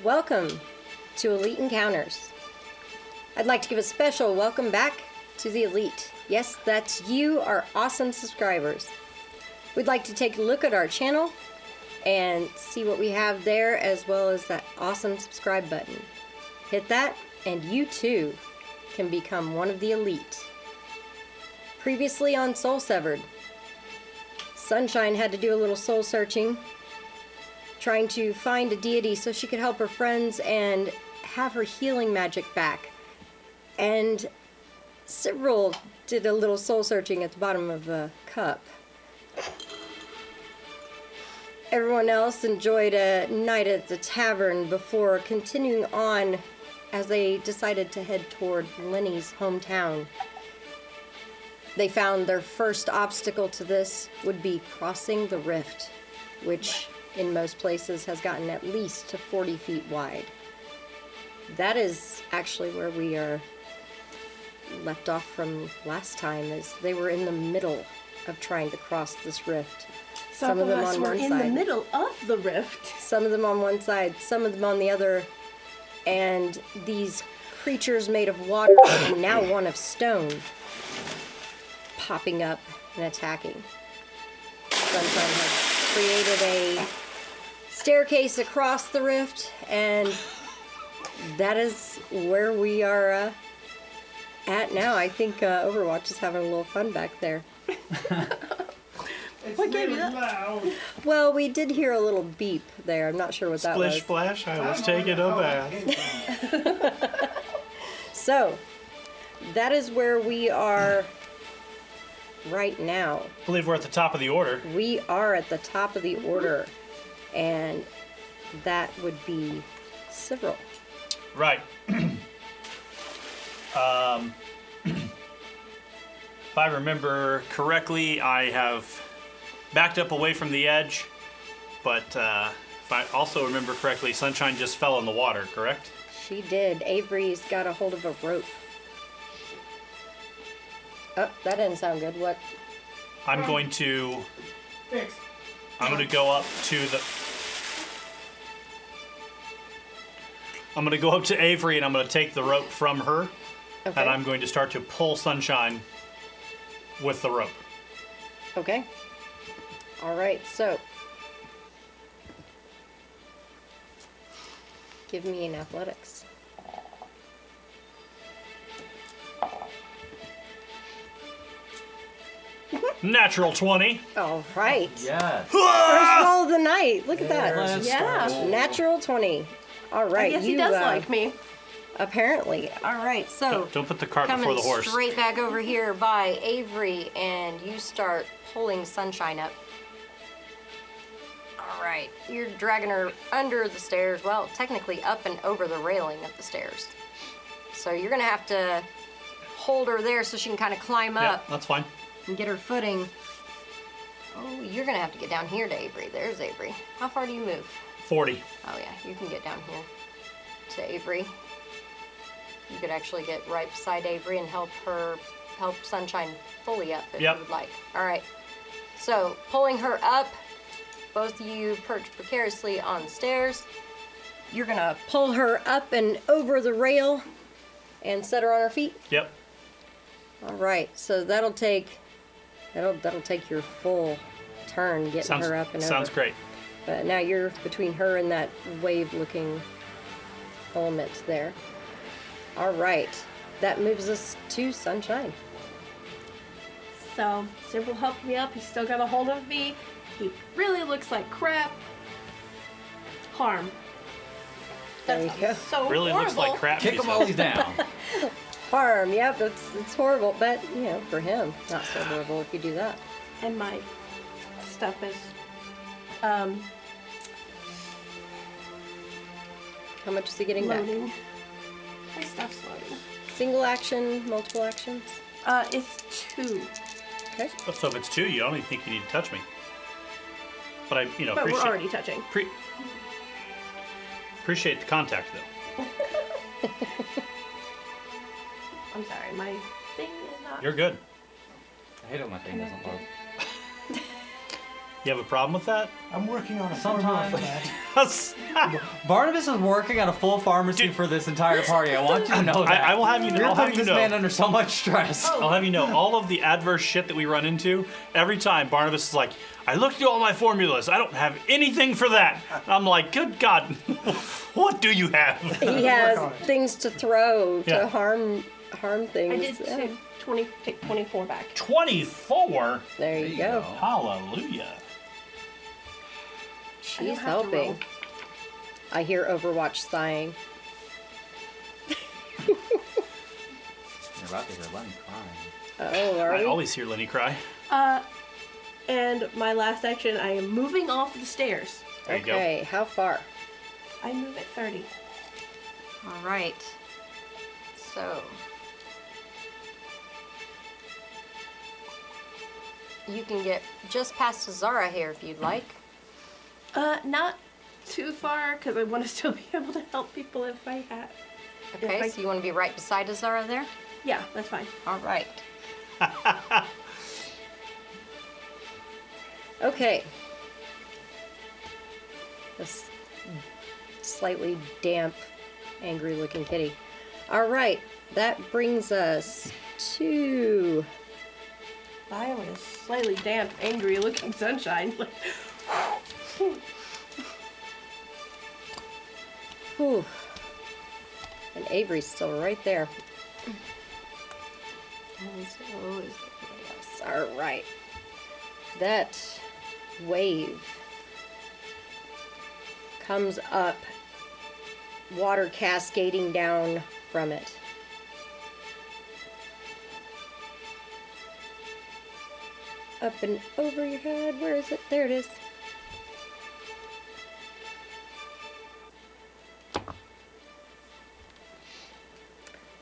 Welcome to Elite Encounters. I'd like to give a special welcome back to the Elite. Yes, that's you, our awesome subscribers. We'd like to take a look at our channel and see what we have there, as well as that awesome subscribe button. Hit that and you too can become one of the Elite. Previously on Soul Severed, Sunshine had to do a little soul searching, trying to find a deity so she could help her friends and have her healing magic back. And Cyril did a little soul searching at the bottom of a cup. Everyone else enjoyed a night at the tavern before continuing on as they decided to head toward Lenny's hometown. They found their first obstacle to this would be crossing the rift, which in most places has gotten at least to 40 feet wide. That is actually where we are left off from last time, as they were in the middle of trying to cross this rift. Some of them on one side. In the middle of the rift. Some of them on one side, some of them on the other, and these creatures made of water and now one of stone popping up and attacking. Sunshine has created a staircase across the rift, and that is where we are at now. I think Overwatch is having a little fun back there. What gave you that? Loud. Well, we did hear a little beep there. I'm not sure what that was. Splish splash, I was taking a bath. So, that is where we are right now. I believe we're at the top of the order. We are at the top of the order, and that would be Cyril. Right. If I remember correctly, I have backed up away from the edge, but if I also remember correctly, Sunshine just fell in the water, correct? She did. Avery's got a hold of a rope. Oh, that didn't sound good. What? I'm going to Fix. I'm going to go up to the I'm going to go up to Avery and I'm going to take the rope from her, Okay. and I'm going to start to pull Sunshine with the rope. Okay. All right, so give me an athletics. Natural 20. All right. Yes. First roll of the night. Look at that. Let's Yeah. start. Natural 20. All right. I guess he does like me. Apparently. All right, so Don't put the cart coming before the horse. straight back over here by Avery, and you start pulling Sunshine up. All right, you're dragging her under the stairs. Well, technically up and over the railing of the stairs. So you're gonna have to hold her there so she can kind of climb Yeah, up that's fine. and get her footing. Oh, you're gonna have to get down here to Avery. There's Avery. How far do you move? 40. Oh yeah, you can get down here to Avery. You could actually get right beside Avery and help Sunshine fully up if Yep. you would like. All right. So pulling her up, both of you perch precariously on the stairs. You're gonna pull her up and over the rail and set her on her feet. Yep. All right. So that'll take your full turn getting her up and Sounds over. great. But now you're between her and that wave-looking element there. All right. That moves us to Sunshine. So, Cyril helped me up. He's still got a hold of me. He really looks like crap. Harm. There you go. So Really horrible. looks like crap. Kick she him said. while he's down. Harm, yep, it's horrible, but, you know, for him, not so horrible if you do that. And my stuff is, How much is he getting back? loading. My stuff's loading. Single action, multiple actions? It's 2. Okay. So if it's 2, you don't even think you need to touch me. But I, But appreciate, we're already touching. appreciate the contact though. I'm sorry, my thing is not. You're good. I hate it when my thing doesn't load. You have a problem with that? I'm working on a formula for Sometimes. that. Barnabas is working on a full pharmacy for this entire party. I want you to know that. I will have you know. You're I'll have putting you this know. man under so much stress. I'll have you know, all of the adverse shit that we run into, every time Barnabas is like, I looked through all my formulas. I don't have anything for that. I'm like, good God, what do you have? He has things to throw Yeah. to harm things. I did take 24 back. 24? There you go. Hallelujah. She's have to helping. roll. I hear Overwatch sighing. You're about to hear Lenny crying. Oh, are I we? always hear Lenny cry. And my last action, I am moving off the stairs. There you go. Okay, how far? I move at 30. All right. So. You can get just past Zara here if you'd like. Not too far, because I want to still be able to help people if I have. Okay, I- so you want to be right beside Zara there? Yeah, that's fine. All right. Okay. This slightly damp, angry-looking kitty. All right, that brings us to I was slightly damp, angry looking sunshine. whew. And Avery's still right there. And so is everybody else. All right. That wave comes up, water cascading down from it. Up and over your head. Where is it? There it is.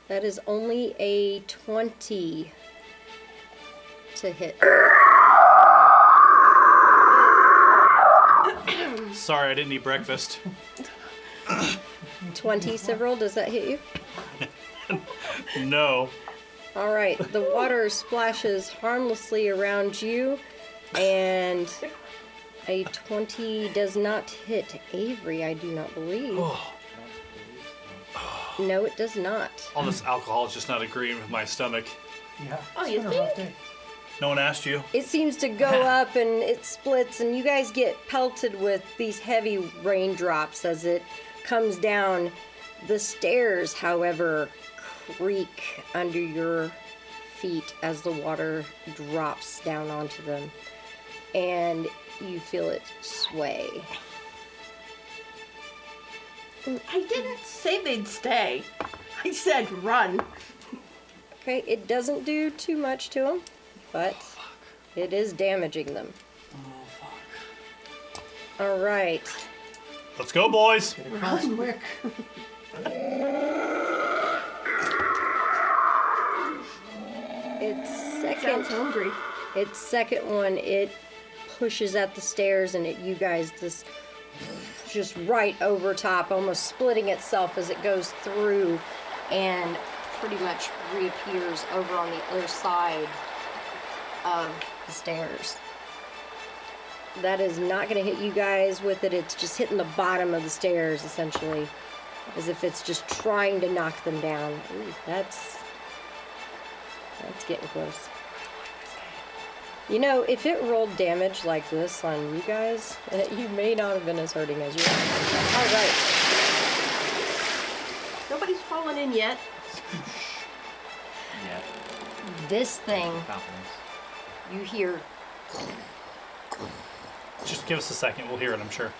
That is only a 20 to hit. Sorry, I didn't eat breakfast. 20 several, does that hit you? No. All right, the water splashes harmlessly around you, and a 20 does not hit Avery, I do not believe. No, it does not. All this alcohol is just not agreeing with my stomach. Yeah. Oh, it's you been a rough think? day. No one asked you? It seems to go up and it splits, and you guys get pelted with these heavy raindrops as it comes down. The stairs, however, creak under your feet as the water drops down onto them, and you feel it sway. I didn't say they'd stay. I said run. Okay, it doesn't do too much to them, but it is damaging them. All right. Let's go, boys. Get across quick. Its Sounds hungry. second one, it pushes at the stairs, and you guys just right over top, almost splitting itself as it goes through, and pretty much reappears over on the other side of the stairs. That is not going to hit you guys with it. It's just hitting the bottom of the stairs, essentially, as if it's just trying to knock them down. Ooh, that's getting close. You know, if it rolled damage like this on you guys, you may not have been as hurting as you are. All right. Nobody's fallen in yet. Yeah, This thing, confidence. you hear, Just give us a second. We'll hear it, I'm sure.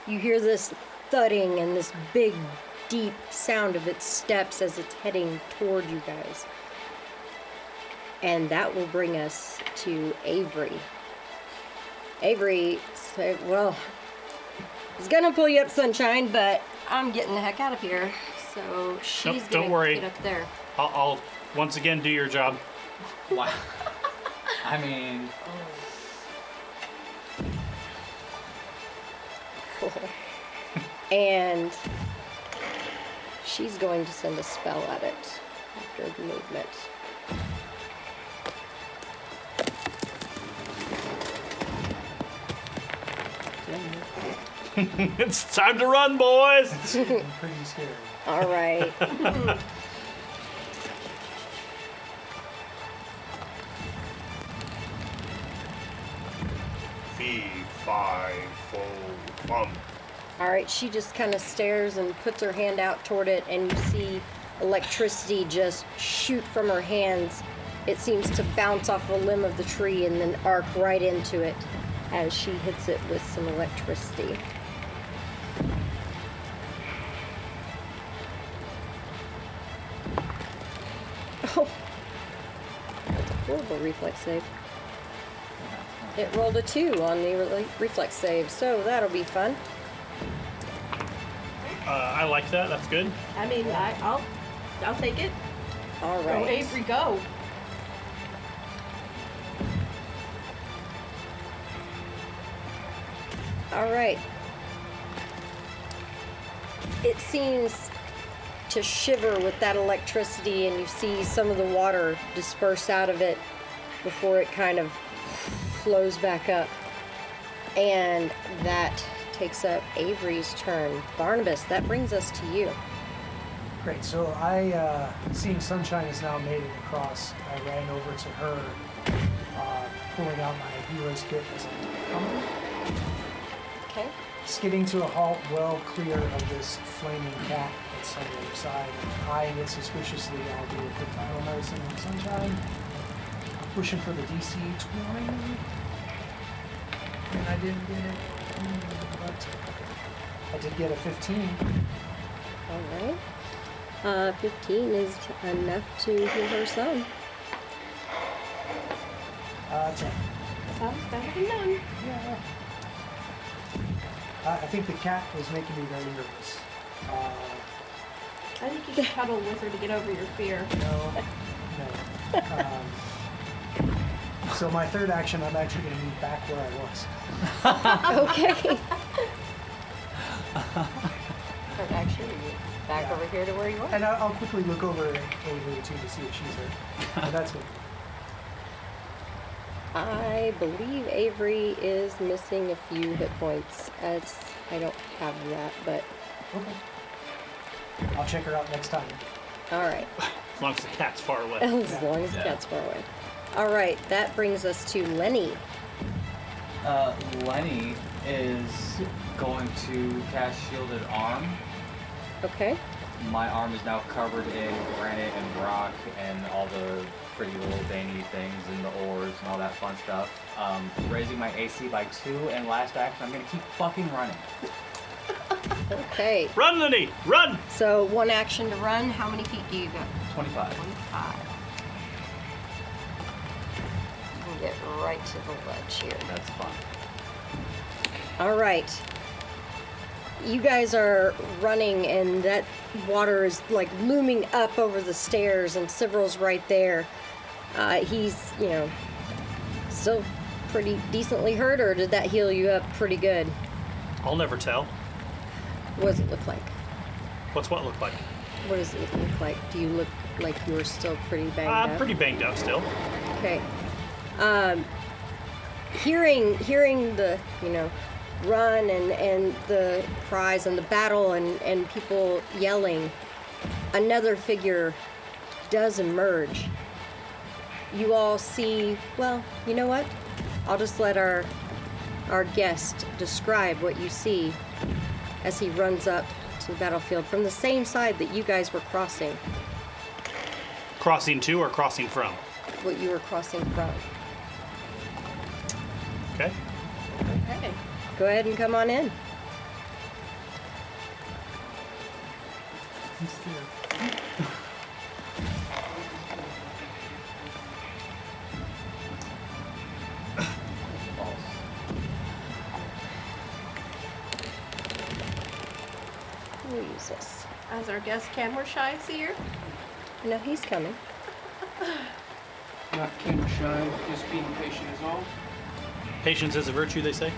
you hear this thudding and this big, deep sound of its steps as it's heading toward you guys. And that will bring us to Avery. Avery said, well, I was gonna pull you up, Sunshine, but I'm getting the heck out of here. So she's Nope, don't gonna worry. get up there. I'll once again do your job. Wow. I mean, And she's going to send a spell at it after the movement. It's time to run, boys. It's getting pretty scary. All right. Fee, fi, fo, fum. All right, she just kind of stares and puts her hand out toward it, and you see electricity just shoot from her hands. It seems to bounce off a limb of the tree and then arc right into it as she hits it with some electricity. Oh, that's a horrible reflex save. It rolled a 2 on the reflex save, so that'll be fun. I like that. That's good. I mean, I'll take it. All Go, right. Avery, go. All right. It seems to shiver with that electricity, and you see some of the water disperse out of it before it kind of flows back up. And that takes up Avery's turn. Barnabas, that brings us to you. Great. So seeing Sunshine has now made it across, I ran over to her, pulling out my hero's kit as I'm coming. Okay. Skidding to a halt well clear of this flaming cat that's on the other side, and eyeing it suspiciously. I'll do a quick title medicine on Sunshine. I'm pushing for the DC 20, and I didn't get it, but I did get a 15. All right. 15 is enough to heal her son. 10. Sounds better than none. Yeah. I think the cat was making me very nervous. I think you should cuddle with her to get over your fear. No. So my third action, I'm actually going to move back where I was. Okay. But actually, back over here to where you are. And I'll quickly look over at Avery too to see if she's hurt. But that's what. I believe Avery is missing a few hit points. I don't have that, but Okay. I'll check her out next time. all right. As long as the cat's far away. As long as the cat's far away. All right, that brings us to Lenny. Lenny is going to cast Shielded Arm. Okay. My arm is now covered in granite and rock and all the pretty little dainty things and the ores and all that fun stuff. Raising my AC by 2, and last action, I'm gonna keep fucking running. Okay. Run, Lenny! Run! So one action to run. How many feet do you go? 25. 25. You can get right to the ledge here. That's fun. All right. You guys are running, and that water is like looming up over the stairs, and Several's right there. He's, still pretty decently hurt, or did that heal you up pretty good? I'll never tell. What does it look like? What's what look like? What does it look like? Do you look like you're still pretty banged up? I'm pretty banged up still. Okay. Hearing the, run and the cries and the battle and people yelling, another figure does emerge. You all see, well, you know what? I'll just let our guest describe what you see as he runs up to the battlefield from the same side that you guys were crossing, Crossing to or crossing from? what you were crossing from. Okay. Okay. Go ahead and come on in. We'll use this. As our guest camera shy seer. No, he's coming. Not camera shy, just being patient is all. Patience is a virtue, they say.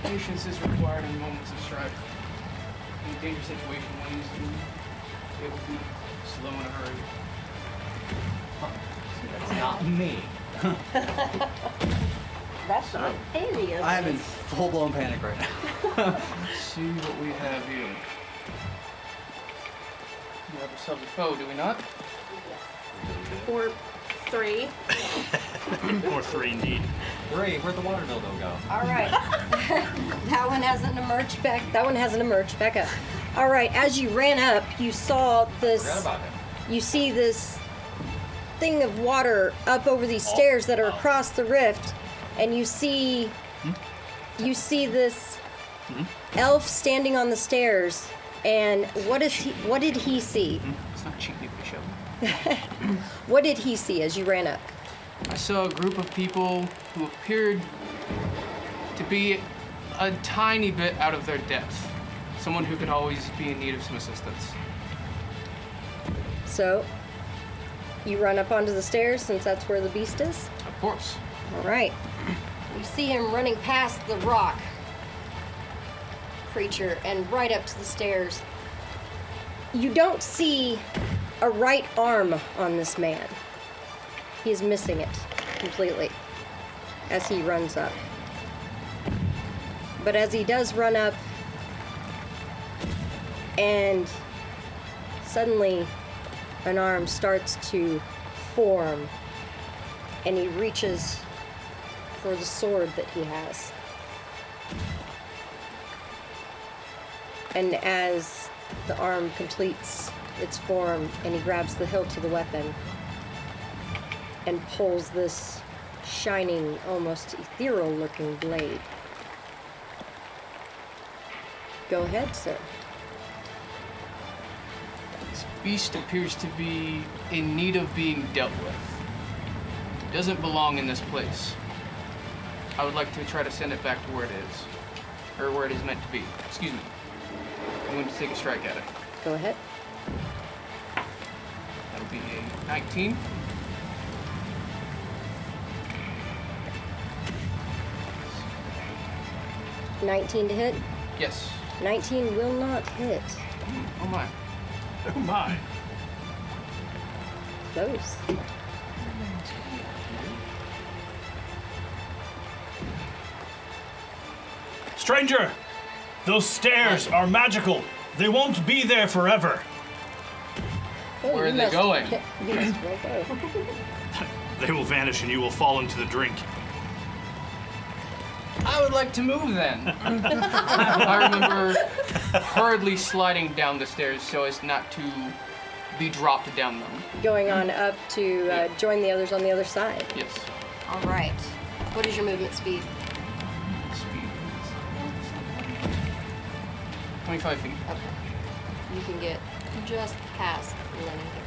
Patience is required in moments of strife. In a dangerous situation, one needs to be able to be slow in a hurry. See, that's not me. That's not any of I am in it. full-blown panic right now. Let's see what we have here. We have ourselves a foe, do we not? Or 3. Or 3 indeed. 3, where'd the water dildo go? All right. That one hasn't emerged back. That one hasn't emerged back up. All right. As you ran up, you saw Forgot this. about him. You see this thing of water up over these stairs that are across the rift, and you see this elf standing on the stairs. And what did he see? It's not cheap, show. What did he see as you ran up? I saw a group of people who appeared to be a tiny bit out of their depth. Someone who could always be in need of some assistance. So, you run up onto the stairs since that's where the beast is? Of course. All right. You see him running past the rock creature and right up to the stairs. You don't see a right arm on this man. He is missing it completely as he runs up. But as he does run up, and suddenly an arm starts to form, and he reaches for the sword that he has. And as the arm completes its form and he grabs the hilt of the weapon and pulls this shining, almost ethereal looking blade. Go ahead, sir. This beast appears to be in need of being dealt with. It doesn't belong in this place. I would like to try to send it back to where it is. Or where it is meant to be. Excuse me. I'm going to take a strike at it. Go ahead. That'll be a 19. $19 to hit. Yes. 19 will not hit. Oh my. Oh my. Close. Stranger, those stairs are magical. They won't be there forever. Oh, Where you are they must going? hit beast right there. They will vanish and you will fall into the drink. I would like to move then. I remember hurriedly sliding down the stairs so as not to be dropped down them. Going on up to join the others on the other side. Yes. All right. What is your movement speed? Speed. 25 feet. Okay. You can get just past Lenny here.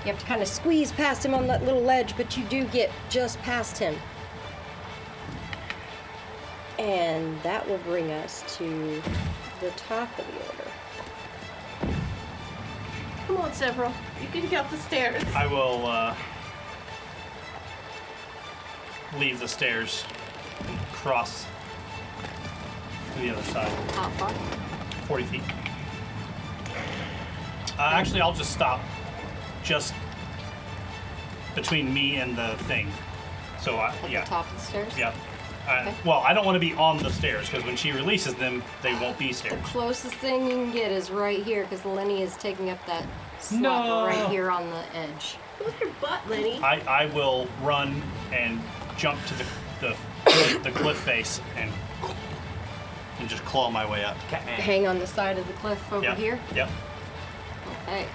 You have to kind of squeeze past him on that little ledge, but you do get just past him. And that will bring us to the top of the order. Come on, Several. You can get up the stairs. I will leave the stairs and cross to the other side. How far? 40 feet. Actually, I'll just stop just between me and the thing. So, At yeah. the top of the stairs? Yeah. Okay. Well, I don't want to be on the stairs because when she releases them, they won't be The stairs. closest thing you can get is right here because Lenny is taking up that slot No. right here on the edge. Move your butt, Lenny. I will run and jump to the cliff face and just claw my way up. Hang on the side of the cliff over Yep. here. Yep. Okay.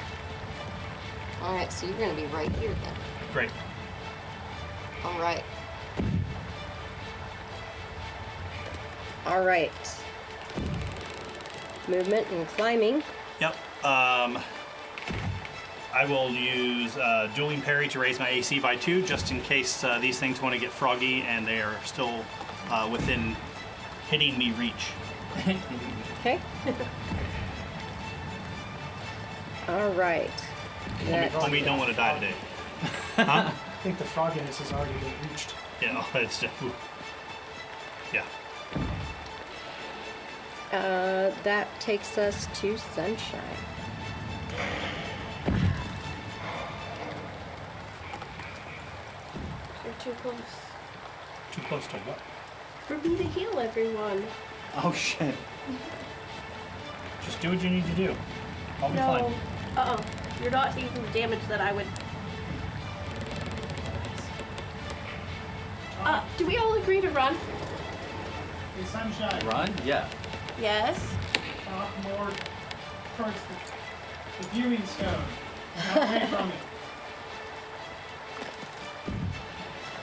All right, so you're going to be right here then. Great. All right. All right. Movement and climbing. Yep. I will use dueling parry to raise my AC by 2, just in case these things want to get froggy and they are still within hitting me reach. Okay. All right. That- Homie, don't want to die today. Huh? I think the frogginess has already been reached. Yeah, it's just, ooh. Yeah. That takes us to Sunshine. You're too close. Too close to what? for me to heal everyone. Oh shit. Just do what you need to do. I'll be No. fine. You're not taking the damage that I would. Do we all agree to run? Hey, Sunshine. Run? Yeah. Yes. Talk more towards the viewing stone. Not away from it.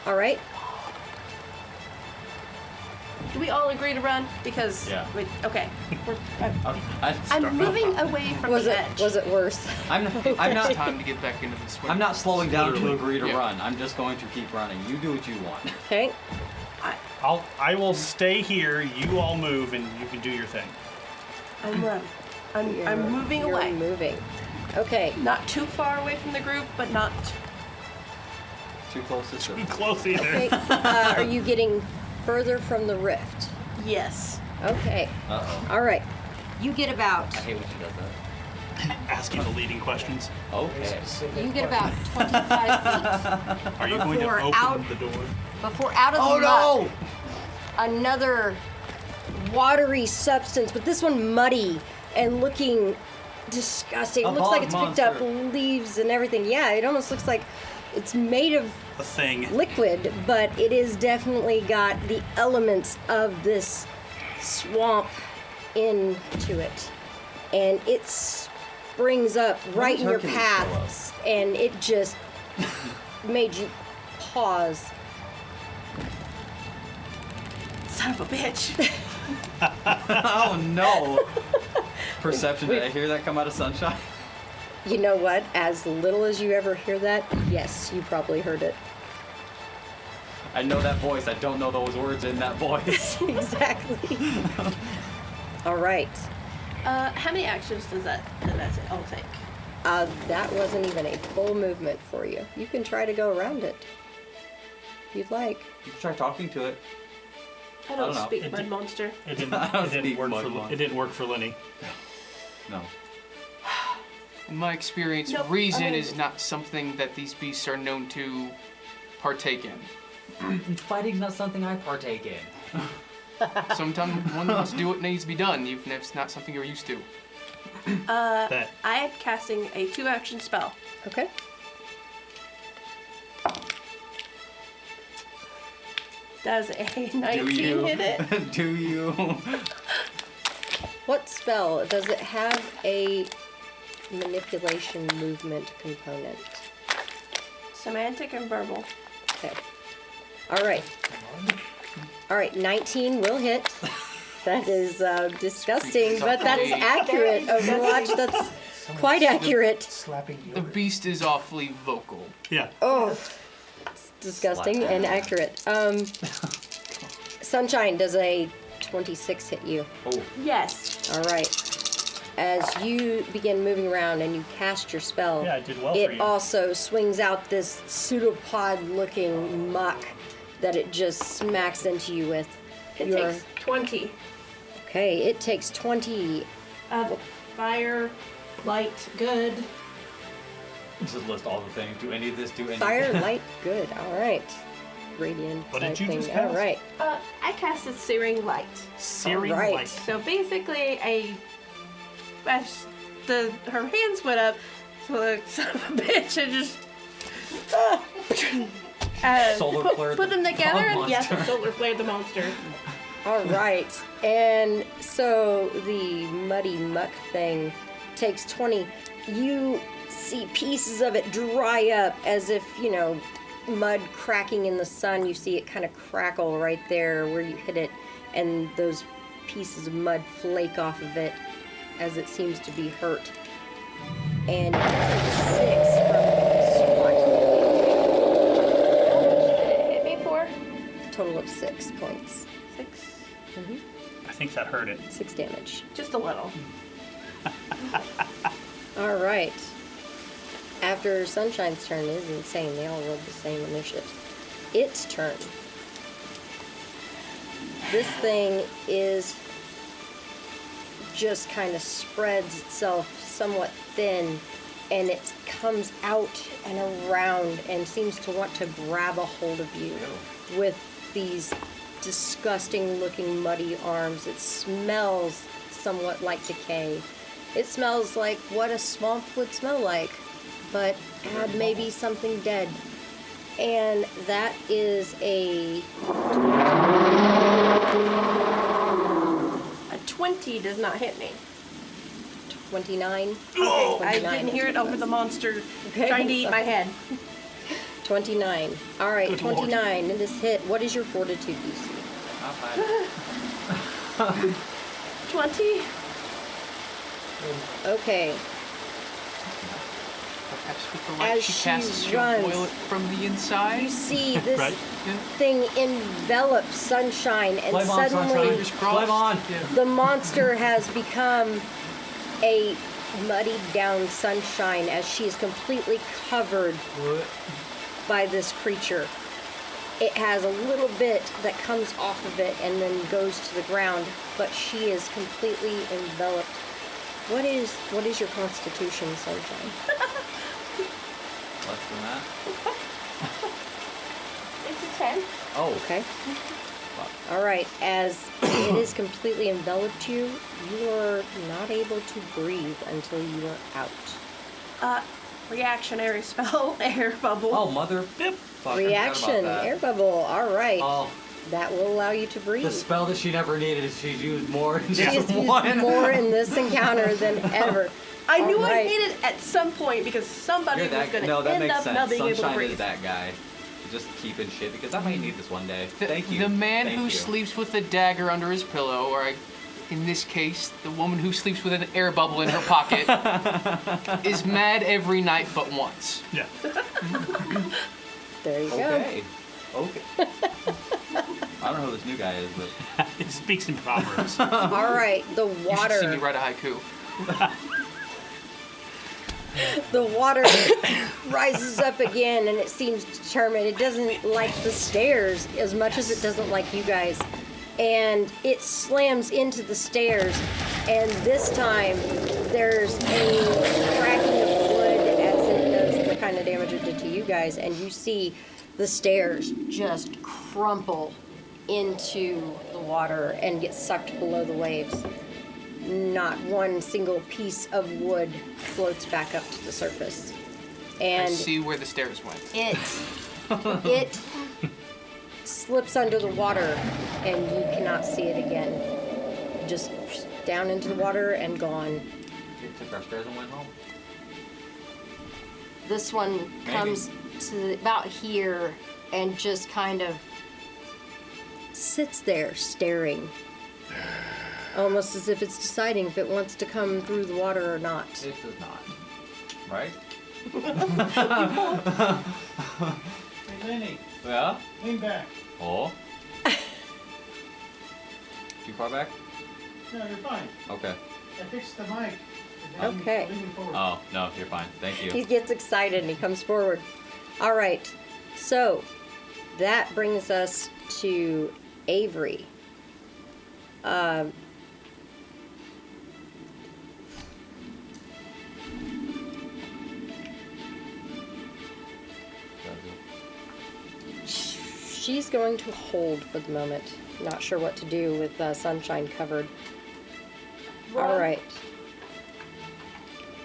All right. Do we all agree to run? Because Yeah. Okay. I I'm moving away from Was the it edge. was it worse? I'm It's not. time to get back into the swing. I'm not slowing down to agree to Yeah. run. I'm just going to keep running. You do what you want. Okay. I will stay here. You all move, and you can do your thing. I'm running. I'm moving You're away. moving. Okay. Not too far away from the group, but not. Too close to Too close either. Okay. Are you getting further from the rift? Yes. Okay. Uh-oh. All right. You get about I hate when she does that. Asking the leading questions. Okay. Specific you get question. about 25 feet Are you going to Before open out- the door? before out of the Oh no! muck, another watery substance, but this one muddy and looking disgusting. It A looks like bog it's picked up monster. leaves and everything. Yeah, it almost looks like it's made of A thing. liquid, but it is definitely got the elements of this swamp into it. And it springs up right in your Hercules path, and it just made you pause. Son of a bitch. Oh no! Perception. Did I hear that come out of Sunshine? You know what? As little as you ever hear that, yes, you probably heard it. I know that voice. I don't know those words in that voice. Exactly. All right. How many actions does that all take? That wasn't even a full movement for you. You can try to go around it if you'd like. You can try talking to it. I don't don't know. speak It mud did- monster. It didn't, I don't it didn't speak work mud for monster. it didn't work for Lenny. No. In my experience, Nope. reason is not something that these beasts are known to partake in. Fighting's not something I partake in. Sometimes one must do what needs to be done, even if it's not something you're used to. That I am casting a 2-action spell. Okay. Does a Do 19 you? hit it? Do you? What spell? Does it have a manipulation movement component? Semantic and verbal. Okay. All right. All right, 19 will hit. That is disgusting, but that's accurate. Overwatch, that's quite accurate. Slapping The yogurt. beast is awfully vocal. yeah. Oh, it's disgusting and accurate. Sunshine, does a 26 hit you? Oh. Yes. All right. As you begin moving around and you cast your spell, Yeah, I did well for it you. also swings out this pseudopod-looking muck that it just smacks into you with. It Your- takes 20 Okay, it takes 20. of fire, light, good. Just list all the things. Do any of this? Do any? Fire, light, good. All right. Radiant What did type you thing. just All cast? right. I casted Searing Light. Searing Alright. light. So basically, as her hands went up, so the son of a bitch, and just Solar flared put them the together, bog and yes, monster. solar flared the monster. All right. And so the muddy muck thing takes 20. You see pieces of it dry up as if, you know, mud cracking in the sun. You see it kind of crackle right there where you hit it, and those pieces of mud flake off of it as it seems to be hurt. And you take 6 from SWAT. Hit me for Total of 6 points. 6, I think that hurt it. 6 damage. just a little. All right. After Sunshine's turn, it is insane. They all rolled the same initiatives. Its turn. This thing is just kind of spreads itself somewhat thin, and it comes out and around and seems to want to grab a hold of you with these disgusting looking muddy arms. It smells somewhat like decay. It smells like what a swamp would smell like, but had maybe something dead. And that is a 20 does not hit me. 29. Okay, I 29. didn't hear it over the monster Okay, trying to eat so- my head. 29. All right, Good lord. 29 in this hit. What is your fortitude DC? Not bad. 20. Okay. Perhaps with the light As she she casts, she'll runs, boil it from the inside. You see this Right. thing envelop Sunshine, and Flame on, suddenly Sunshine. Flame on. the monster has become a muddied down Sunshine as she is completely covered by this creature. It has a little bit that comes off of it and then goes to the ground, but she is completely enveloped. What is your constitution, Sunshine? Less than that. It's a 10. Oh, Okay. fuck. All right. As it is completely enveloped you, you are not able to breathe until you are out. Reactionary spell, air bubble. Oh, mother. Yep. Fuck, I forgot Reaction, about that. air bubble. All right. Oh, That will allow you to breathe. the spell that she never needed, she's used more than She just has used one. more in this encounter than ever. I knew All I right. needed it at some point because somebody You're was that, going to no, that end makes up sense. not being able to Sunshine breathe. is that guy. Just keeping shit because I might need this one day. Thank you. The man Thank who you. sleeps with a dagger under his pillow, or in this case, the woman who sleeps with an air bubble in her pocket, is mad every night but once. Yeah. There you go. Okay. Okay. I don't know who this new guy is, but It speaks in proverbs. All right. The You should see me water. write a haiku. The water rises up again, and it seems determined. It doesn't like the stairs as much as it doesn't like you guys. And it slams into the stairs, and this time there's a cracking of wood as it does the kind of damage it did to you guys, and you see the stairs just crumple into the water and get sucked below the waves. Not one single piece of wood floats back up to the surface. I And see where the stairs went. it slips under the water, and you cannot see it again. Just down into the water and gone. you took our stairs and went home. This one comes to about here and just kind of sits there staring. Almost as if it's deciding if it wants to come through the water or not. It does not. Right? Hey, Lenny, Yeah? lean back. Oh? Too far back? No, you're fine. Okay. I fixed the mic. Okay. Leaning forward. Oh, no, you're fine. Thank He you. gets excited and he comes forward. All right. So that brings us to Avery. She's going to hold for the moment. Not sure what to do with Sunshine covered. All right.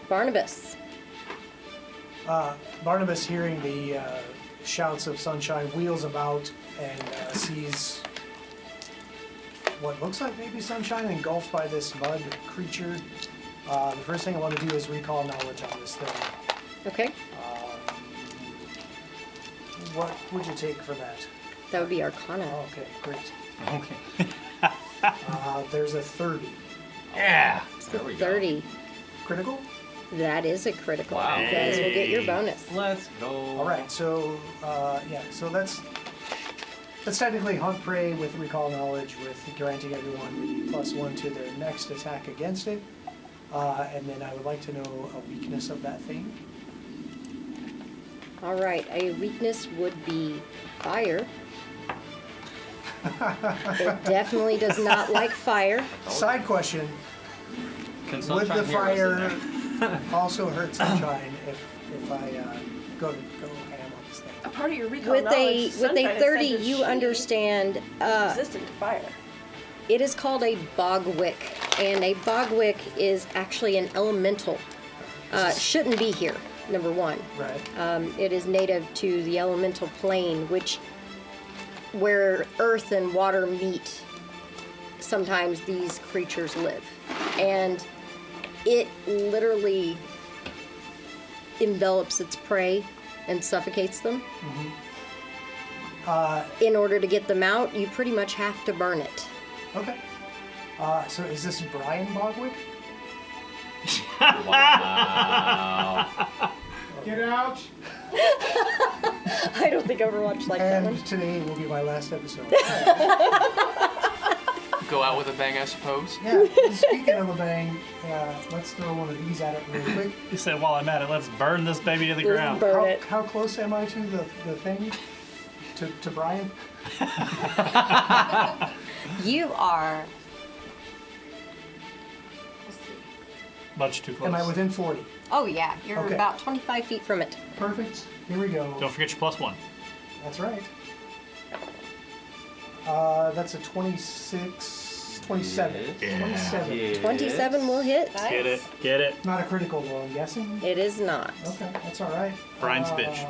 Barnabas. Barnabas, hearing the shouts of Sunshine, wheels about and sees what looks like maybe Sunshine engulfed by this mud creature. The first thing I want to do is recall knowledge on this thing. Okay. What would you take for that? That would be Arcana. Okay, great. Okay. There's a 30. Yeah. There we go. 30. Critical? That is a critical. Wow. You guys will get your Hey. bonus. Let's go. All right, so so that's technically hunt prey with recall knowledge, with granting everyone the +1 to their next attack against it. And then I would like to know a weakness of that thing. All right. A weakness would be fire. It definitely does not like fire. Side question: Can would Sunshine the hear us in fire there? also hurt Sunshine if I go ham on this thing? part of your recall with knowledge. a Sunshine has 30, said that you she understand. is resistant to fire. It is called a bogwick, and a bogwick is actually an elemental. Shouldn't be here, number one. Right. It is native to the elemental plane, where earth and water meet. Sometimes these creatures live, and it literally envelops its prey and suffocates them. In order to get them out, you pretty much have to burn it. Okay. So is this Brian Bogwick? Wow. Get out! I don't think Overwatch liked that one. And today will be my last episode. Go out with a bang, I suppose. Yeah, speaking of a bang, let's throw one of these at it really quick. He said, while I'm at it, let's burn this baby to the ground. Burn it. How close am I to the thing? To Brian? You are. Let's see. Much too close. Am I within 40? Oh yeah, you're Okay. about 25 feet from it. Perfect. Here we go. Don't forget your +1. That's right. That's a 26, 27. Yes. 27. Yes. 27 will hit. Get it. Get it. Not a critical though, I'm guessing. It is not. Okay, that's all right. Brian's bitch.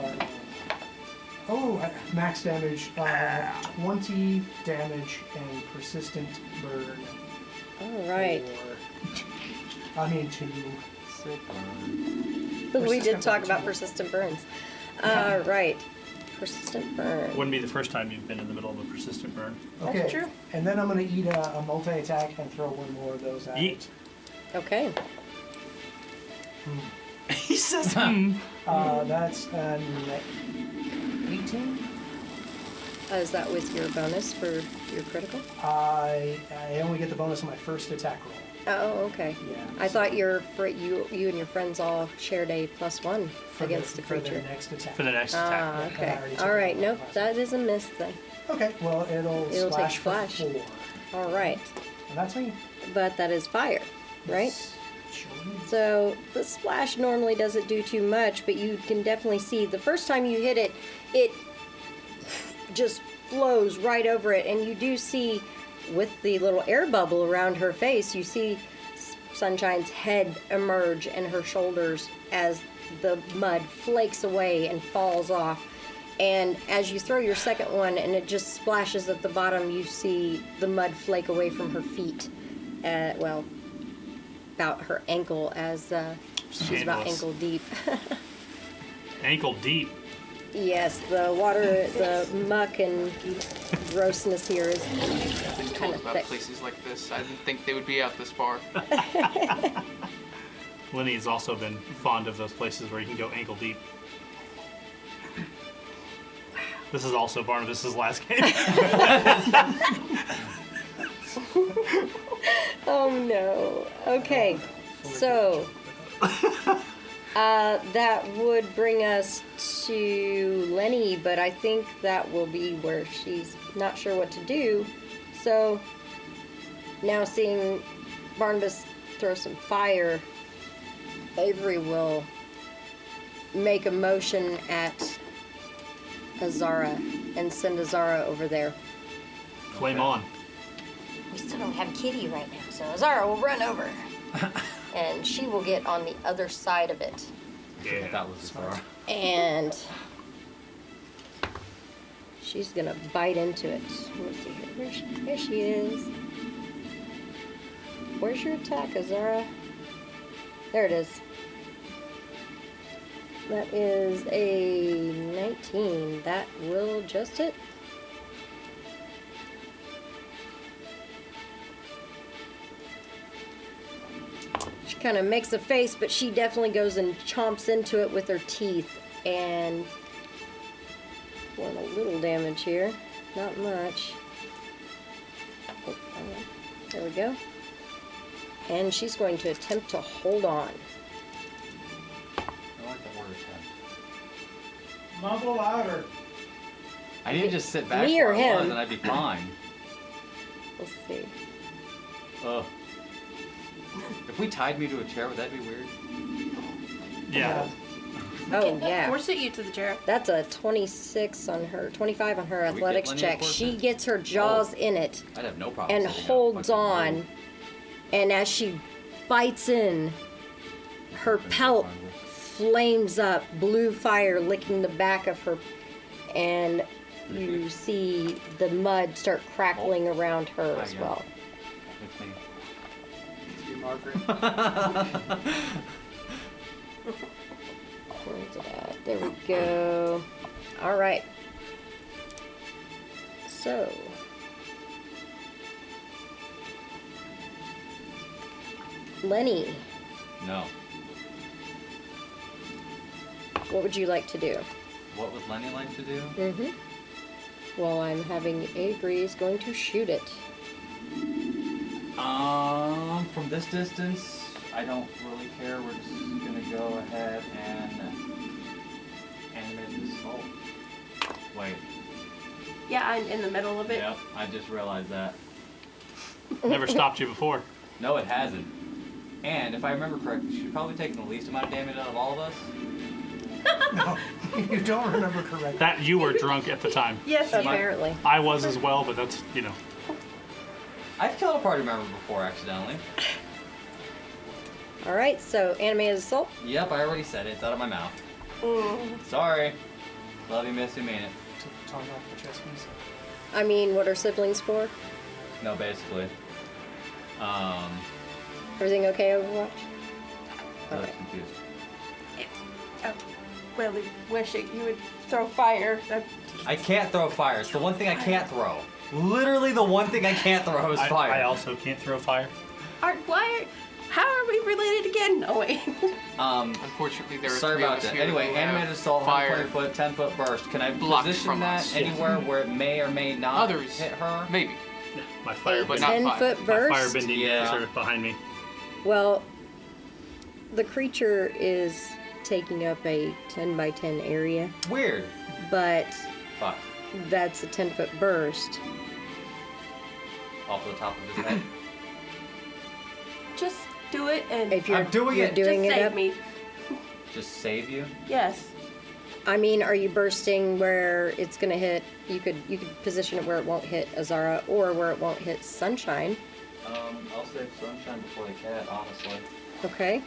Max damage, 20 damage and persistent burn. All right. Two. We did Persistent talk burns. about persistent burns. All right. Persistent burn. Wouldn't be the first time you've been in the middle of a persistent burn. Okay. That's true. And then I'm going to eat a multi-attack and throw one more of those at Yeet. it. Okay. He says, That's an 18. Is that with your bonus for your critical? I only get the bonus on my first attack roll. Oh, okay. Yeah. I thought you and your friends all shared a +1 For against the for creature. the next attack. for the next Ah, attack. I okay. already took All right. it. Nope, that is a miss then. Okay, well, it'll It'll take splash splash. for 4. All right. And that's me. But that is fire, right? Sure is. So the splash normally doesn't do too much, but you can definitely see the first time you hit it, it just flows right over it, and you do see with the little air bubble around her face, you see Sunshine's head emerge and her shoulders as the mud flakes away and falls off. And as you throw your second one and it just splashes at the bottom, you see the mud flake away from her feet. About her ankle, as she's about Scandalous. ankle deep. Ankle deep. Yes, the water, the muck and grossness here is I've been told Kinda about thick. places like this. I didn't think they would be out this far. Lenny's also been fond of those places where you can go ankle deep. This is also Barnabas' last game. Oh no. Okay, so that would bring us to Lenny, but I think that will be where she's not sure what to do. So now seeing Barnabas throw some fire, Avery will make a motion at Azara and send Azara over there. Flame on. We still don't have Kitty right now, so Azara will run over. And she will get on the other side of it. Yeah. That was the bar. And she's gonna bite into it. Let's see here. Here she is. Where's your attack, Azara? There it is. That is a 19. That will just hit. She kind of makes a face, but she definitely goes and chomps into it with her teeth. And doing a little damage here. Not much. Oh, there we go. And she's going to attempt to hold on. I like the word attempt. Mumble louder. I need to just sit back Me or where I was him? and I'd be fine. Let's see. Ugh. If we tied me to a chair, would that be weird? Yeah. Oh, yeah. Force it you to the chair. That's a 26 on her, 25 on her Can we get athletics Lenny check. to force She it? gets her jaws Oh. in it I'd have no problem. and sitting up, holds fucking on. roll. And as she bites in, her pelt flames up, blue fire licking the back of her, and you see the mud start crackling around her Hi as again. well. It's me. It's you, Margaret. Where's it at? There we go. All right. So. Lenny, No. what would you like to do? What would Lenny like to do? Well, I'm having Avery is going to shoot it. From this distance, I don't really care. We're just gonna go ahead and animate this assault. Wait. Yeah, I'm in the middle of it. Yep, I just realized that. Never stopped you before. No, it hasn't. And if I remember correctly, she's probably taken the least amount of damage out of all of us. No, you don't remember correctly. That you were drunk at the time. Yes, you Apparently. I was as well, but that's, you know. I've killed a party member before accidentally. All right, so animated assault. Yep, I already said it. It's out of my mouth. Mm. Sorry. Love you, miss you, mean it. Took the tongue off the chess piece. I mean, what are siblings for? No, basically. Everything okay, Overwatch? I was Okay. confused. I really wish it, you would throw fire. I can't throw fire. It's the one thing I can't throw. Literally the one thing I can't throw is fire. I also can't throw fire. How are we related again? No, wait. Unfortunately, there are Sorry three about of us that. here Anyway, who animated have assault, fire 120 foot, 10 foot burst. Can I blocked position from that us. anywhere where it may or may not Others, hit her? maybe, My fire, but not fire. 10-foot my burst? firebending Yeah. guys are behind me. Well, the creature is taking up a 10 by 10 area, Weird. but Fuck. that's a 10-foot burst. Off the top of his head. Just do it and If you're I'm doing you're it. doing just it save up, me. Just save you. Yes. I mean, are you bursting where it's gonna hit? You could position it where it won't hit Azara or where it won't hit Sunshine. I'll save Sunshine before the cat, honestly. Okay.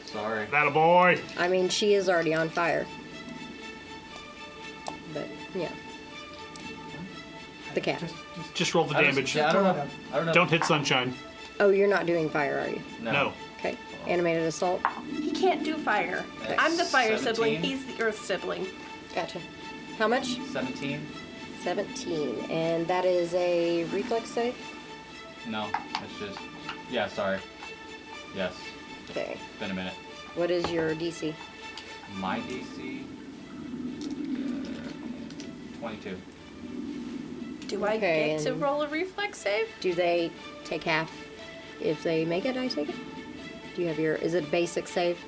Sorry. That a boy. I mean, she is already on fire. But yeah, the cat. Just roll the I damage. I don't know. I don't know. Don't hit Sunshine. Oh, you're not doing fire, are you? No. Okay. Animated assault. He can't do fire. That's I'm the fire 17. sibling. He's the earth sibling. Gotcha. How much? 17? 17. And that is a reflex save? No, it's just. Yeah, sorry. Yes. Okay. It's been a minute. What is your DC? My DC. 22. Do I Okay, get to and- roll a reflex save? Do they take half? If they make it, I take it? Do you have your, is it a basic save?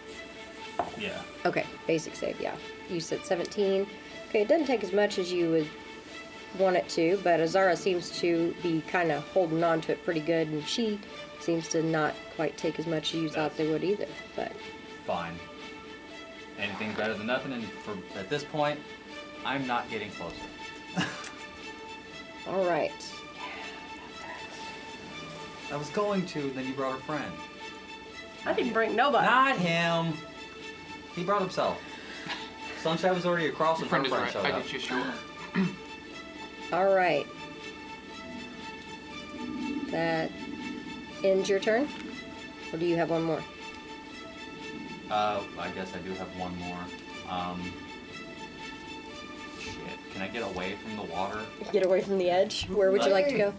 Yeah. Okay, basic save, yeah. You said 17. Okay, it doesn't take as much as you would want it to, but Azara seems to be kind of holding on to it pretty good, and she seems to not quite take as much as you thought they would either, but... Fine. Anything's better than nothing, and for at this point, I'm not getting closer. All right. I was going to, then you brought a friend. I didn't bring nobody. Not him. He brought himself. Sunshine was already across, Your and friend her is friend right. showed I up. did just show up. All right. That ends your turn? Or do you have one more? I guess I do have one more. Shit. Can I get away from the water? Get away from the edge? Where would you like to go?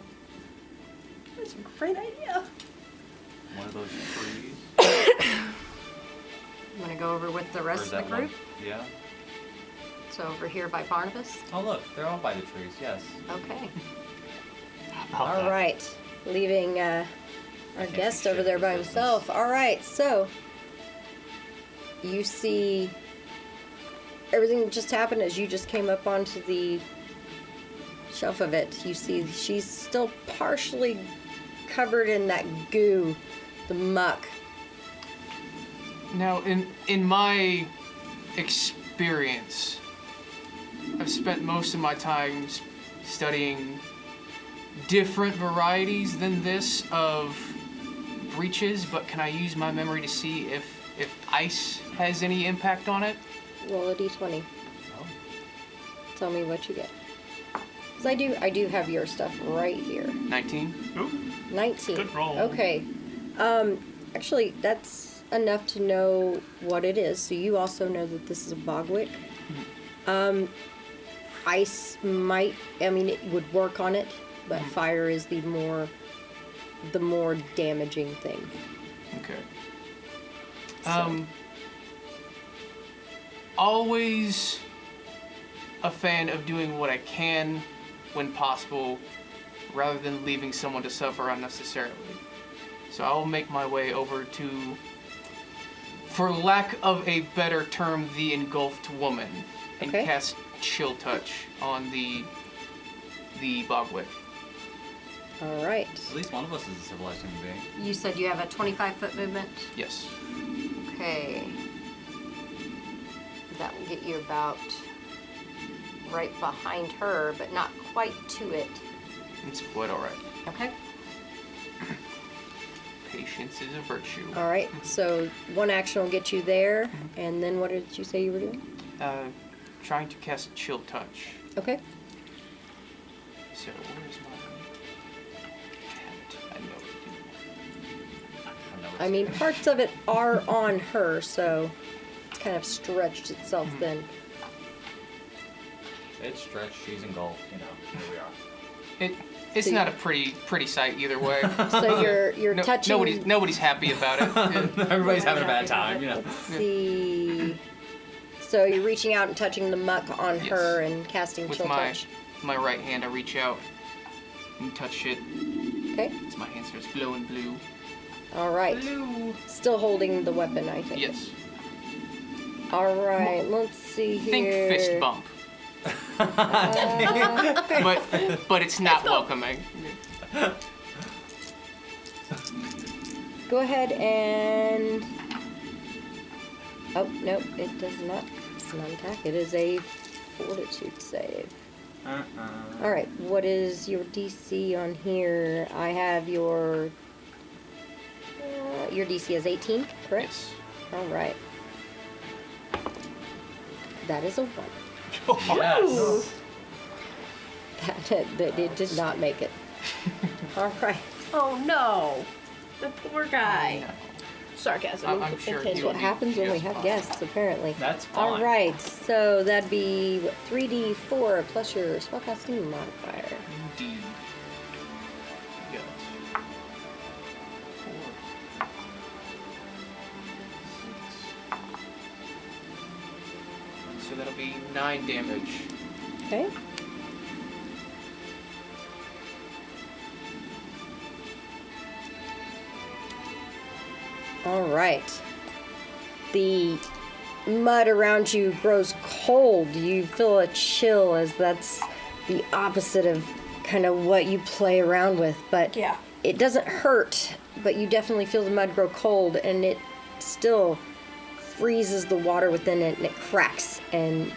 That's a great idea. One of those trees? I'm going to go over with the Or rest is of that the group. one? Yeah. So over here by Barnabas. Oh look, they're all by the trees. Yes. Okay. About All that. right. Leaving our can't guest see over shit there in by this himself. All right. So you see everything that just happened as you just came up onto the shelf of it. You see she's still partially covered in that goo, the muck. Now, in my experience. I've spent most of my time studying different varieties than this of breaches, but can I use my memory to see if ice has any impact on it? Roll a d20. Oh. Tell me what you get. Because I do have your stuff right here. 19. Ooh, 19. good roll. Okay. Actually, that's enough to know what it is. So you also know that this is a bogwick. Ice might, I mean, it would work on it, but fire is the more damaging thing. Okay. So. Always a fan of doing what I can when possible, rather than leaving someone to suffer unnecessarily. So I will make my way over to, for lack of a better term, the engulfed woman, and Okay. cast Chill Touch on the bogwick. All right. At least one of us is a civilized human being. You said you have a 25-foot movement? Yes. Okay. That will get you about right behind her, but not quite to it. It's quite alright. Okay. Patience is a virtue. All right. So one action will get you there, and then what did you say you were doing? Trying to cast Chill Touch. Okay. So where's my habit? I know it. I mean, parts of it are on her, so it's kind of stretched itself then. It's stretched, she's engulfed, you know, here we are. It's So not a pretty sight either way. So you're No- touching. Nobody's happy about it. Everybody's having a bad time, you know. Let's see. So you're reaching out and touching the muck on Yes. her and casting With chill my touch. right hand, I reach out and touch it Okay. as my hand starts glowing blue. All right. Blue. Still holding the weapon, I think. Yes. All right. Let's see Think here. fist bump, but it's not welcoming. Go ahead and. Oh no, it does not. It's not attack. It is a fortitude save. All right. What is your DC on here? I have your DC is 18, correct? Yes. All right. That is a 1. Yes. That it did not make it. All right. Oh no, the poor guy. No. Sarcasm. I'm sure That's he what will happens when we just have fine. guests, apparently. That's fine. All right. So that'd be what, 3d4 plus your spellcasting modifier. Indeed. You got it. 4, 6. So that'll be 9 damage. Okay. All right. The mud around you grows cold. You feel a chill, as that's the opposite of kind of what you play around with. But Yeah. it doesn't hurt, but you definitely feel the mud grow cold, and it still freezes the water within it, and it cracks. And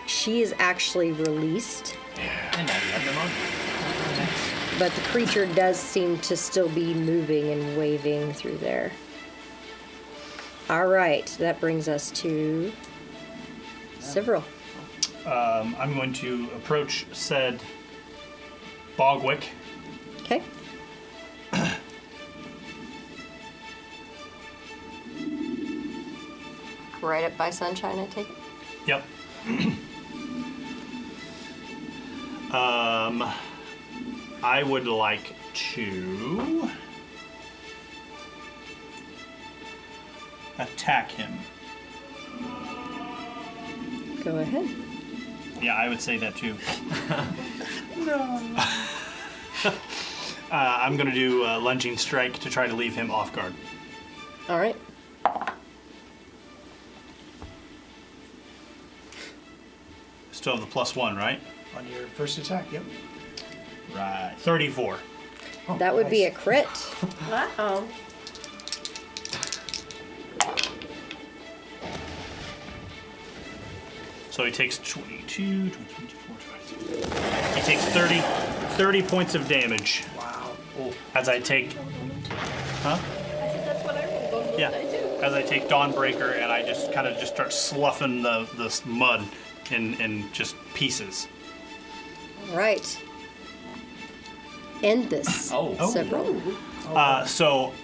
she is actually released, And now you have pneumonia. but the creature does seem to still be moving and waving through there. All right, that brings us to Sivril. I'm going to approach said bogwick. Okay. Right up by Sunshine, I take it. Yep. I would like to attack him. Go ahead. Yeah, I would say that too. I'm going to do a lunging strike to try to leave him off guard. All right. Still have the +1, right? On your first attack, yep. Right. 34. Oh, That would be a nice. crit. Uh-oh. So he takes 22, 23, 24, 25. He takes 30 points of damage. Wow. As I take, huh? I said that's what I rolled on Yeah. die too. As I take Dawnbreaker and I just kind of just start sloughing the mud in just pieces. All right. End this. Oh. Several. So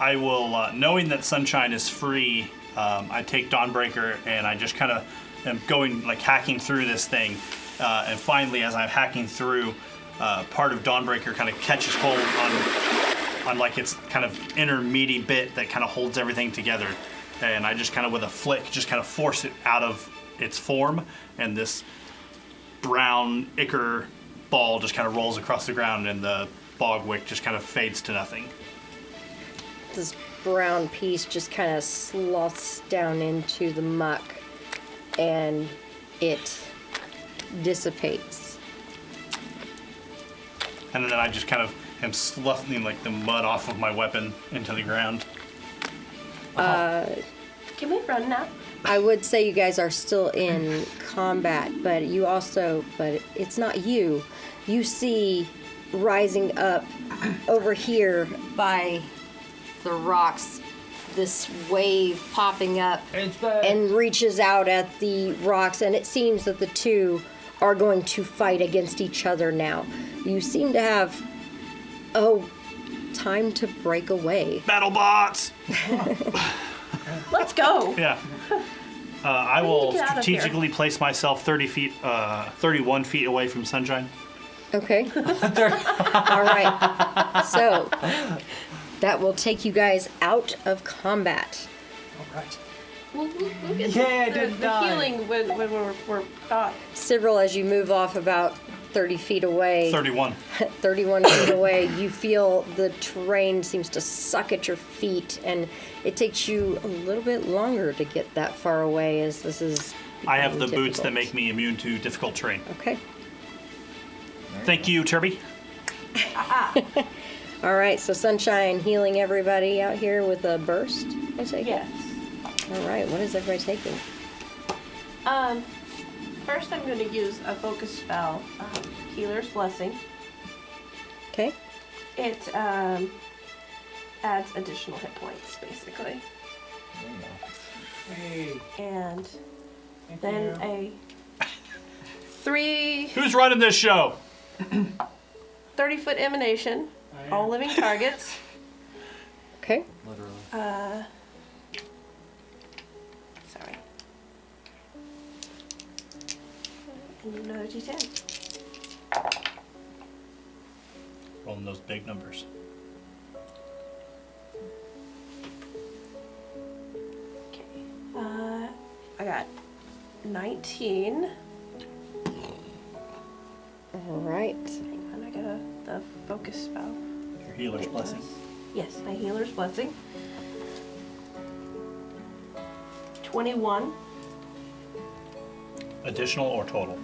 I will, knowing that Sunshine is free, I take Dawnbreaker and I just kind of am going, like, hacking through this thing. And finally, as I'm hacking through, part of Dawnbreaker kind of catches hold on like its kind of inner meaty bit that kind of holds everything together. And I just kind of, with a flick, just kind of force it out of its form. And this brown ichor ball just kind of rolls across the ground and the bog wick just kind of fades to nothing. This brown piece just kind of sloughs down into the muck and it dissipates. And then I just kind of am sloughing like the mud off of my weapon into the ground. Can we run now? I would say you guys are still in combat, but it's not you. You see rising up over here by the rocks, this wave popping up and reaches out at the rocks, and it seems that the two are going to fight against each other now. You seem to have, time to break away. Battle bots! Let's go. Yeah. I will get out of strategically place myself 31 feet away from Sunshine. Okay. All right. So that will take you guys out of combat. All right. We'll get Yay, I the didn't die. healing when we're caught. Cyril, as you move off about 30 feet away, 31. 31 feet away, you feel the terrain seems to suck at your feet, and it takes you a little bit longer to get that far away as this is. I have the becoming boots that difficult. make me immune to difficult terrain. Okay. Thank you, Turby. All right, so Sunshine healing everybody out here with a burst, I take it? Yes. All right, what is everybody taking? First I'm going to use a focus spell, Healer's Blessing. Okay. It adds additional hit points, basically. Hey. And Thank then you. a 3 Who's running this show? 30-foot emanation, all living targets. Okay. Literally. Sorry. And another D10. Rolling those big numbers. Okay. I got 19. All right. Hang on, I got the focus spell. Your healer's blessing. Yes, my healer's blessing. 21. Additional or total?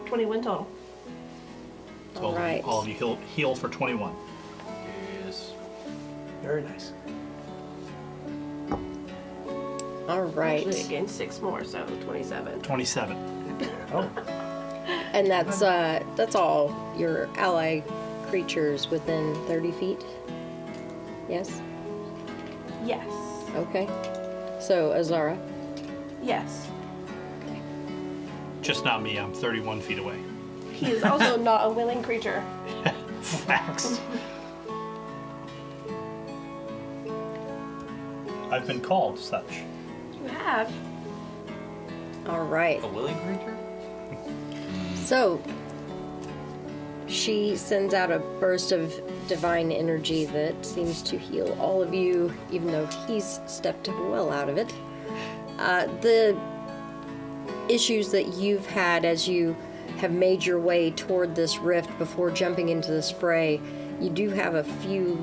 21 total. So All right. all of you heal for 21. Yes. Very nice. All right. Actually, again, 6 more, so 27. 27. Oh, And that's all your ally creatures within 30 feet? Yes? Yes. Okay. So, Azara. Yes. Just not me, I'm 31 feet away. He is also not a willing creature. Facts. I've been called such. You have. All right. A willing creature? So, she sends out a burst of divine energy that seems to heal all of you, even though he's stepped well out of it. The issues that you've had as you have made your way toward this rift before jumping into this fray, you do have a few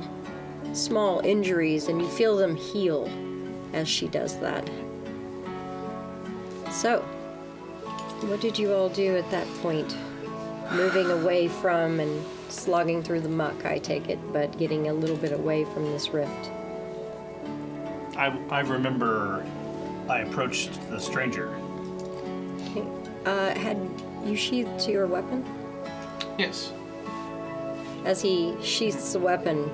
small injuries, and you feel them heal as she does that. So, what did you all do at that point? Moving away from and slogging through the muck, I take it, but getting a little bit away from this rift. I remember I approached the stranger. Okay. Had you sheathed your weapon? Yes. As he sheaths the weapon,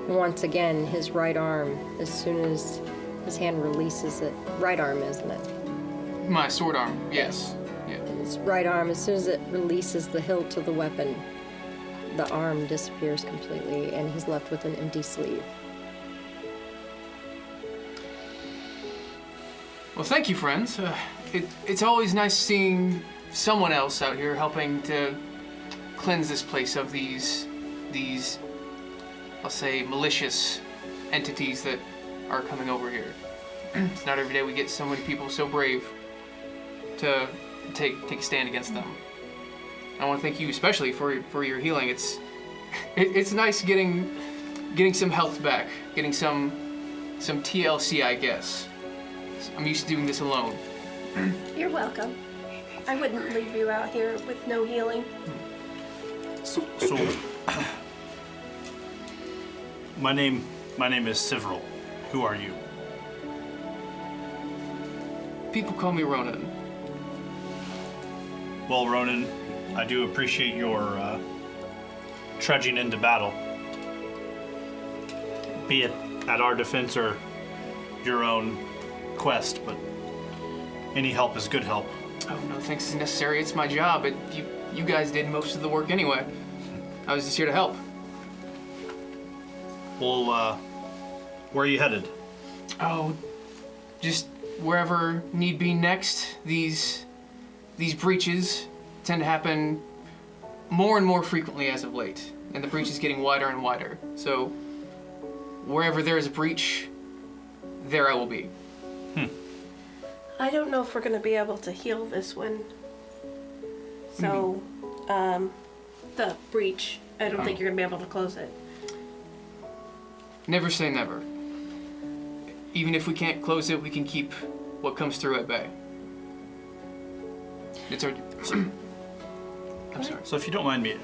once again, his right arm, as soon as his hand releases it, right arm, isn't it? My sword arm, yes. Yeah. His right arm, as soon as it releases the hilt of the weapon, the arm disappears completely, and he's left with an empty sleeve. Well, thank you, friends. It's always nice seeing someone else out here helping to cleanse this place of these, I'll say, malicious entities that are coming over here. It's not every day we get so many people so brave to take a stand against them. I want to thank you especially for your healing. It's nice getting some health back, getting some TLC, I guess. I'm used to doing this alone. You're welcome. I wouldn't leave you out here with no healing. So my name is Sivril. Who are you? People call me Ronan. Well, Ronan, I do appreciate your trudging into battle, be it at our defense or your own quest, but any help is good help. Oh, no thanks is necessary. It's my job. You guys did most of the work anyway. I was just here to help. Well, where are you headed? Oh, just wherever need be next. These breaches tend to happen more and more frequently as of late, and the breach is getting wider and wider. So wherever there is a breach, there I will be. I don't know if we're going to be able to heal this one. So, the breach, I don't think you're going to be able to close it. Never say never. Even if we can't close it, we can keep what comes through at bay. It's our... I'm sorry. So if you don't mind me.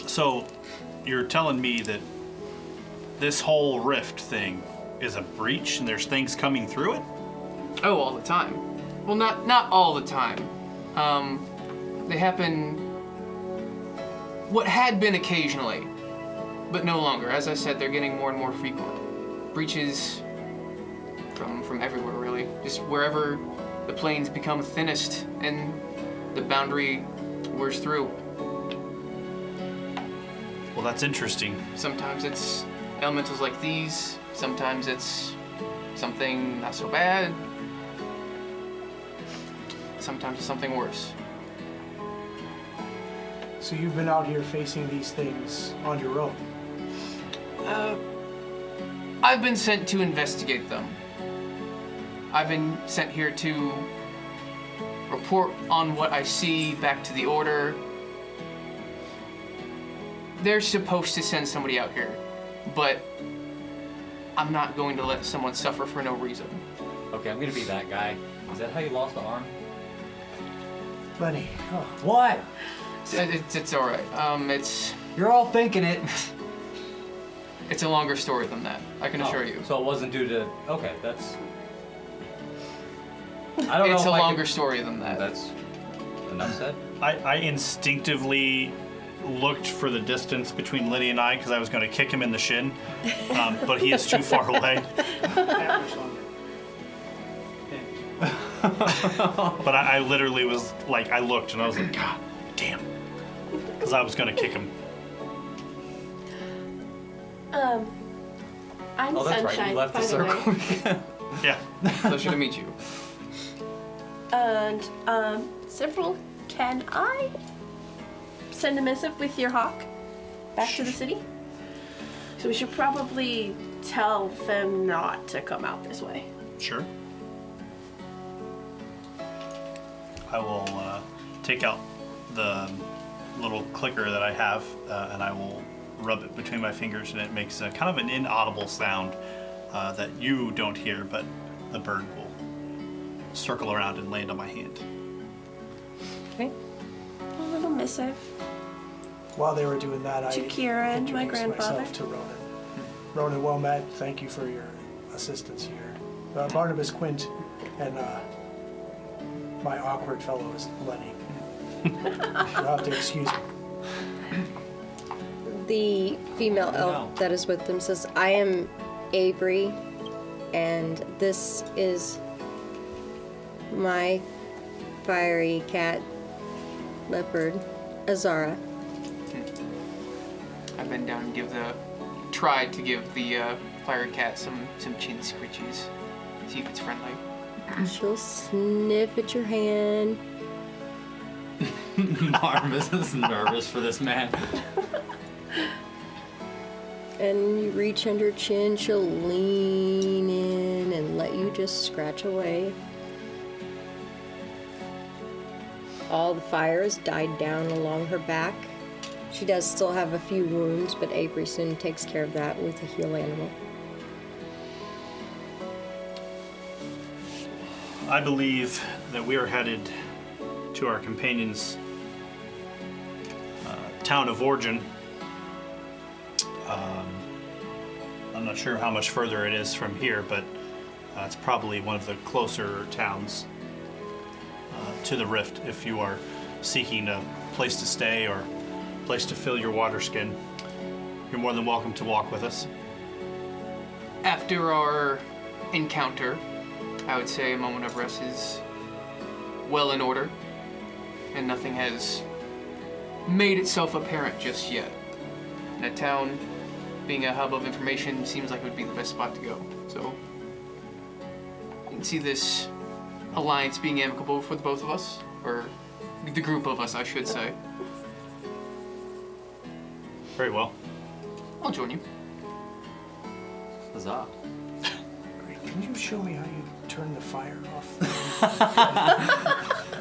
So you're telling me that this whole rift thing is a breach and there's things coming through it? Oh, all the time. Well, not all the time. They happen... What had been occasionally, but no longer. As I said, they're getting more and more frequent. Breaches from everywhere, really. Just wherever the plains become thinnest and the boundary wears through. Well, that's interesting. Sometimes it's elementals like these. Sometimes it's something not so bad. Sometimes it's something worse. So you've been out here facing these things on your own? I've been sent to investigate them. I've been sent here to report on what I see back to the Order. They're supposed to send somebody out here, but I'm not going to let someone suffer for no reason. Okay, I'm gonna be that guy. Is that how you lost the arm? Lenny, What? It's all right. You're all thinking it. It's a longer story than that, I can assure you. So it wasn't due to... Okay, that's... I don't know It's if a I longer could- story than that. That's enough said. I instinctively looked for the distance between Liddy and I because I was going to kick him in the shin, but he is too far away. Average longer. But I literally was like, I looked and I was like, God damn, because I was going to kick him. I'm Oh, that's Sunshine, right. You left by the the way. circle. Yeah. Pleasure to meet you. And, Sivril, can I send a missive with your hawk back to the city? So we should probably tell them not to come out this way. Sure. I will take out the little clicker that I have and I will rub it between my fingers, and it makes a kind of an inaudible sound that you don't hear, but the bird will circle around and land on my hand. Okay. A little missive. while they were doing that, I To Kira and my introduced grandfather. myself to Ronan. Ronan, well met. Thank you for your assistance here. Barnabas, Quint, and my awkward fellow is Lenny. You'll have to excuse me. The female elf that is with them says, I am Avery, and this is my fiery cat leopard, Azara. I bend down and tried to give the fire cat some chin scritches. See if it's friendly. She'll sniff at your hand. Barnabas is nervous for this man. And you reach under her chin, she'll lean in and let you just scratch away. All the fire has died down along her back. She does still have a few wounds, but Avery soon takes care of that with a heal animal. I believe that we are headed to our companion's town of origin. I'm not sure how much further it is from here, but it's probably one of the closer towns to the Rift. If you are seeking a place to stay or a place to fill your water skin, you're more than welcome to walk with us. After our encounter, I would say a moment of rest is well in order, and nothing has made itself apparent just yet. And a town being a hub of information seems like it would be the best spot to go. So, you can see this alliance being amicable for the both of us, or the group of us, I should say. Very well. I'll join you. Huzzah. Great. Can you show me how you turn the fire off?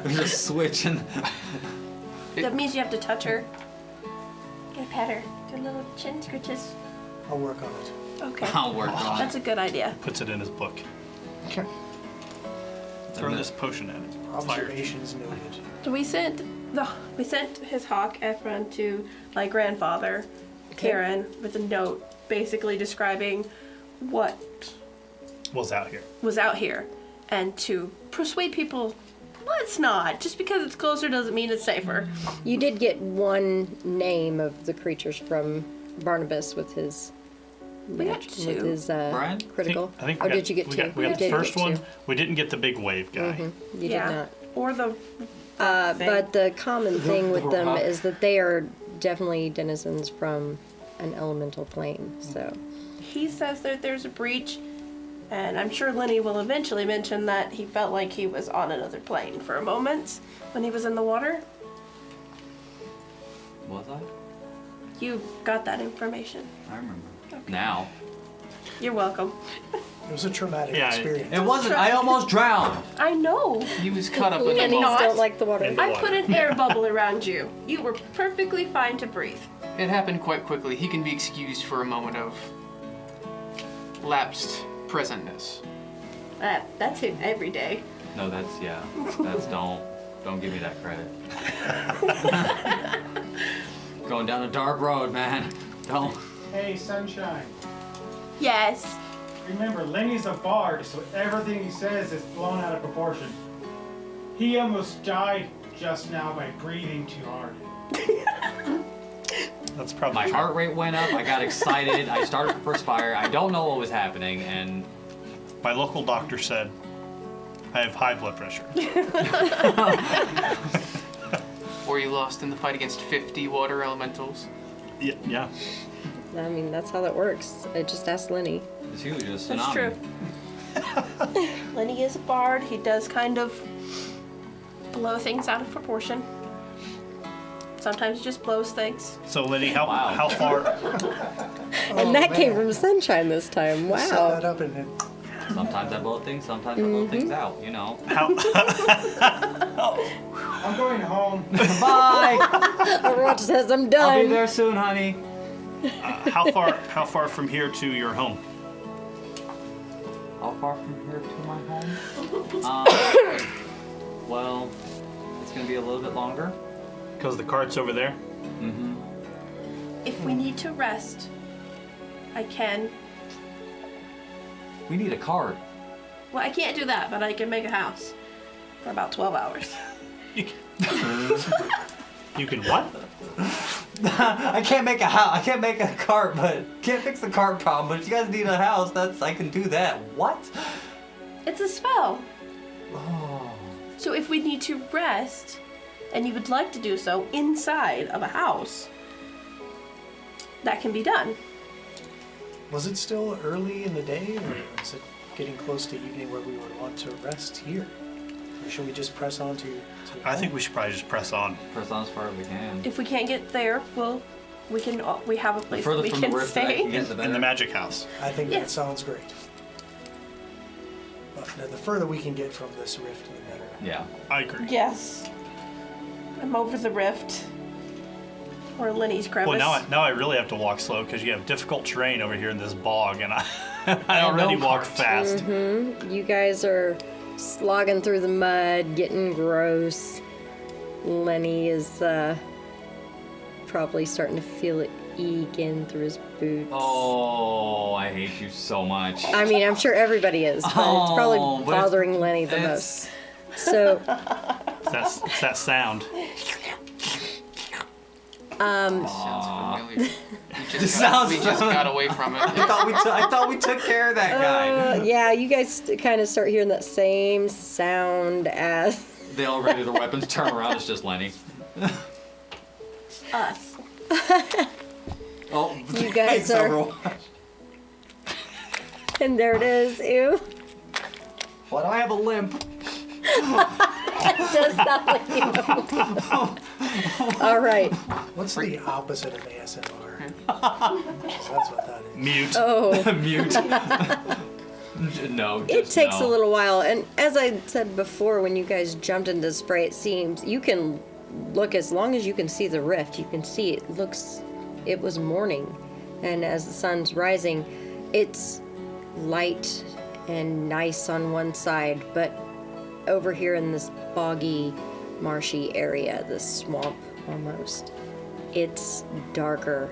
There's a switch and That means you have to touch her. Get a pet her. Do little chin scratches. I'll work on it. Okay. I'll work on That's a good idea. Puts it in his book. Okay. Throw this potion at it. Fire. Observations noted. So we sent his hawk Ephron to my grandfather, Karen, with a note basically describing what Was out here. was out here, and to persuade people, let's not. Just because it's closer doesn't mean it's safer. You did get one name of the creatures from Barnabas with his We got with two. his Brian? critical. I think Oh, we got, did you get we two? Got, we got You the did first get one. two. We didn't get the big wave guy. You yeah. did not. Or the thing. But the common thing with them hawk. is that they are definitely denizens from an elemental plane. So he says that there's a breach, and I'm sure Lenny will eventually mention that he felt like he was on another plane for a moment when he was in the water. Was I? You got that information. I remember. Now. You're welcome. It was a traumatic Yeah, experience. It wasn't. I almost drowned. I know. He was caught up in the Lennies not. don't like the water. And- I put an air bubble around you. You were perfectly fine to breathe. It happened quite quickly. He can be excused for a moment of lapsed presentness. That's him every day. No, that's That's don't give me that credit. Going down a dark road, man. Don't. Hey, Sunshine. Yes. Remember, Lenny's a bard, so everything he says is blown out of proportion. He almost died just now by breathing too hard. That's probably My true. heart rate went up. I got excited. I started to perspire. I don't know what was happening, and My local doctor said I have high blood pressure. Or you lost in the fight against 50 water elementals. Yeah. I mean, that's how that works. I just asked Lenny. it's huge. It's a That's tsunami. true. Lenny is a bard. He does kind of blow things out of proportion. Sometimes he just blows things. So Lenny, how Wow. how far? And that came man. from Sunshine this time. Set that Wow. up and then Sometimes I blow things. Sometimes I blow things out. You know. How I'm going home. Bye. Overwatch says I'm I'll be done. there soon, honey. how far from here to your home? How far from here to my home? Well, it's gonna be a little bit longer. Because the cart's over there. Mm-hmm. If we need to rest, I can. We need a cart. Well, I can't do that, but I can make a house for about 12 hours. You can what? I can't make a house. I can't make a cart, but can't fix the cart problem. But if you guys need a house, I can do that. What? It's a spell. Oh. So if we need to rest, and you would like to do so inside of a house, that can be done. Was it still early in the day, or is it getting close to evening where we would want to rest here? Or should we just press on to I think we should probably just press on. Press on as far as we can. If we can't get there, we have a The place further we from the can rift that I stay. can get, the better. In the magic house. I think Yeah. that sounds great. But the further we can get from this rift, the better. Yeah. I agree. Yes. I'm over the rift. Or Lenny's crevice. Well, now I really have to walk slow because you have difficult terrain over here in this bog, and I And already no walk carts. fast. You guys are slogging through the mud, getting gross. Lenny is probably starting to feel it eke in through his boots. Oh, I hate you so much. I mean, I'm sure everybody is, but it's probably Oh, but it's- bothering Lenny the most. So, It's that sound. Sounds familiar. Sounds We just got away from it. I thought we took care of that guy. yeah, you guys kind of start hearing that same sound as. They all ready their weapons. Turn around. It's just Lenny. Us. Oh, You guys are- Overwatch. And there it is. Ew. Why do I have a limp? Does sound like you. All right. What's the opposite of ASMR? 'Cause that's what that is. Mute. Oh. Mute. No. It just takes no. a little while, and as I said before, when you guys jumped into spray, it seems you can look as long as you can see the rift. You can see it was morning, and as the sun's rising, it's light and nice on one side, but over here in this boggy, marshy area, this swamp almost, it's darker.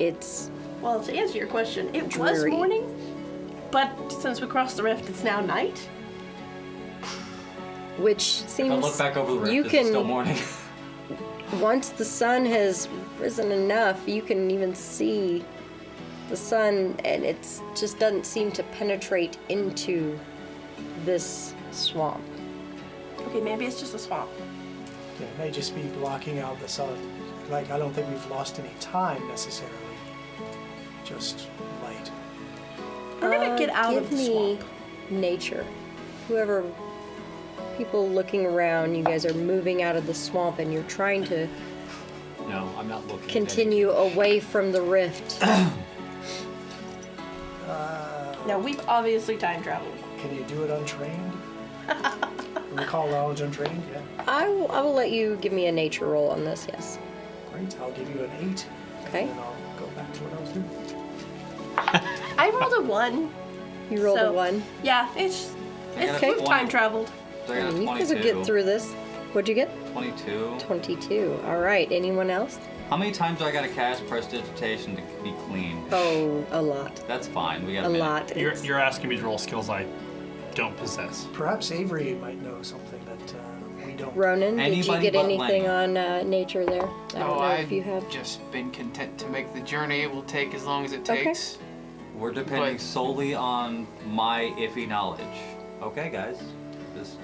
It's Well, to answer your question, it was Dreary. morning, but since we crossed the rift, it's now night. which If seems I look back over the rift, you it's can still morning. once the sun has risen enough, you can even see the sun, and it just doesn't seem to penetrate into this swamp. Okay, maybe it's just a swamp. It may just be blocking out the sun. Like, I don't think we've lost any time necessarily. Just light. We're gonna get out give of the me swamp. nature. Whoever, people looking around, you guys are moving out of the swamp, and you're trying to No, I'm not looking. at continue away from the rift. Now, we've obviously time traveled. Can you do it untrained? Recall knowledge untrained? Yeah. I will let you give me a nature roll on this. Yes. Great. I'll give you an 8. Okay. And then I'll go back to what I was doing. I rolled a 1. You rolled So- a 1. Yeah, it's I got a we've 20. time traveled. I got a You guys will 22. get through this. What'd you get? 22. 22. All right. Anyone else? How many times do I gotta cast prestidigitation to be clean? Oh, a lot. That's fine. We got A minute. lot. It's- You're asking me to roll skills I don't possess. Perhaps Avery might know something that we don't. Ronan, did you Anybody get but anything Lenny. on nature there? I don't Oh, know I've if you have. just been content to make the journey. It will take as long as it Okay. takes. We're depending But- solely on my iffy knowledge. Okay, guys. Just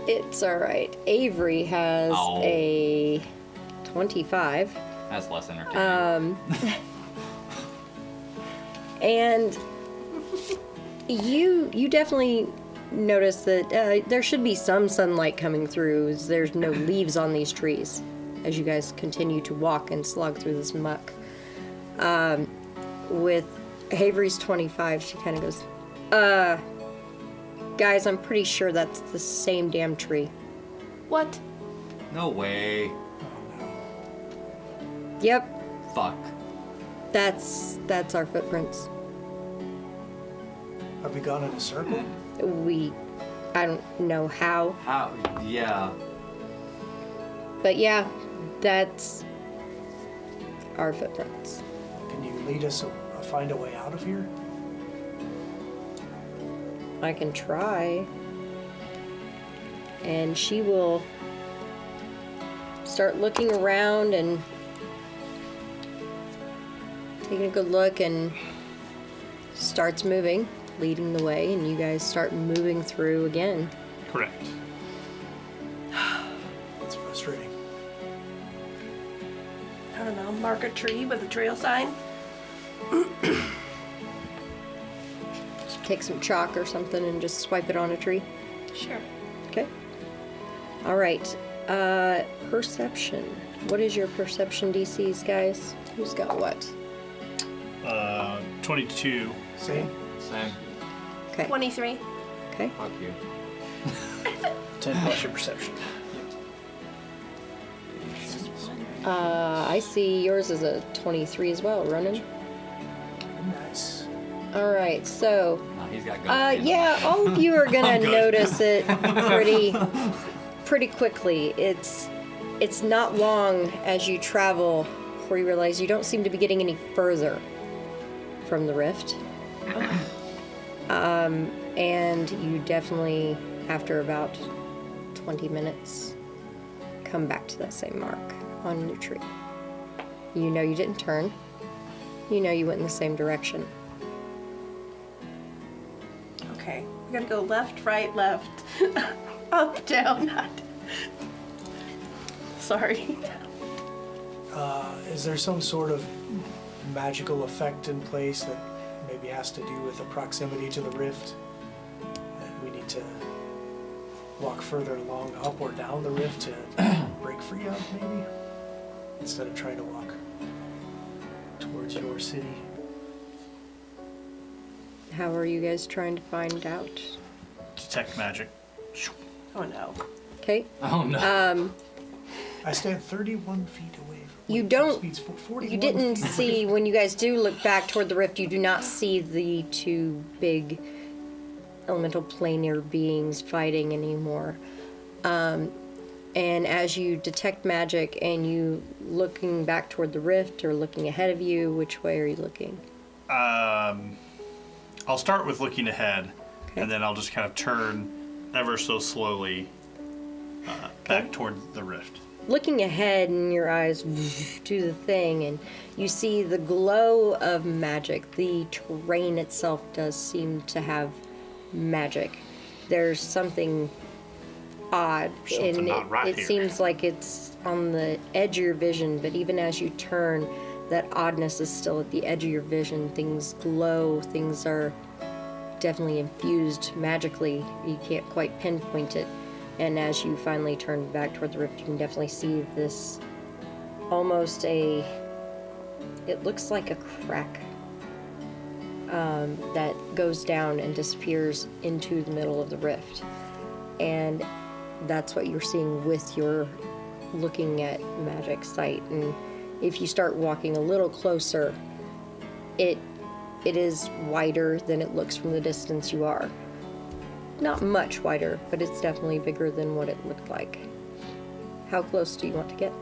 It's all right. Avery has Oh. a 25. that's less entertaining. And you definitely notice that there should be some sunlight coming through, as there's no leaves on these trees as you guys continue to walk and slog through this muck. With Avery's 25, she kind of goes, guys, I'm pretty sure that's the same damn tree. What? No way. Yep, Fuck. that's our footprints. Have we gone in a circle? I don't know how, How? Yeah. but yeah, that's our footprints. Can you lead us, find a way out of here? I can try. And she will start looking around and taking a good look and starts moving, leading the way, and you guys start moving through again. Correct. It's frustrating. I don't know, mark a tree with a trail sign. Take some chalk or something and just swipe it on a tree. Sure. Okay. All right. Perception. What is your perception DCs, guys? Who's got what? 22. Same. Same. Okay. 23. Okay. Fuck you. 10 plus your perception. I see yours is a 23 as well, running. Nice. All right. So, No, he's got good. yeah, all of you are gonna notice it pretty quickly. It's not long as you travel before you realize you don't seem to be getting any further from the rift. And you definitely, after about 20 minutes, come back to that same mark on a new tree. You know you didn't turn. You know you went in the same direction. Okay. We gotta go left, right, left. Up, down, not. Sorry. Is there some sort of magical effect in place that maybe has to do with the proximity to the rift? That we need to walk further along, up or down the rift to break free of, maybe? Instead of trying to walk towards your city. How are you guys trying to find out? Detect magic. Oh no. Okay. Oh no. I stand 31 feet away. You wait, don't- speed's 41 You didn't feet. see, when you guys do look back toward the rift, you do not see the two big elemental planar beings fighting anymore. And as you detect magic and you looking back toward the rift or looking ahead of you, which way are you looking? I'll start with looking ahead, Okay. and then I'll just kind of turn ever so slowly back toward the rift. Looking ahead and your eyes do the thing and you see the glow of magic. The terrain itself does seem to have magic. There's something odd Something and not right it here. seems like it's on the edge of your vision, but even as you turn, that oddness is still at the edge of your vision. Things glow, things are definitely infused magically. You can't quite pinpoint it. And as you finally turn back toward the rift, you can definitely see this almost it looks like a crack that goes down and disappears into the middle of the rift. And that's what you're seeing with your looking at magic sight. And if you start walking a little closer, it is wider than it looks from the distance you are. Not much wider, but it's definitely bigger than what it looked like. How close do you want to get?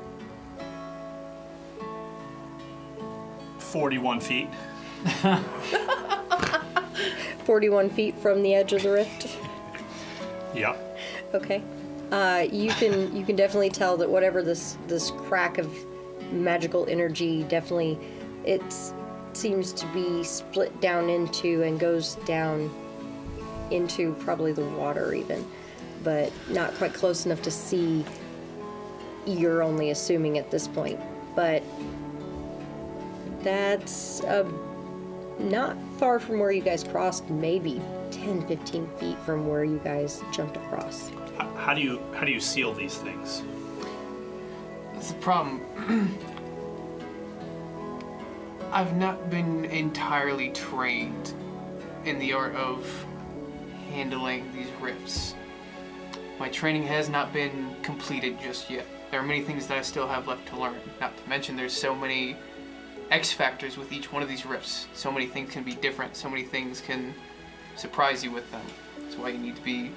41 feet. 41 feet from the edge of the rift? Yeah. Okay. You can definitely tell that whatever this crack of magical energy, definitely it seems to be split down into and goes down into probably the water even, but not quite close enough to see. You're only assuming at this point, but that's not far from where you guys crossed, maybe 10, 15 feet from where you guys jumped across. How do you seal these things? That's the problem. I've not been entirely trained in the art of handling these rifts. My training has not been completed just yet. There are many things that I still have left to learn. Not to mention there's so many X factors with each one of these rifts. So many things can be different. So many things can surprise you with them. That's why you need to be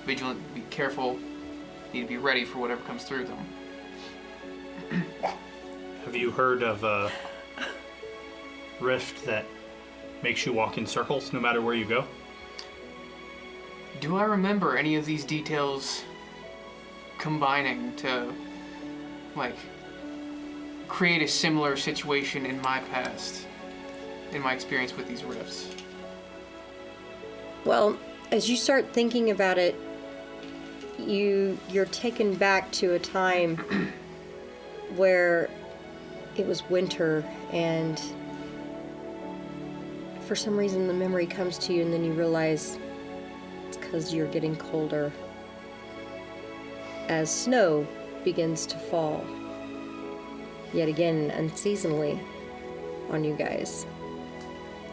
vigilant, be careful, need to be ready for whatever comes through them. Have you heard of a rift that makes you walk in circles no matter where you go? Do I remember any of these details combining to, like, create a similar situation in my past, in my experience with these rifts? Well, as you start thinking about it, you're taken back to a time where it was winter, and for some reason the memory comes to you, and then you realize it's because you're getting colder as snow begins to fall yet again unseasonably on you guys.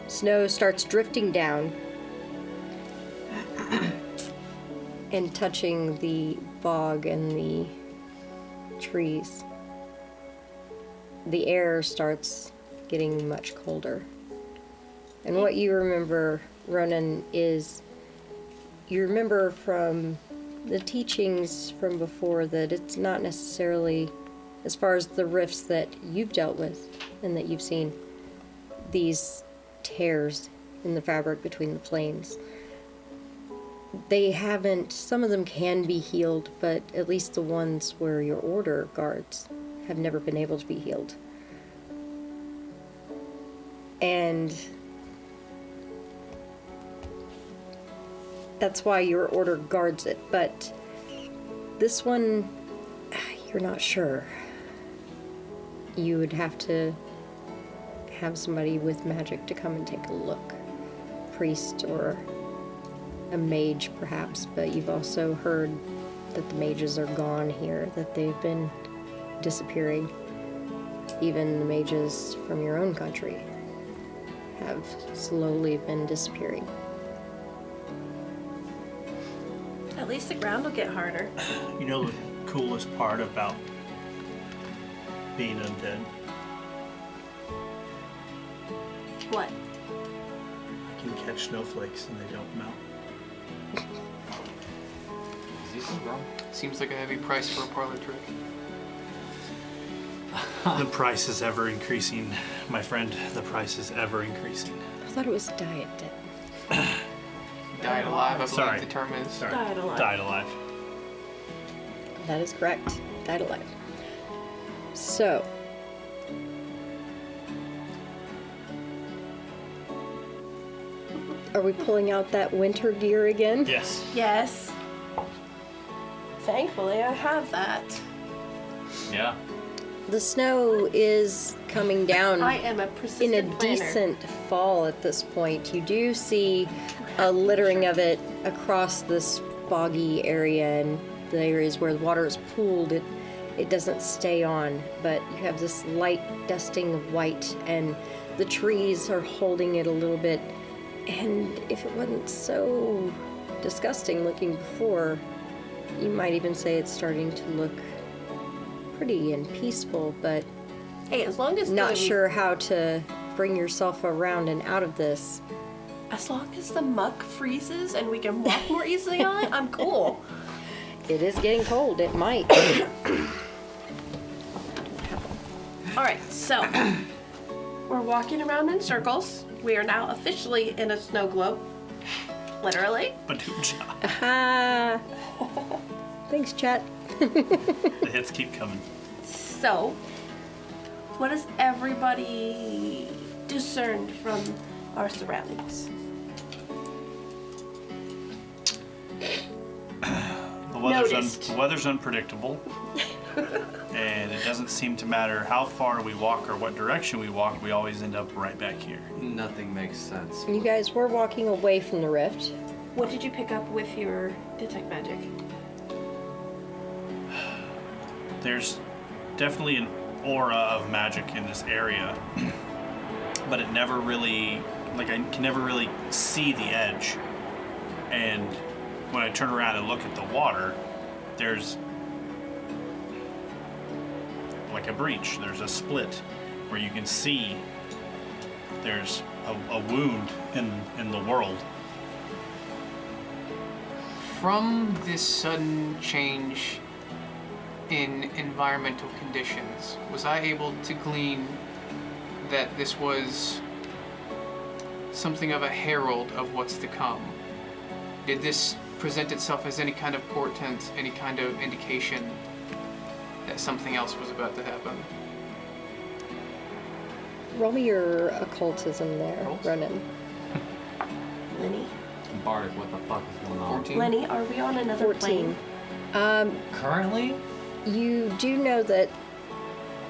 Snow starts drifting down and touching the bog and the trees. The air starts getting much colder. And what you remember, Ronan, is you remember from the teachings from before that it's not necessarily, as far as the rifts that you've dealt with and that you've seen, these tears in the fabric between the planes. They haven't, some of them can be healed, but at least the ones where your order guards have never been able to be healed. And that's why your order guards it. But this one, you're not sure. You would have to have somebody with magic to come and take a look. Priest or a mage, perhaps, but you've also heard that the mages are gone here, that they've been disappearing. Even the mages from your own country have slowly been disappearing. At least the ground will get harder. You know the coolest part about being undead? What? I can catch snowflakes and they don't melt. Is he still wrong? Seems like a heavy price for a parlor trick. The price is ever increasing, my friend. The price is ever increasing. I thought it was diet dead. Died alive, I believe Sorry. the term is. Sorry. Died alive. Died alive. That is correct. Died alive. So, are we pulling out that winter gear again? Yes. Yes. Thankfully, I have that. Yeah. The snow is coming down I am a in persistent a planner. decent fall at this point. You do see a littering of it across this boggy area, and the areas where the water is pooled, it doesn't stay on, but you have this light dusting of white, and the trees are holding it a little bit. And if it wasn't so disgusting looking before, you might even say it's starting to look pretty and peaceful, but Hey, as long as not the, sure how to bring yourself around and out of this. As long as the muck freezes and we can walk more easily on it, I'm cool. It is getting cold. It might. All right, so we're walking around in circles. We are now officially in a snow globe, literally. But Ah. Thanks, chat. the hits keep coming. So, what has everybody discerned from our surroundings? Noticed. The weather's unpredictable. And it doesn't seem to matter how far we walk or what direction we walk, we always end up right back here. Nothing makes sense. You guys were walking away from the rift. What did you pick up with your detect magic? There's definitely an aura of magic in this area, but it never really, like, I can never really see the edge. And when I turn around and look at the water, there's like a breach, there's a split where you can see there's a wound in the world. From this sudden change in environmental conditions, was I able to glean that this was something of a herald of what's to come? Did this present itself as any kind of portent, any kind of indication that something else was about to happen. Roll me your occultism there, Rolls? Ronan. Lenny. Bardic, what the fuck is going on? 14. Lenny, are we on another 14. plane? Currently? You do know that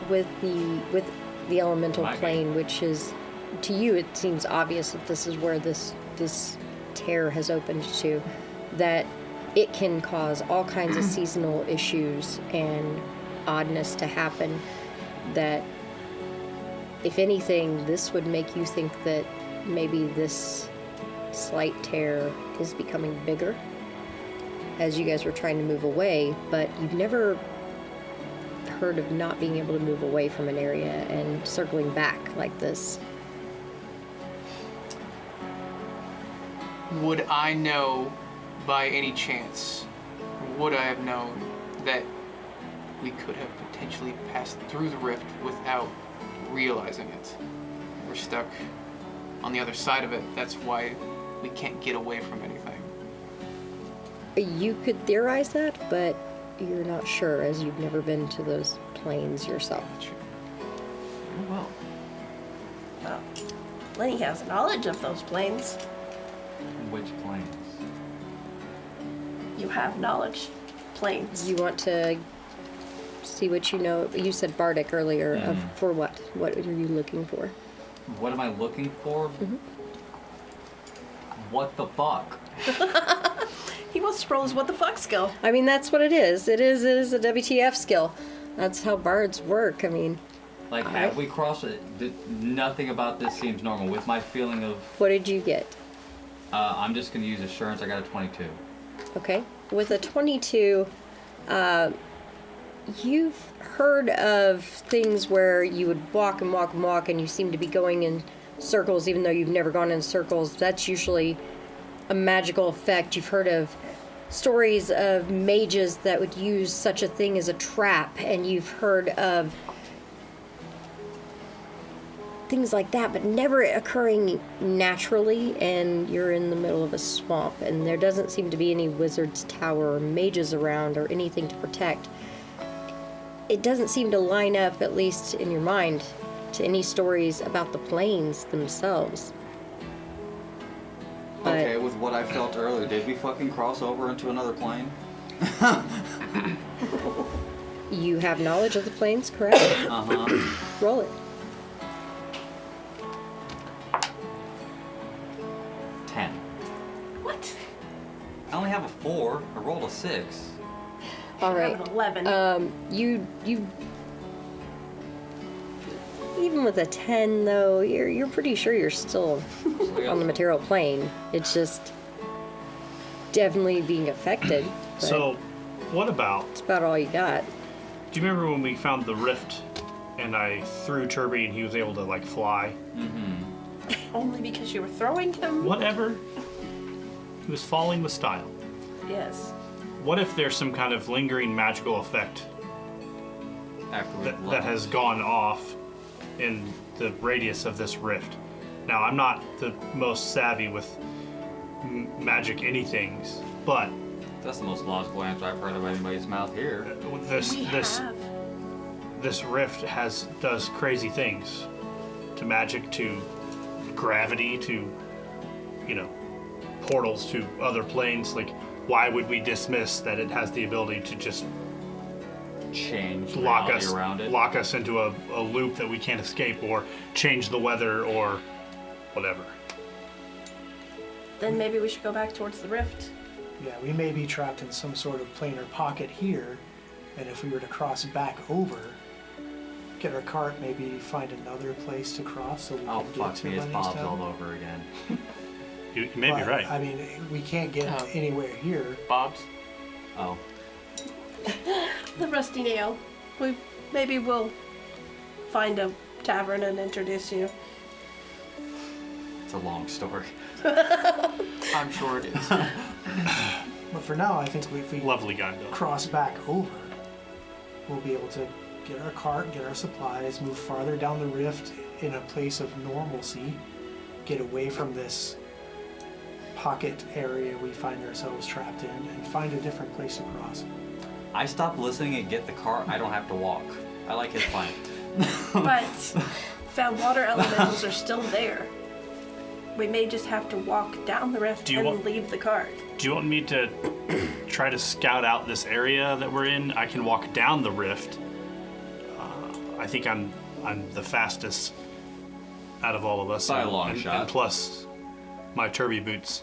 with the elemental Might be. plane, which is, to you it seems obvious that this is where this tear has opened to, that it can cause all kinds of seasonal issues and oddness to happen, that if anything, this would make you think that maybe this slight tear is becoming bigger as you guys were trying to move away, but you've never heard of not being able to move away from an area and circling back like this. Would I know, by any chance, would I have known that we could have potentially passed through the rift without realizing it? We're stuck on the other side of it. That's why we can't get away from anything. You could theorize that, but you're not sure as you've never been to those planes yourself. Oh, well. Well, Lenny has knowledge of those planes. Which planes? You have knowledge. Planes. You want to see what you know. You said Bardic earlier. Of for what? What are you looking for? What am I looking for? What the fuck? He wants to roll his what the fuck skill. I mean, that's what it is. It is a WTF skill. That's how bards work. I mean, Like, have we crossed it? Nothing about this seems normal. With my feeling of, what did you get? I'm just gonna use assurance. I got a 22. Okay. With a 22, you've heard of things where you would walk and walk and walk and you seem to be going in circles even though you've never gone in circles. That's usually a magical effect. You've heard of stories of mages that would use such a thing as a trap, and you've heard of things like that, but never occurring naturally, and you're in the middle of a swamp, and there doesn't seem to be any wizard's tower or mages around or anything to protect. It doesn't seem to line up, at least in your mind, to any stories about the planes themselves. But Okay, with what I felt earlier, did we fucking cross over into another plane? you have knowledge of the planes, correct? Uh-huh. Roll it. 10. What? I only have a 4. I rolled a 6. All I right. have an 11. You even with a 10 though, you're pretty sure you're still on the material plane. It's just definitely being affected. but So, what about? it's about all you got. Do you remember when we found the rift, and I threw Turby and he was able to like fly? Only because you were throwing him? Whatever. He was falling with style. Yes. What if there's some kind of lingering magical effect After we that has gone off in the radius of this rift? Now, I'm not the most savvy with magic anythings, but That's the most logical answer I've heard of anybody's mouth here. this rift does crazy things to magic, to gravity, to portals to other planes. Like, why would we dismiss that it has the ability to just Change lock reality us around it. lock us into a loop that we can't escape, or change the weather, or whatever? Then maybe we should go back towards the rift. Yeah, we may be trapped in some sort of planar pocket here, and if we were to cross back over, get our cart, maybe find another place to cross so we Oh, can get fuck to me, it's Lenny's Bob's all town. over again. You may be But, right. I mean, we can't get Oh. anywhere here. Bob's? Oh. The Rusty Nail. Maybe we'll find a tavern and introduce you. It's a long story. I'm sure it is. But for now, I think if we Lovely guy, though. cross back over, we'll be able to get our cart, get our supplies, move farther down the rift in a place of normalcy, get away from this pocket area we find ourselves trapped in and find a different place to cross. I stopped listening and get the car. I don't have to walk. I like his plan. But found water elementals are still there. We may just have to walk down the rift and leave the cart. Do you want me to try to scout out this area that we're in? I can walk down the rift. I think I'm the fastest out of all of us. By a long shot. And plus, my turby boots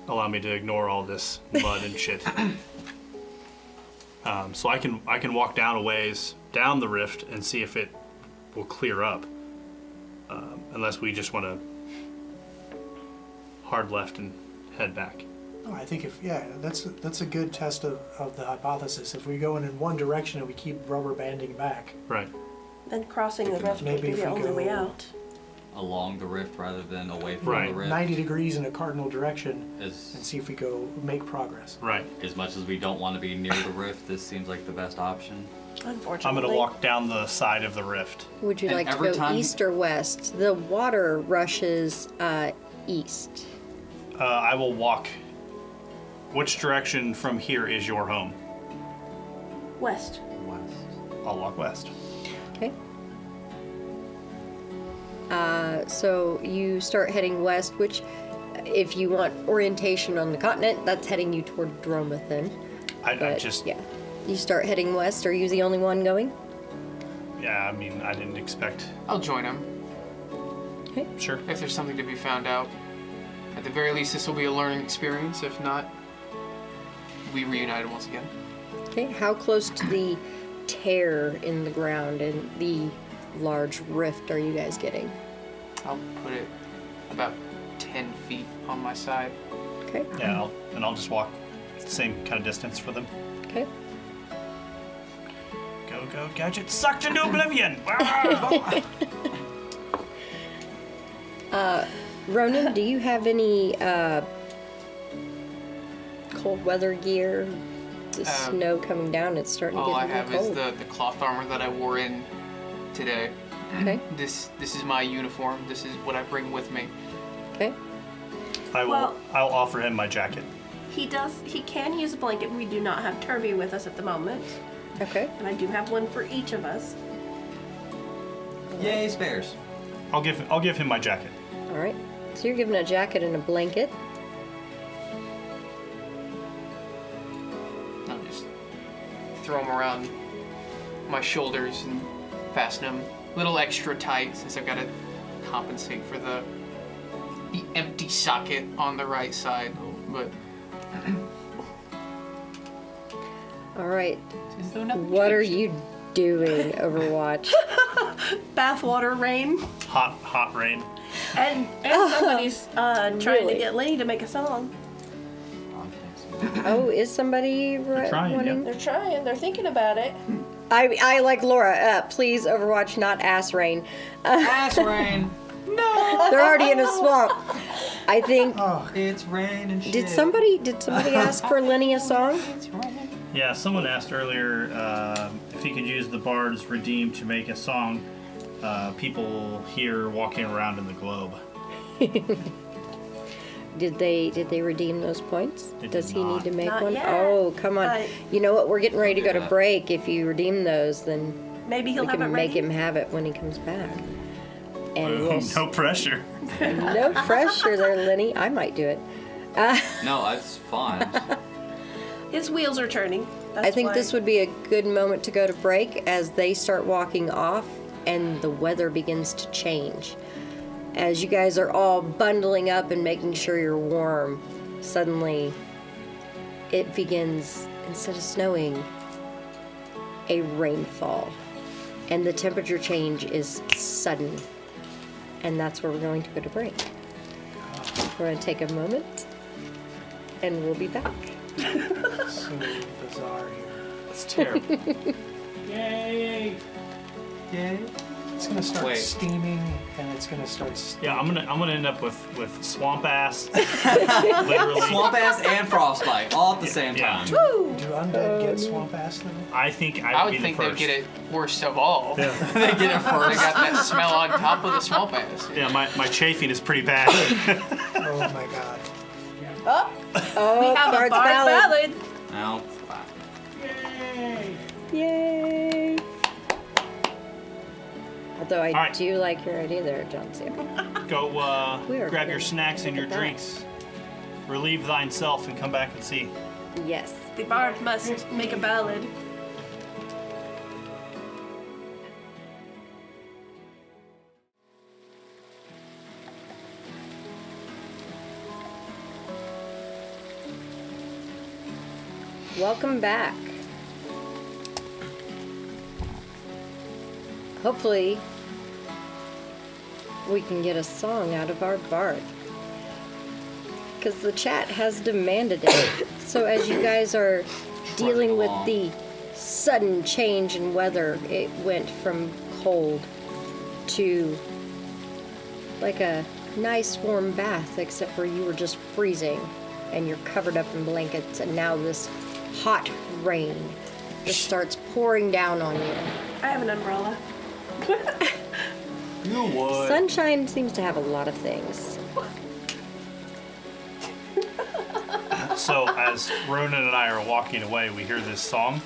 allow me to ignore all this mud and shit. So I can walk down a ways down the rift and see if it will clear up. Unless we just want to hard left and head back. Oh, I think that's a good test of the hypothesis. If we go in one direction and we keep rubber banding back. Right. Then crossing the rift would be the only way out. Along the rift rather than away from Right. the rift. 90 degrees in a cardinal direction and As, see if we make progress. Right. as much as we don't want to be near the rift, this seems like the best option. Unfortunately. I'm gonna walk down the side of the rift. Would you And like to every go time- east or west? The water rushes east. I will walk. Which direction from here is your home? West. West. I'll walk west. Okay. So you start heading west, which, if you want orientation on the continent, that's heading you toward Dromathan. I But just, yeah, you start heading west. Are you the only one going? yeah, I mean, I didn't expect. I'll join him Okay. Sure. if there's something to be found out. At the very least, this will be a learning experience. If not, we reunite once again. Okay. How close to the tear in the ground and the large rift are you guys getting? I'll put it about 10 feet on my side. Okay. Yeah, I'll just walk the same kind of distance for them. Okay. Go, gadget, sucked into oblivion! Ronan, do you have any cold weather gear? The snow coming down, it's starting to All I get a have little is cold. the cloth armor that I wore in today. Okay. This is my uniform. This is what I bring with me. Okay. Well- I'll offer him my jacket. He can use a blanket. We do not have Turby with us at the moment. Okay. And I do have one for each of us. Yay, spares. I'll give him my jacket. All right. So you're given a jacket and a blanket. I'll just throw them around my shoulders and fasten them a little extra tight since I've got to compensate for the empty socket on the right side. But All right. as though nothing What are changed. you doing, Overwatch? Bathwater rain. Hot rain. And somebody's trying Really? to get Lenny to make a song. Oh, is somebody trying, wanting? They're trying. They're thinking about it. I like Laura. Please, Overwatch, not ass rain. Ass rain. They're already in a swamp. I think. It's rain and shit. Did somebody ask for Lenny a song? Yeah, someone asked earlier if he could use the Bard's Redeem to make a song people hear walking around in the globe. Did they redeem those points? They Does did he not. need to make Not one? yet, Oh, come on. but- You know what? We're getting ready to go to Yeah. break. If you redeem those, then Maybe he'll we have it can ready. make him have it when he comes back. And Ooh, we'll no pressure. no pressure there, Lenny. I might do it. No, that's fine. His wheels are turning. That's I think why. this would be a good moment to go to break as they start walking off and the weather begins to change. As you guys are all bundling up and making sure you're warm, suddenly it begins, instead of snowing, a rainfall. And the temperature change is sudden. And that's where we're going to go to break. We're going to take a moment and we'll be back. So bizarre here. It's terrible. Yay! Yay. It's gonna start Wait. steaming and it's gonna start. Yeah, I'm gonna end up with swamp ass. Literally. Swamp ass and frostbite all at the same Yeah. time. Do undead get swamp ass though? I think I I'd would be think the they'd first. get it worst of all. They get it They first. got that smell on top of the swamp ass. Yeah, my chafing is pretty bad. Oh my god. Oh, Oh, we have a Bard's bard ballad. ballad. No. Yay! Yay! Although I right. do like your idea there, John C. Go We are grab your good. snacks and Look your at that. drinks. Relieve thyself and come back and see. Yes. The bard must make a ballad. Welcome back. Hopefully, we can get a song out of our bard. Because the chat has demanded it. So as you guys are dealing with the sudden change in weather, it went from cold to like a nice warm bath, except for you were just freezing and you're covered up in blankets, and now this hot rain just starts pouring down on you. I have an umbrella. You would. Sunshine seems to have a lot of things. So as Ronan and I are walking away, we hear this song.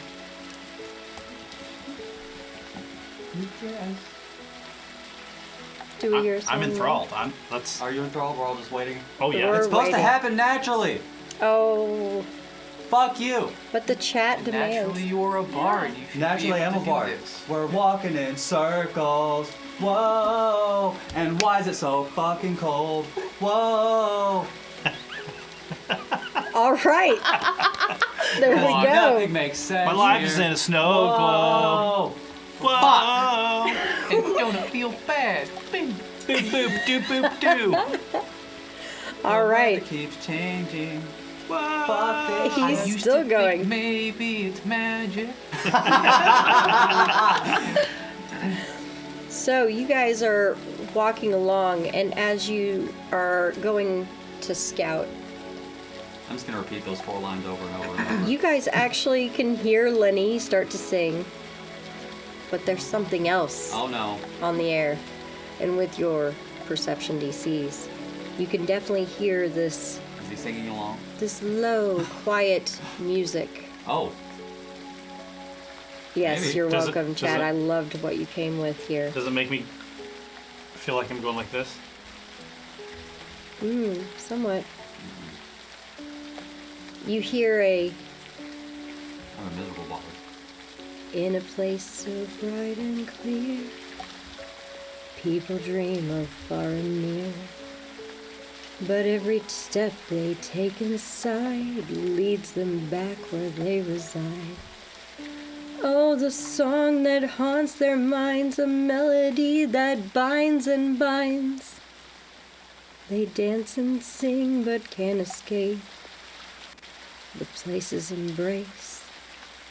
Do we hear I'm something? enthralled. Let's. Are you enthralled? We're all just waiting. Oh yeah. We're It's supposed to waiting. happen naturally. Oh, Fuck you. but the chat demands. Naturally, you're a bard. You should Naturally, be able I'm to a do bard. this. We're walking in circles. Whoa. And why is it so fucking cold? Whoa. All right. There we on, go. Nothing makes sense. My life here. is in a snow globe. Whoa. Whoa. And don't it feel bad? Bing. Boop boop doo boop doo. All The right. weather keeps changing. Whoa. Fuck this He's shit. Used still to going. think maybe it's magic. So you guys are walking along, and as you are going to scout, I'm just gonna repeat those 4 lines over and over and over. you guys actually can hear Lenny start to sing, but there's something else Oh no. on the air. And with your perception DCs, you can definitely hear this Is he singing along? low, quiet music. Oh. Yes, Maybe. you're Does it- welcome, does Chad. it- I loved what you came with here. Does it make me feel like I'm going like this? Somewhat. You hear a I'm a miserable bard. in a place so bright and clear, people dream of far and near. But every step they take inside leads them back where they reside. Oh, the song that haunts their minds, a melody that binds and binds. They dance and sing but can't escape the place's embrace,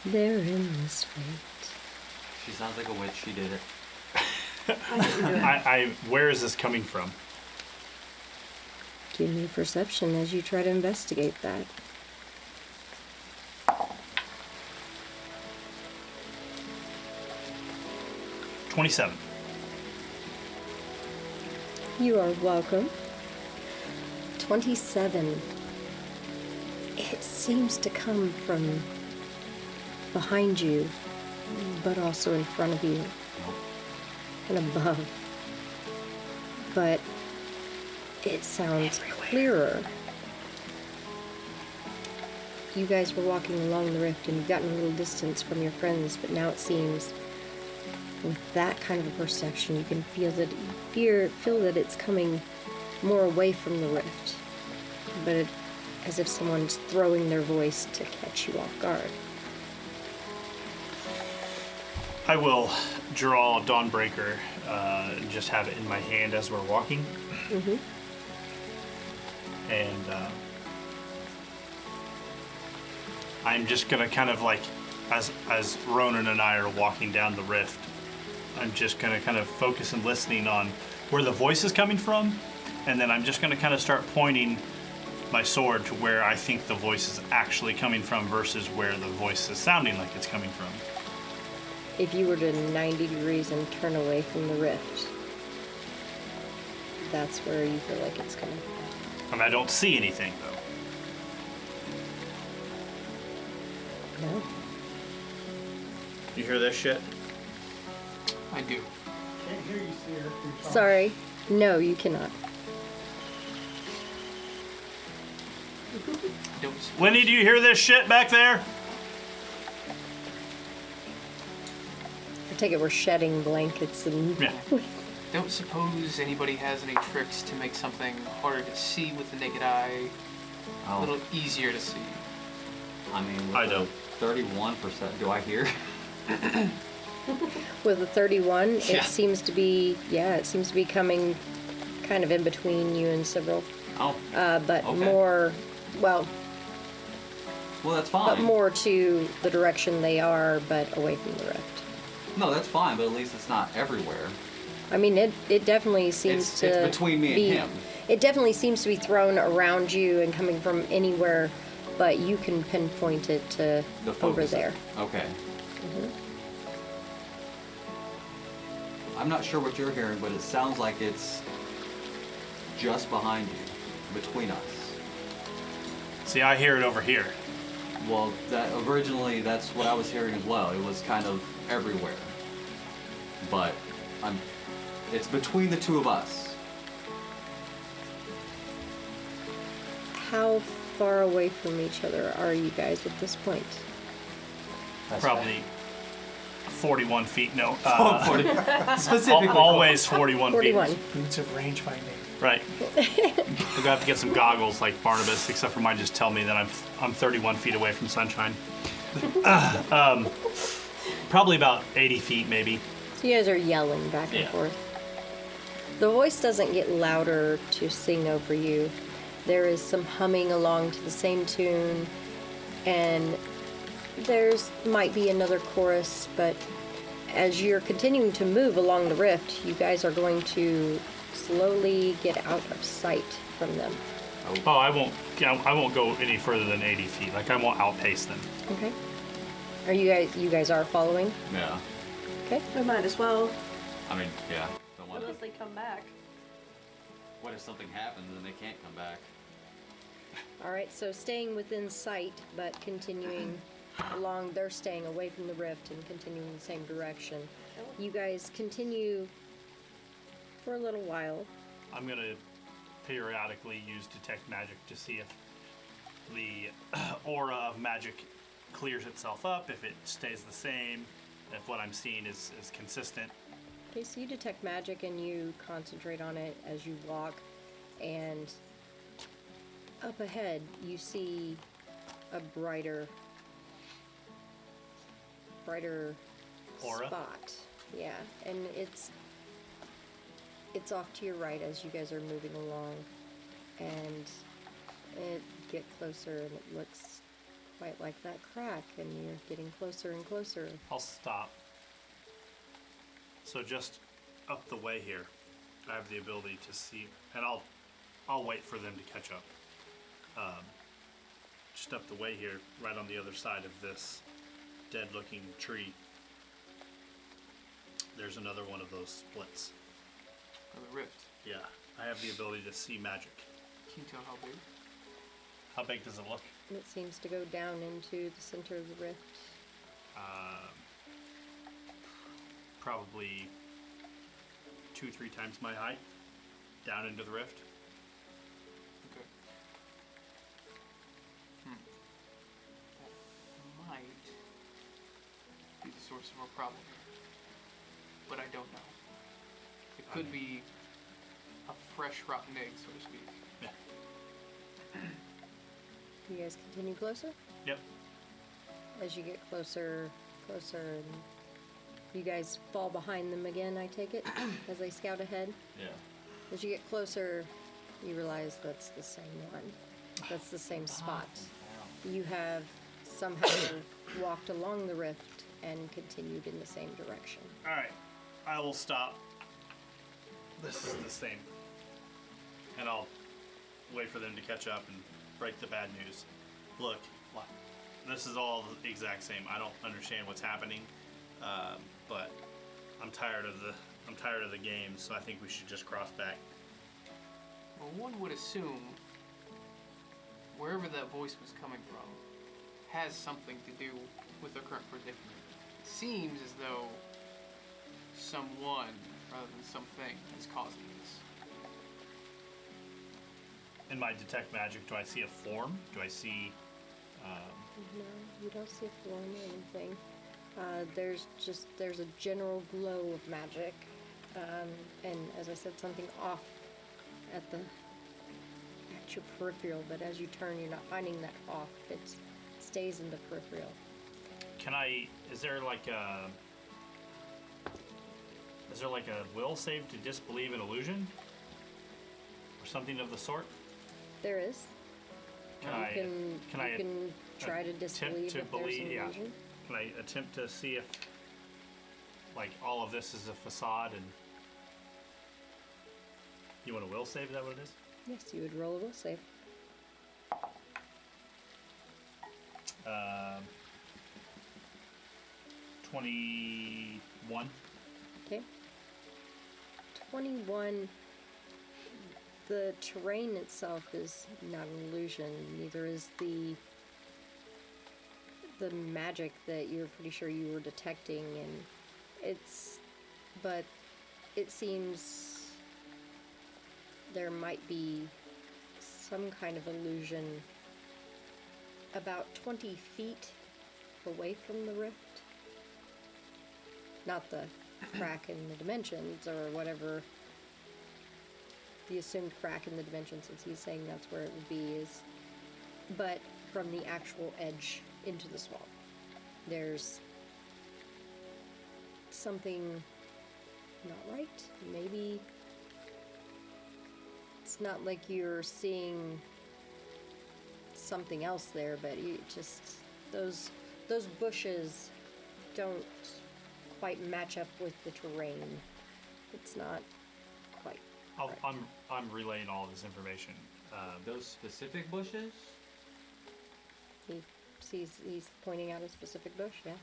their endless fate. She sounds like a witch. She did it. Where is this coming from? Give me perception as you try to investigate that. $27. You are welcome. 27. It seems to come from behind you, but also in front of you and above. But it sounds clearer. You guys were walking along the rift and you've gotten a little distance from your friends, but now it seems with that kind of a perception, you can feel that it's coming more away from the rift, but as if someone's throwing their voice to catch you off guard. I will draw Dawnbreaker and just have it in my hand as we're walking. Mm-hmm. And I'm just gonna kind of like, as Ronan and I are walking down the rift, I'm just gonna kind of focus and listening on where the voice is coming from, and then I'm just gonna kind of start pointing my sword to where I think the voice is actually coming from versus where the voice is sounding like it's coming from. If you were to 90 degrees and turn away from the rift, that's where you feel like it's coming from. And I don't see anything though. No. You hear this shit? I do. Can't hear you, Seer. Your phone. Sorry. No, you cannot. Don't, Winnie, do you hear this shit back there? I take it we're shedding blankets and Yeah. don't suppose anybody has any tricks to make something harder to see with the naked eye, a little easier to see. I mean, with I the don't. 31%, do I hear? with the 31, Yeah. it seems to be coming kind of in between you and several. Oh, But Okay. more, well, well, that's fine. but more to the direction they are, but away from the rift. No, that's fine, but at least it's not everywhere. I mean, it definitely seems It's to between me and be, him. It definitely seems to be thrown around you and coming from anywhere, but you can pinpoint it to The over focus. there. Okay. I'm not sure what you're hearing, but it sounds like it's just behind you, between us. See, I hear it over here. Well, that originally that's what I was hearing as well. It was kind of everywhere, but it's between the two of us. How far away from each other are you guys at this point? Probably 41 feet. No. Specifically. Always 41 41. feet. Boots of range finding. Right. We're gonna have to get some goggles like Barnabas, except for mine just tell me that I'm 31 feet away from sunshine. Probably about 80 feet, maybe. So you guys are yelling back and Yeah. forth. The voice doesn't get louder to sing over you. There is some humming along to the same tune, and there's might be another chorus, but as you're continuing to move along the rift, you guys are going to slowly get out of sight from them. Oh, I won't go any further than 80 feet. Like I won't outpace them. Okay. Are you guys are following? Yeah. Okay. We might as well, I mean, yeah. Don't want unless to. they come back. What if something happens and they can't come back? All right, so staying within sight, but continuing along, they're staying away from the rift and continuing the same direction. You guys continue for a little while. I'm gonna periodically use detect magic to see if the aura of magic clears itself up, if it stays the same, if what I'm seeing is consistent. Okay, so you detect magic and you concentrate on it as you walk, and up ahead you see a brighter Aura? spot. Yeah, and it's off to your right as you guys are moving along, and it get closer and it looks quite like that crack, and you're getting closer and closer. I'll stop. So just up the way here, I have the ability to see, and I'll wait for them to catch up. Just up the way here, right on the other side of this dead-looking tree, there's another one of those splits. Or the rift. Yeah, I have the ability to see magic. Can you tell how big? How big does it look? It seems to go down into the center of the rift. Probably 2-3 times my height, down into the rift. Okay. That might be the source of our problem here. But I don't know. It could be a fresh rotten egg, so to speak. Yeah. You guys continue closer? Yep. As you get closer, and you guys fall behind them again, I take it, as they scout ahead. Yeah. As you get closer, you realize that's the same one. That's the same spot. You have somehow walked along the rift and continued in the same direction. All right, I will stop. This is the same, and I'll wait for them to catch up and break the bad news. Look, this is all the exact same. I don't understand what's happening, but I'm tired of the game. So I think we should just cross back. Well, one would assume wherever that voice was coming from has something to do with the current predicament. It seems as though someone, rather than something, is causing this. In my detect magic, do I see a form? Do I see? No, you don't see a form or anything. There's a general glow of magic, and as I said, something off at your peripheral. But as you turn, you're not finding that off. It stays in the peripheral. Is there like a will save to disbelieve an illusion, or something of the sort? There is. Can You can try to disbelieve if there's an illusion. Can I attempt to see if, like, all of this is a facade and you want a will save? Is that what it is? Yes, you would roll a will save. 21. Okay. 21. The terrain itself is not an illusion. Neither is the magic that you're pretty sure you were detecting, and but it seems there might be some kind of illusion about 20 feet away from the rift. Not the crack in the dimensions or whatever, the assumed crack in the dimensions, since he's saying that's where it would be, but from the actual edge into the swamp. There's something not right. Maybe it's not like you're seeing something else there, but you just, those bushes don't quite match up with the terrain. It's not quite. I'm relaying all of this information. Those specific bushes? He's pointing out a specific bush, yeah.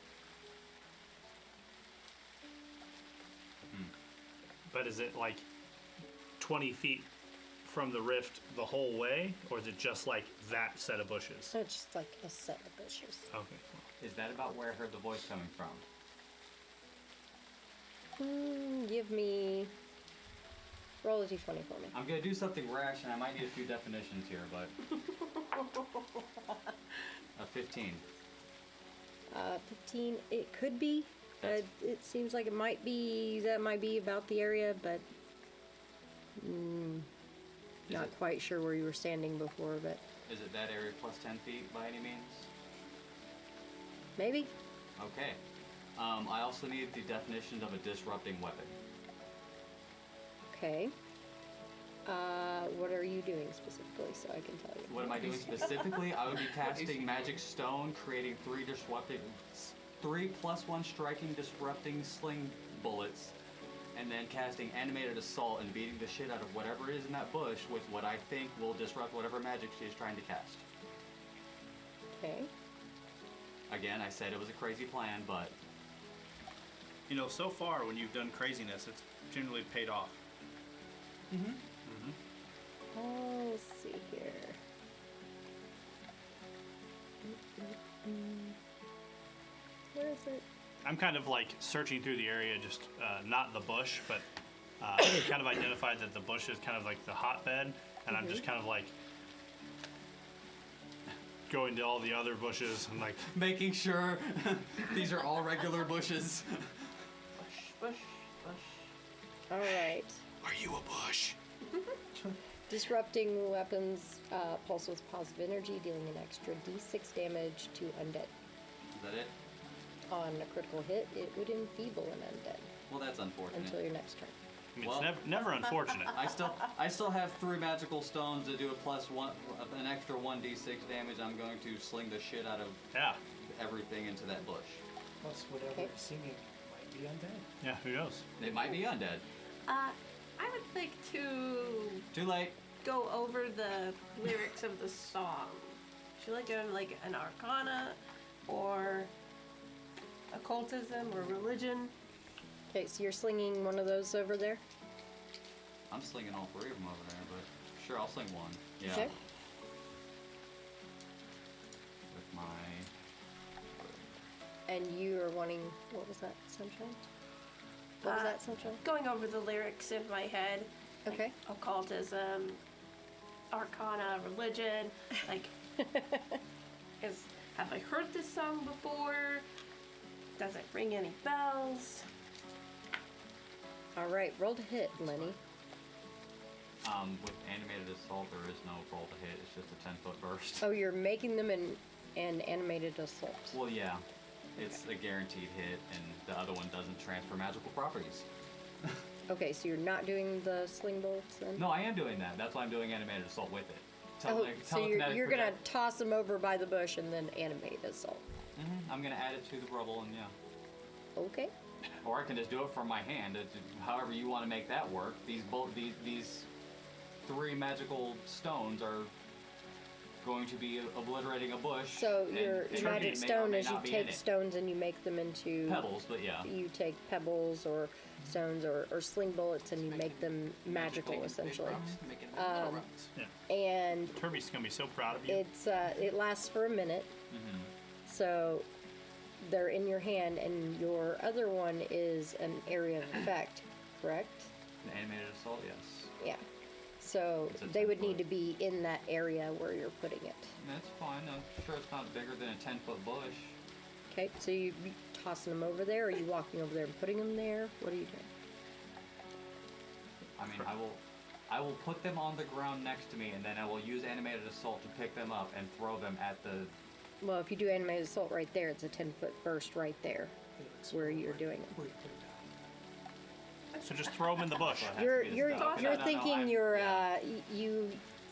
But is it like 20 feet from the rift the whole way, or is it just like that set of bushes? So it's just like a set of bushes. Okay. Is that about where I heard the voice coming from? Give me... Roll a d20 for me. I'm gonna do something rash, and I might need a few definitions here, but a 15. 15, it could be. That's- It seems like it might be about the area, but not it- quite sure where you were standing before, but Is it that area plus 10 feet by any means? maybe. Okay. I also need the definition of a disrupting weapon. Okay. What are you doing specifically, so I can tell you? What am I doing specifically? I would be casting Magic Stone, creating 3 +1 striking disrupting sling bullets, and then casting Animated Assault and beating the shit out of whatever is in that bush with what I think will disrupt whatever magic she is trying to cast. Okay. Again, I said it was a crazy plan, but You know, so far when you've done craziness, it's generally paid off. Oh, let's see here. Where is it? I'm kind of like searching through the area, just not the bush, but kind of identified that the bush is kind of like the hotbed, and I'm just kind of like going to all the other bushes and like making sure these are all regular bushes. Bush. All right. Are you a bush? Disrupting weapons pulse with positive energy, dealing an extra d6 damage to undead. Is that it? On a critical hit, it would enfeeble an undead Well, that's unfortunate. until your next turn. I mean, Well- it's never unfortunate. I still have 3 magical stones that do a +1, an extra 1d6 damage. I'm going to sling the shit out of Yeah. everything into that bush. Plus whatever Okay. is singing might be undead. Yeah, who knows? It might be undead. I would like to Too late. go over the lyrics of the song. Should I go like an arcana or occultism or religion? Okay, so you're slinging one of those over there? I'm slinging all 3 of them over there, but sure, I'll sling one. Yeah. Okay. With my And you are wanting, what was that, Sunshine? What was that, Sunshine? Going over the lyrics in my head. Okay. Occultism, arcana, religion. Like, have I heard this song before? Does it ring any bells? All right, roll to hit, Lenny. With animated assault, there is no roll to hit. It's just a 10-foot burst. Oh, you're making them an animated assault. Well, yeah. It's a guaranteed hit, and the other one doesn't transfer magical properties. Okay, so you're not doing the sling bolts then? No, I am doing that. That's why I'm doing animated assault with it. So you're gonna toss them over by the bush and then animate assault. I'm gonna add it to the rubble, and yeah. Okay. Or I can just do it from my hand. However you want to make that work. These 3 magical stones are going to be obliterating a bush. So and your it magic may or stone may is you not be in take it. stones and you make them into Pebbles, but yeah. You take pebbles or stones or sling bullets and you make them magical Taking big essentially. rocks, making them little rocks. Yeah. And Kirby's gonna be so proud of you. it lasts for a minute. So they're in your hand, and your other one is an area of effect, correct? An animated assault, yes. Yeah. So It's a they would 10 need to foot. be in that area where you're putting it. That's fine. I'm sure it's not bigger than a 10-foot bush. Okay, so you tossing them over there, or are you walking over there and putting them there? What are you doing? I mean, I will put them on the ground next to me, and then I will use animated assault to pick them up and throw them at the. Well, if you do animated assault right there, it's a 10-foot burst right there. Where you're doing it. Where you put it down. So just throw him in the bush. Has to You're be the you're stuff. you're No, thinking I'm- you're yeah.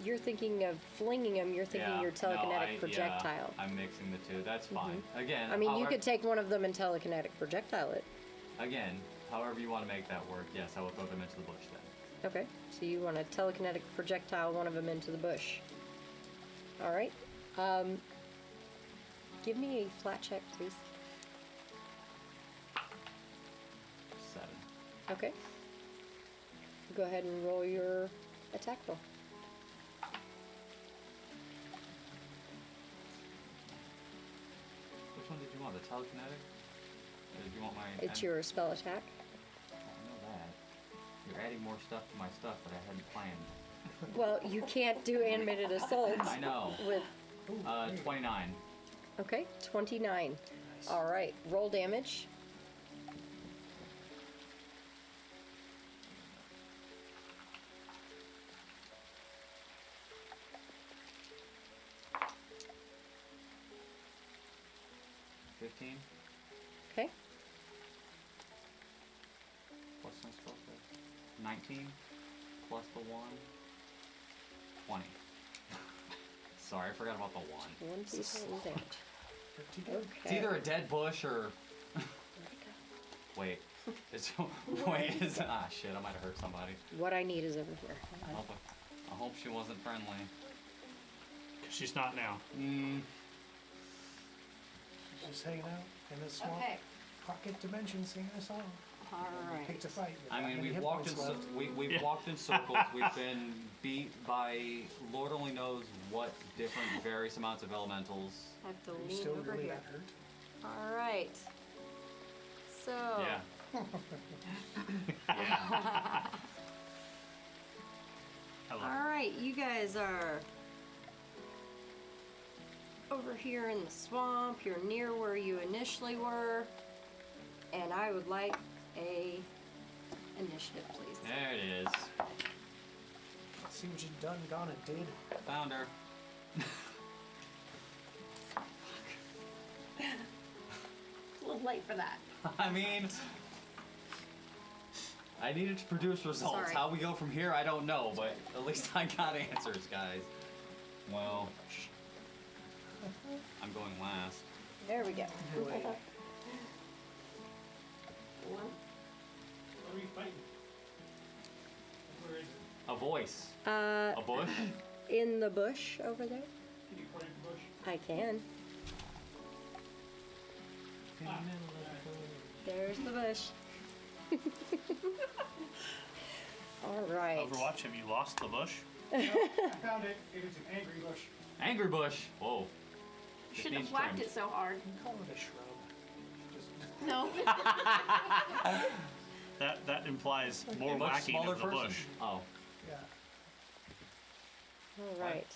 you're thinking of flinging them. You're thinking Yeah, your telekinetic no, projectile. Yeah, I'm mixing the two. That's fine. Again, I mean, you however- could take one of them and telekinetic projectile it. Again, however you want to make that work, yes, I will throw them into the bush then. Okay, so you want to telekinetic projectile one of them into the bush. All right. Give me a flat check, please. 7. Okay. Go ahead and roll your attack roll. Which one did you want? The telekinetic? Or did you want my? It's your spell attack. I know that. You're adding more stuff to my stuff that I hadn't planned. Well, you can't do animated assault I know. with. 29. Okay, 29. All right, roll damage. $15 Okay. plus my spell check. 19 plus the 1. 20. Sorry, I forgot about the 1. 1 d10 damage. Pretty good. Okay. It's either a dead bush or. Wait. It's wait. Is shit. I might have hurt somebody. What I need is over here. I hope she wasn't friendly. She's not now. She's just hanging out in this swamp. Okay. Pocket dimension singing a song. All Pick right. to fight. I mean, Any we've hit walked in points left. we've Yeah. walked in circles. We've been beat by Lord only knows what different various amounts of elementals. I have to Are you lean still over really here. that hurt? All right. So. Yeah. Hello. All right, you guys are over here in the swamp. You're near where you initially were, and I would like a initiative, please. There it is. See what you done, gone, and did. Found her. It's a little late for that. I mean, I needed to produce results. Sorry. How we go from here, I don't know, but at least I got answers, guys. Well, I'm going last. There we go. What are you fighting? Where is it? A voice. A bush. In the bush over there. Can you point at the bush? I can. There's the bush. All right. Overwatch, have you lost the bush? I found it. It is an angry bush. Angry bush. Whoa. You shouldn't have whacked it so hard. Call it a shrub. No. That implies more A much whacking smaller of the person. bush. Oh. Yeah. All right.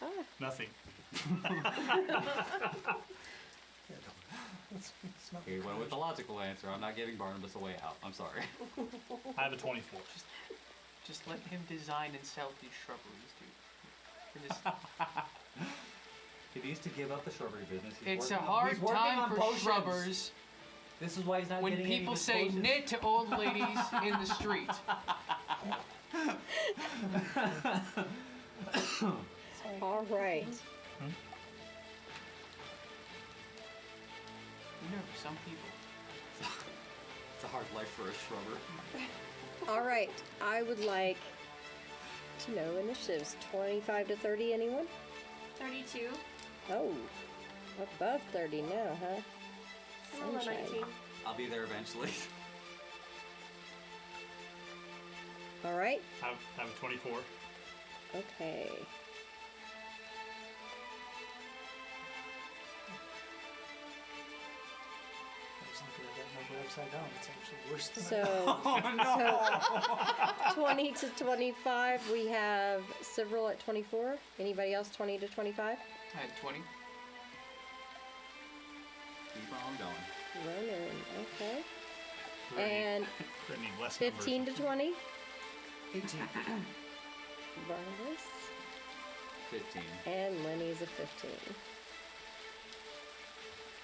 Ah, Nothing. It's not He went with the logical answer. I'm not giving Barnabas a way out. I'm sorry. I have a 24. Just let him design and sell these shrubberies, dude. We're just- He needs to give up the shrubbery business. it's a hard time for shrubbers This is why he's not when getting any of people his say potions. knit to old ladies in the street. all right. You know, some people. It's a hard life for a shrubber. All right. I would like to know initiatives 25 to 30. Anyone? 32. Oh, above 30 now, huh? Roll a Sunshine. 19. I'll be there eventually. All right. I have a 24. Okay. I was looking at that number upside down. It's actually worse than So, so 20 to 25, we have several at 24. Anybody else 20 to 25? I had 20. Keep on going. Ronan, okay. We're And gonna need less 15 to numbers. 20? 18. Barnabas. 15. And Lenny's a 15.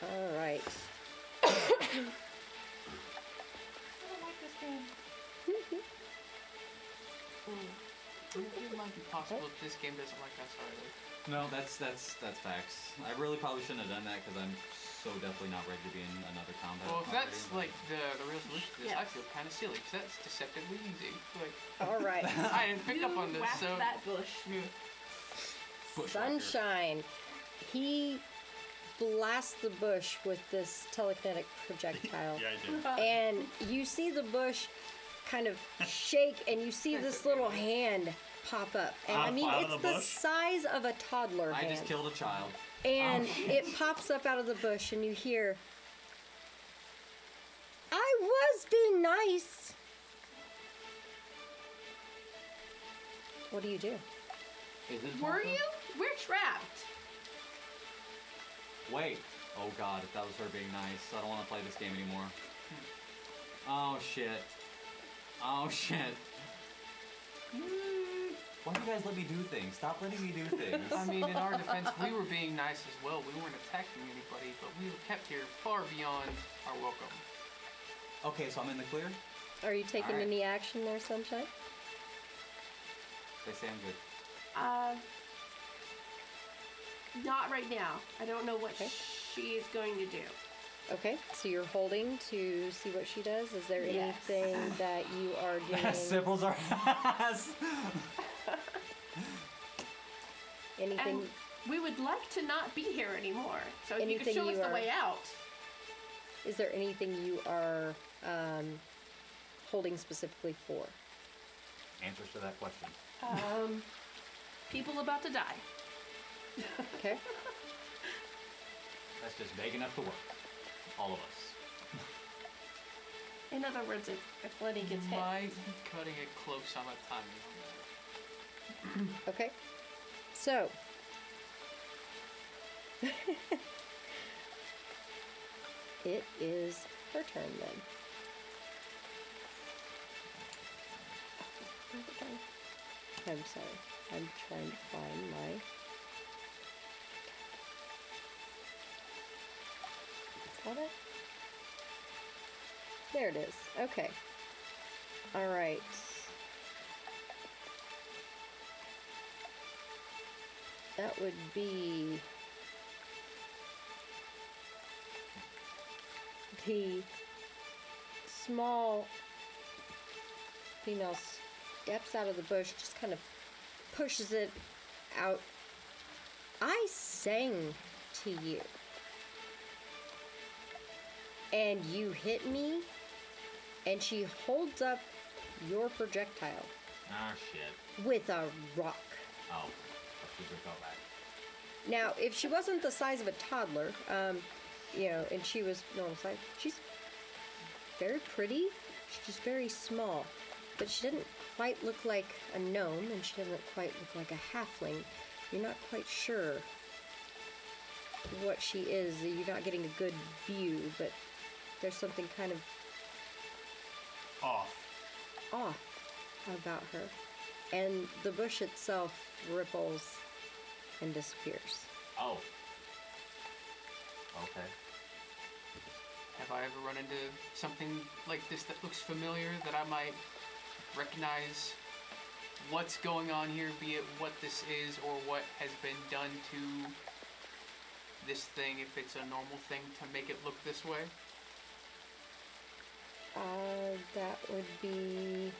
All right. I don't like this game. It might be possible that this game doesn't like us either. No, that's facts. I really probably shouldn't have done that because I'm so definitely not ready to be in another combat. Well, if already. that's like the real solution to this, I Yes. feel kind of silly because that's deceptively easy. Like, All right. I didn't pick You up on this, whacked so. that bush. Bushwhacker. Sunshine. He blasts the bush with this telekinetic projectile. Yeah, I did. And you see the bush kind of shake, and you see this little hand pop up. And I mean, Out of it's the the bush? size of a toddler I hand. just killed a child. And it pops up out of the bush, and you hear, I was being nice. What do you do? Is it Were Marco? you? We're trapped. Wait. Oh god, if that was her being nice. I don't want to play this game anymore. Oh shit. Oh shit. Why do you guys let me do things? Stop letting me do things. I mean, in our defense, we were being nice as well. We weren't attacking anybody, but we were kept here far beyond our welcome. Okay, so I'm in the clear? Are you taking All right. any action there, Sunshine? They say I'm good. Not right now. I don't know what Okay. she is going to do. Okay, so you're holding to see what she does. Is there Yes. anything that you are doing? Symbols are ass. Anything? And we would like to not be here anymore. So if you could Anything show us you the are- way out. Is there anything you are holding specifically for? Answers to that question. People about to die. Okay. That's just vague enough to work. All of us. In other words, if Lenny gets hit. Might be cutting it close on the timing on that. Okay. So. It is her turn then. I'm sorry. I'm trying to find my. Is that it? There it is. Okay. All right. That would be the small female steps out of the bush, just kind of pushes it out. I sang to you, and you hit me, and she holds up your projectile Ah, shit. with a rock. Oh. I should have felt that. Now, if she wasn't the size of a toddler, and she was normal size. She's very pretty. She's just very small. But she doesn't quite look like a gnome, and she doesn't quite look like a halfling. You're not quite sure what she is. You're not getting a good view, but there's something kind of Off. about her. And the bush itself ripples and disappears. Oh. Okay. Have I ever run into something like this that looks familiar that I might recognize what's going on here, be it what this is or what has been done to this thing, if it's a normal thing to make it look this way? That would be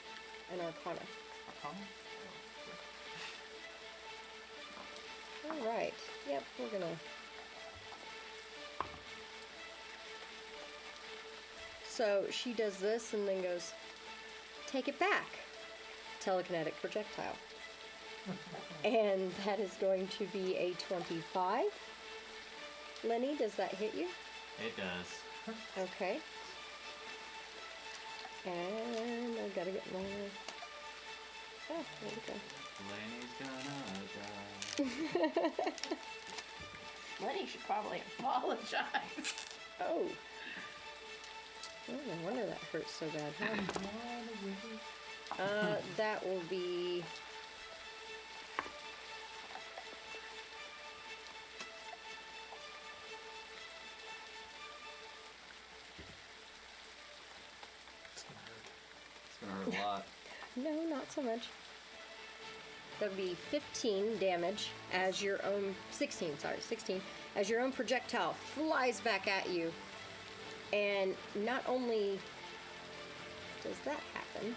an Arcana. Arcana? All right. Yep, we're gonna. So she does this and then goes, take it back. Telekinetic projectile. And that is going to be a 25. Lenny, does that hit you? It does. Okay. And I gotta get more. Oh, there we go. Lenny's gonna die. Lenny should probably apologize. Oh. Oh, no wonder that hurts so bad, huh? That will be... It's gonna hurt a lot. No, not so much. That would be 15 damage as your own... 16, as your own projectile flies back at you. And not only does that happen...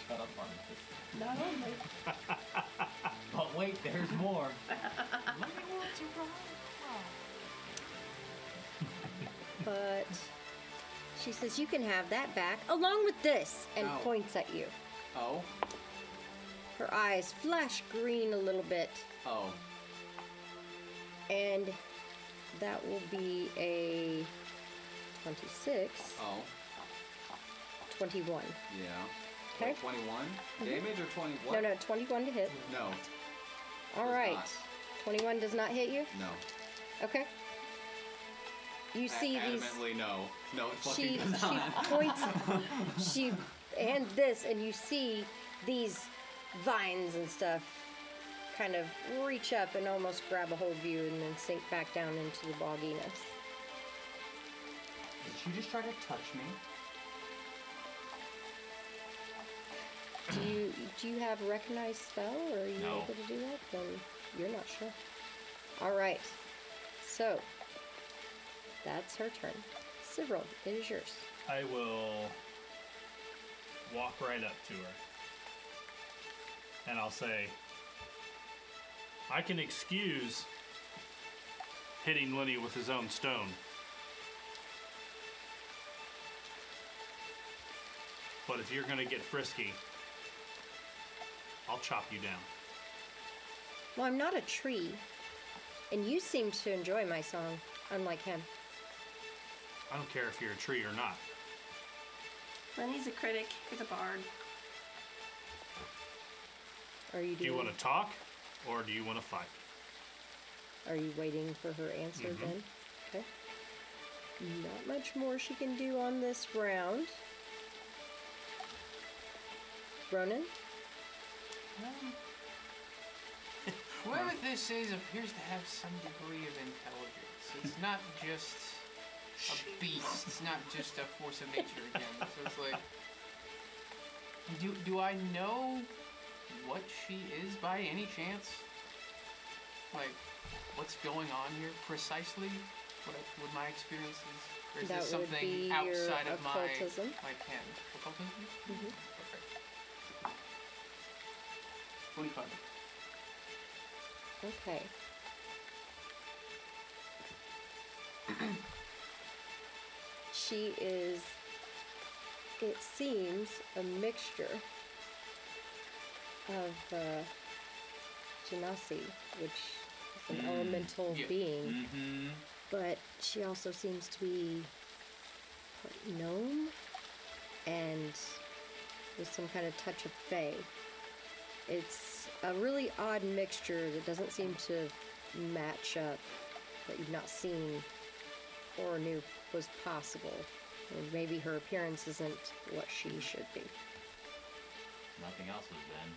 Shut up, Martin. Not only. But wait, there's more. But she says, you can have that back, along with this, and Ow. points at you. Oh. Her eyes flash green a little bit, Oh. and that will be a 26, Oh. 21. Yeah. Okay. 21 damage or 20? What? No, 21 to hit. No. All Does right. not. 21 does not hit you? No. Okay. You see these... Adamantly no. No, it She fucking does not. points, and this, and you see these vines and stuff kind of reach up and almost grab a hold of you and then sink back down into the bogginess. Did she just try to touch me? Do you have a recognized spell, or are you No. able to do that? Then you're not sure. All right. So that's her turn. Cyril, it is yours. I will walk right up to her. And I'll say, I can excuse hitting Lenny with his own stone. But if you're going to get frisky, I'll chop you down. Well, I'm not a tree, and you seem to enjoy my song, unlike him. I don't care if you're a tree or not. Lenny's a critic. He's a bard. Are you Do you want to talk or do you want to fight? Are you waiting for her answer then? Okay. Not much more she can do on this round. Ronan? Whoever this is appears to have some degree of intelligence. It's not just a beast. It's not just a force of nature again. So it's like, do I know what she is by any chance? Like, what's going on here precisely? What my experience is? Or is That this would something be your outside of occultism. my ken? Occultism? Perfect. 25. Okay. She is, it seems, a mixture of genasi, which is an elemental Yeah. being. Mm-hmm. But she also seems to be gnome and with some kind of touch of fae. It's a really odd mixture that doesn't seem to match up, that you've not seen or knew was possible. Or maybe her appearance isn't what she should be. Nothing else has been.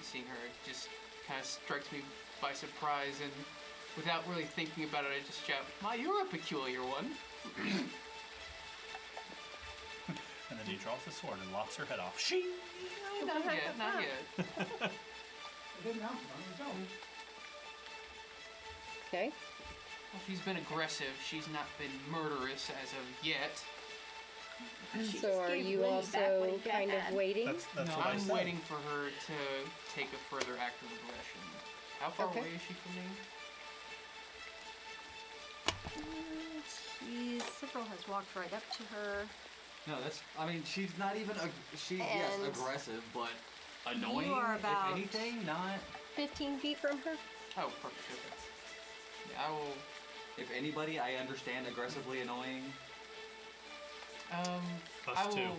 Seeing her just kind of strikes me by surprise, and without really thinking about it, I just shout, "Ma, you're a peculiar one." And then he draws the sword and lops her head off. She. Not yet, not yet. It didn't happen on his own. Okay? Well, she's been aggressive. She's not been murderous as of yet. She So just are gave you Lenny back what also he kind had. of waiting? That's No, what I I'm said. waiting for her to take a further act of aggression. How far Okay. away is she from me? Cyril has walked right up to her. No, that's. I mean, she's not even. Yes, And aggressive, but annoying. you are about- If anything, not. 15 feet from her? Oh, perfect. Okay. Yeah, I will. If anybody, I understand aggressively annoying. I Us will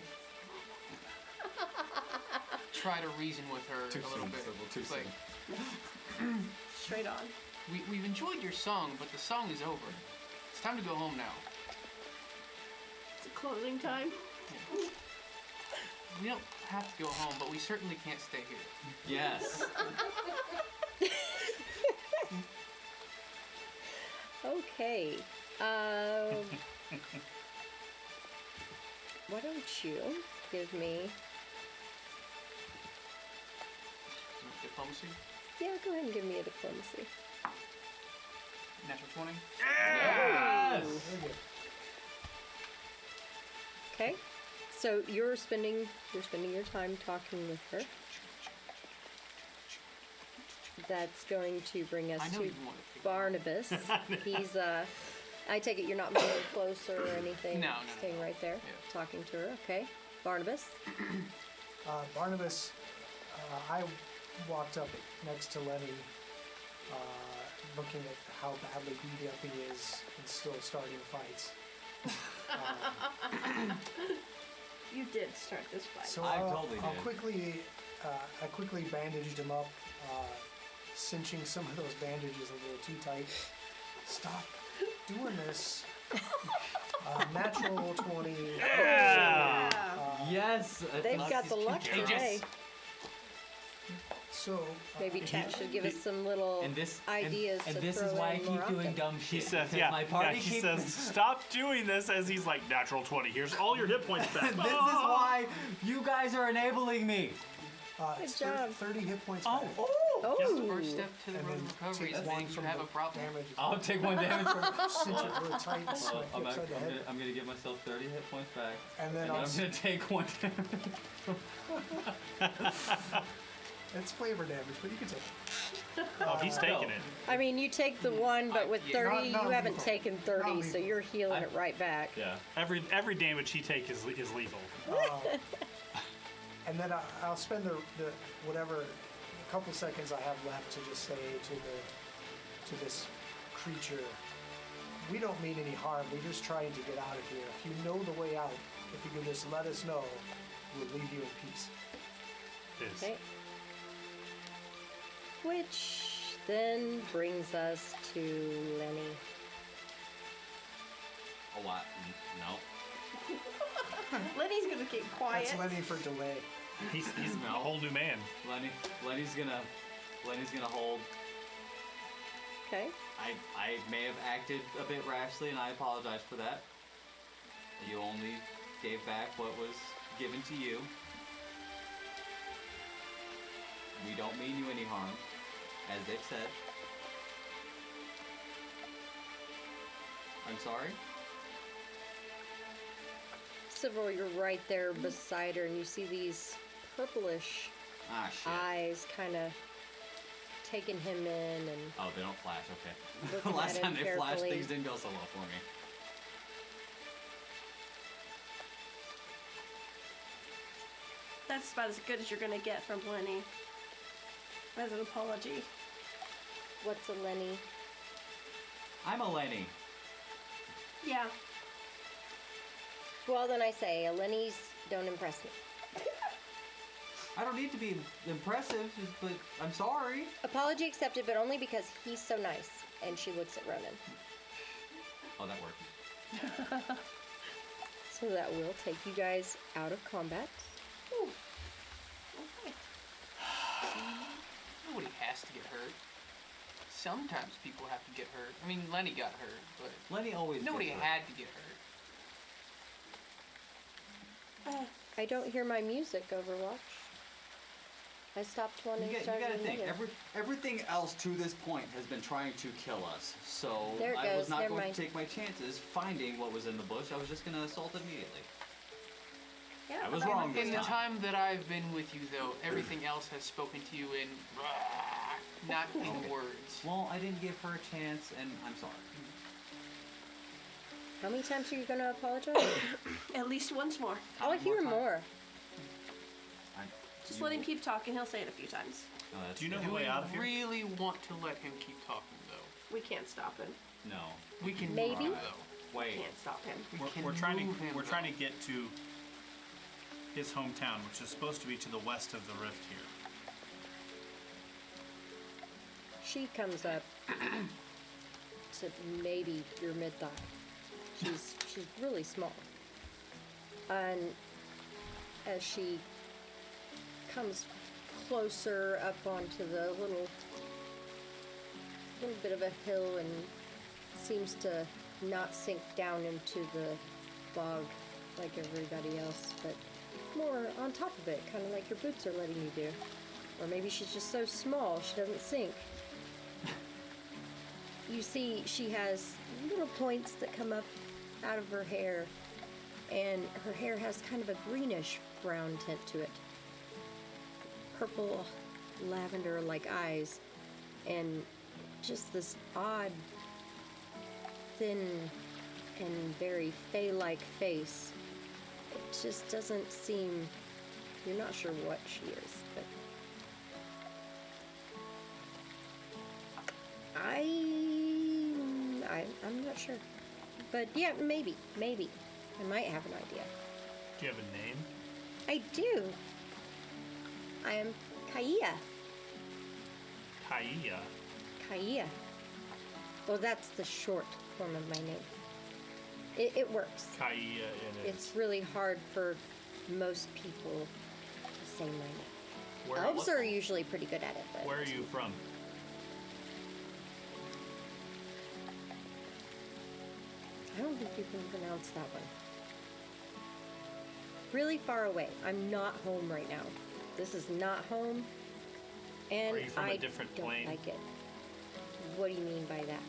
try to reason with her Too a little soon, bit. Sybil, too It's like, Straight on. we've enjoyed your song, but the song is over. It's time to go home now. It's a closing time. We don't have to go home, but we certainly can't stay here. Yes. Okay. Why don't you give me... Diplomacy? Yeah, go ahead and give me a diplomacy. Natural 20? Very good. Okay. So you're spending your time talking with her. That's going to bring us I know to you want to pick Barnabas. He's I take it you're not moving closer or anything. No. Staying right there, Yeah. talking to her. Okay. Barnabas. Barnabas, I walked up next to Lenny, looking at how badly beat up he is and still starting fights. You did start this fight. So I I'll, totally I'll did. I quickly bandaged him up, cinching some of those bandages a little too tight. Stop doing this. Natural 20. Yes. They've got the luck today. So Maybe chat should give us some little And this ideas and to this throw is why I in keep more doing often. dumb shit. He says, because yeah, my party he keeps- says, stop doing this as he's like, natural 20. Here's all your hit points back. This is why you guys are enabling me. it's job. 30 hit points Oh, back. Oh, First step to the And road then of recovery take is one admitting you from have the a problem. damage. I'll take one damage from. Cinch it really tight and smack you I'm upside the head. gonna give myself 30 hit points back, And then I'm I'll gonna take one damage. it's flavor damage, but you can take it. Oh, he's taking it. I mean, you take the one, but with 30, not you haven't lethal. taken 30, Not so lethal. you're healing it right back. Yeah. Every damage he takes is lethal. And then I'll spend the whatever couple seconds I have left to just say to this creature, we don't mean any harm. We're just trying to get out of here. If you know the way out, if you can just let us know, we'll leave you in peace. Is. Okay. Which then brings us to Lenny. A lot. No. Lenny's gonna keep quiet. That's Lenny for delay. He's a whole new man. Lenny's gonna hold. Okay. I may have acted a bit rashly, and I apologize for that. You only gave back what was given to you. We don't mean you any harm, as they've said. I'm sorry. Cyril, you're right there beside her, and you see these purplish Ah, shit. eyes kind of taking him in, and Oh, they don't flash, okay. Looking Last at time him they flashed, carefully. things didn't go so well for me. That's about as good as you're gonna get from Lenny. As an apology. What's a Lenny? I'm a Lenny. Yeah. Well, then I say, a Lenny's don't impress me. I don't need to be impressive, but I'm sorry. Apology accepted, but only because he's so nice. And she looks at Ronan. Oh, that worked. So that will take you guys out of combat. Ooh. Okay. Nobody has to get hurt. Sometimes people have to get hurt. I mean, Lenny got hurt, but Lenny always nobody gets hurt. had to get hurt. I don't hear my music, Overwatch. I stopped one and You started gotta think, another. everything else to this point has been trying to kill us. So There it I was goes, not never going mind. to take my chances finding what was in the bush. I was just gonna assault immediately. Yeah, I was but wrong In this the time. time that I've been with you, though, everything else has spoken to you in not in words. Well, I didn't give her a chance, and I'm sorry. How many times are you going to apologize? At least once more. I'll hear More time. more. Just let him keep talking. He'll say it a few times. No, that's Do you know good. the Do way we out of here? really want to let him keep talking, though? We can't stop him. No. We can Maybe. move, though. Wait. Can't stop him. We We're can trying move to him, we're though. trying to get to his hometown, which is supposed to be to the west of the rift here. She comes up to maybe your mid-thigh. She's really small. And as she comes closer up onto the little bit of a hill and seems to not sink down into the bog like everybody else, but more on top of it, kind of like your boots are letting you do. Or maybe she's just so small she doesn't sink. You see she has little points that come up out of her hair, and her hair has kind of a greenish brown tint to it. Purple lavender like eyes, and just this odd, thin, and very fey-like face. It just doesn't seem, you're not sure what she is, but I'm not sure. But yeah, maybe. I might have an idea. Do you have a name? I do. I am Kaia. Kaia. Kaia. Well, that's the short form of my name. It works. Kaia it is. It's really hard for most people to say my name. Where, Elves are usually pretty good at it, but where are you from? I don't think you can pronounce that one. Really far away. I'm not home right now. This is not home, and Are you from a I different don't plane? like it. What do you mean by that?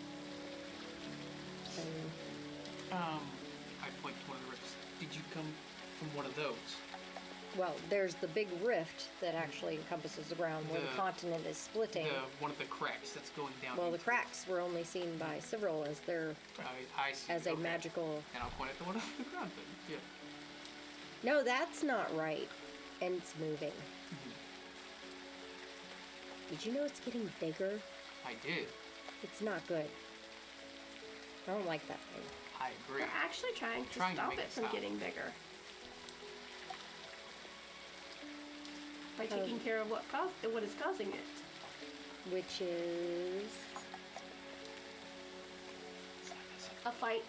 I point to one of the rifts. Did you come from one of those? Well, there's the big rift that actually encompasses the ground where the The- continent is splitting. One of the cracks that's going down. Well, the into- cracks were only seen by several as they're I see. as a Okay. magical. And I'll point at the one on the ground then. Yeah. No, that's not right. And it's moving. Did you know it's getting bigger? I did. It's not good. I don't like that thing. I agree. We're actually trying to Trying to stop make it it from stop. getting bigger. By taking care of what is causing it. Which is A fight.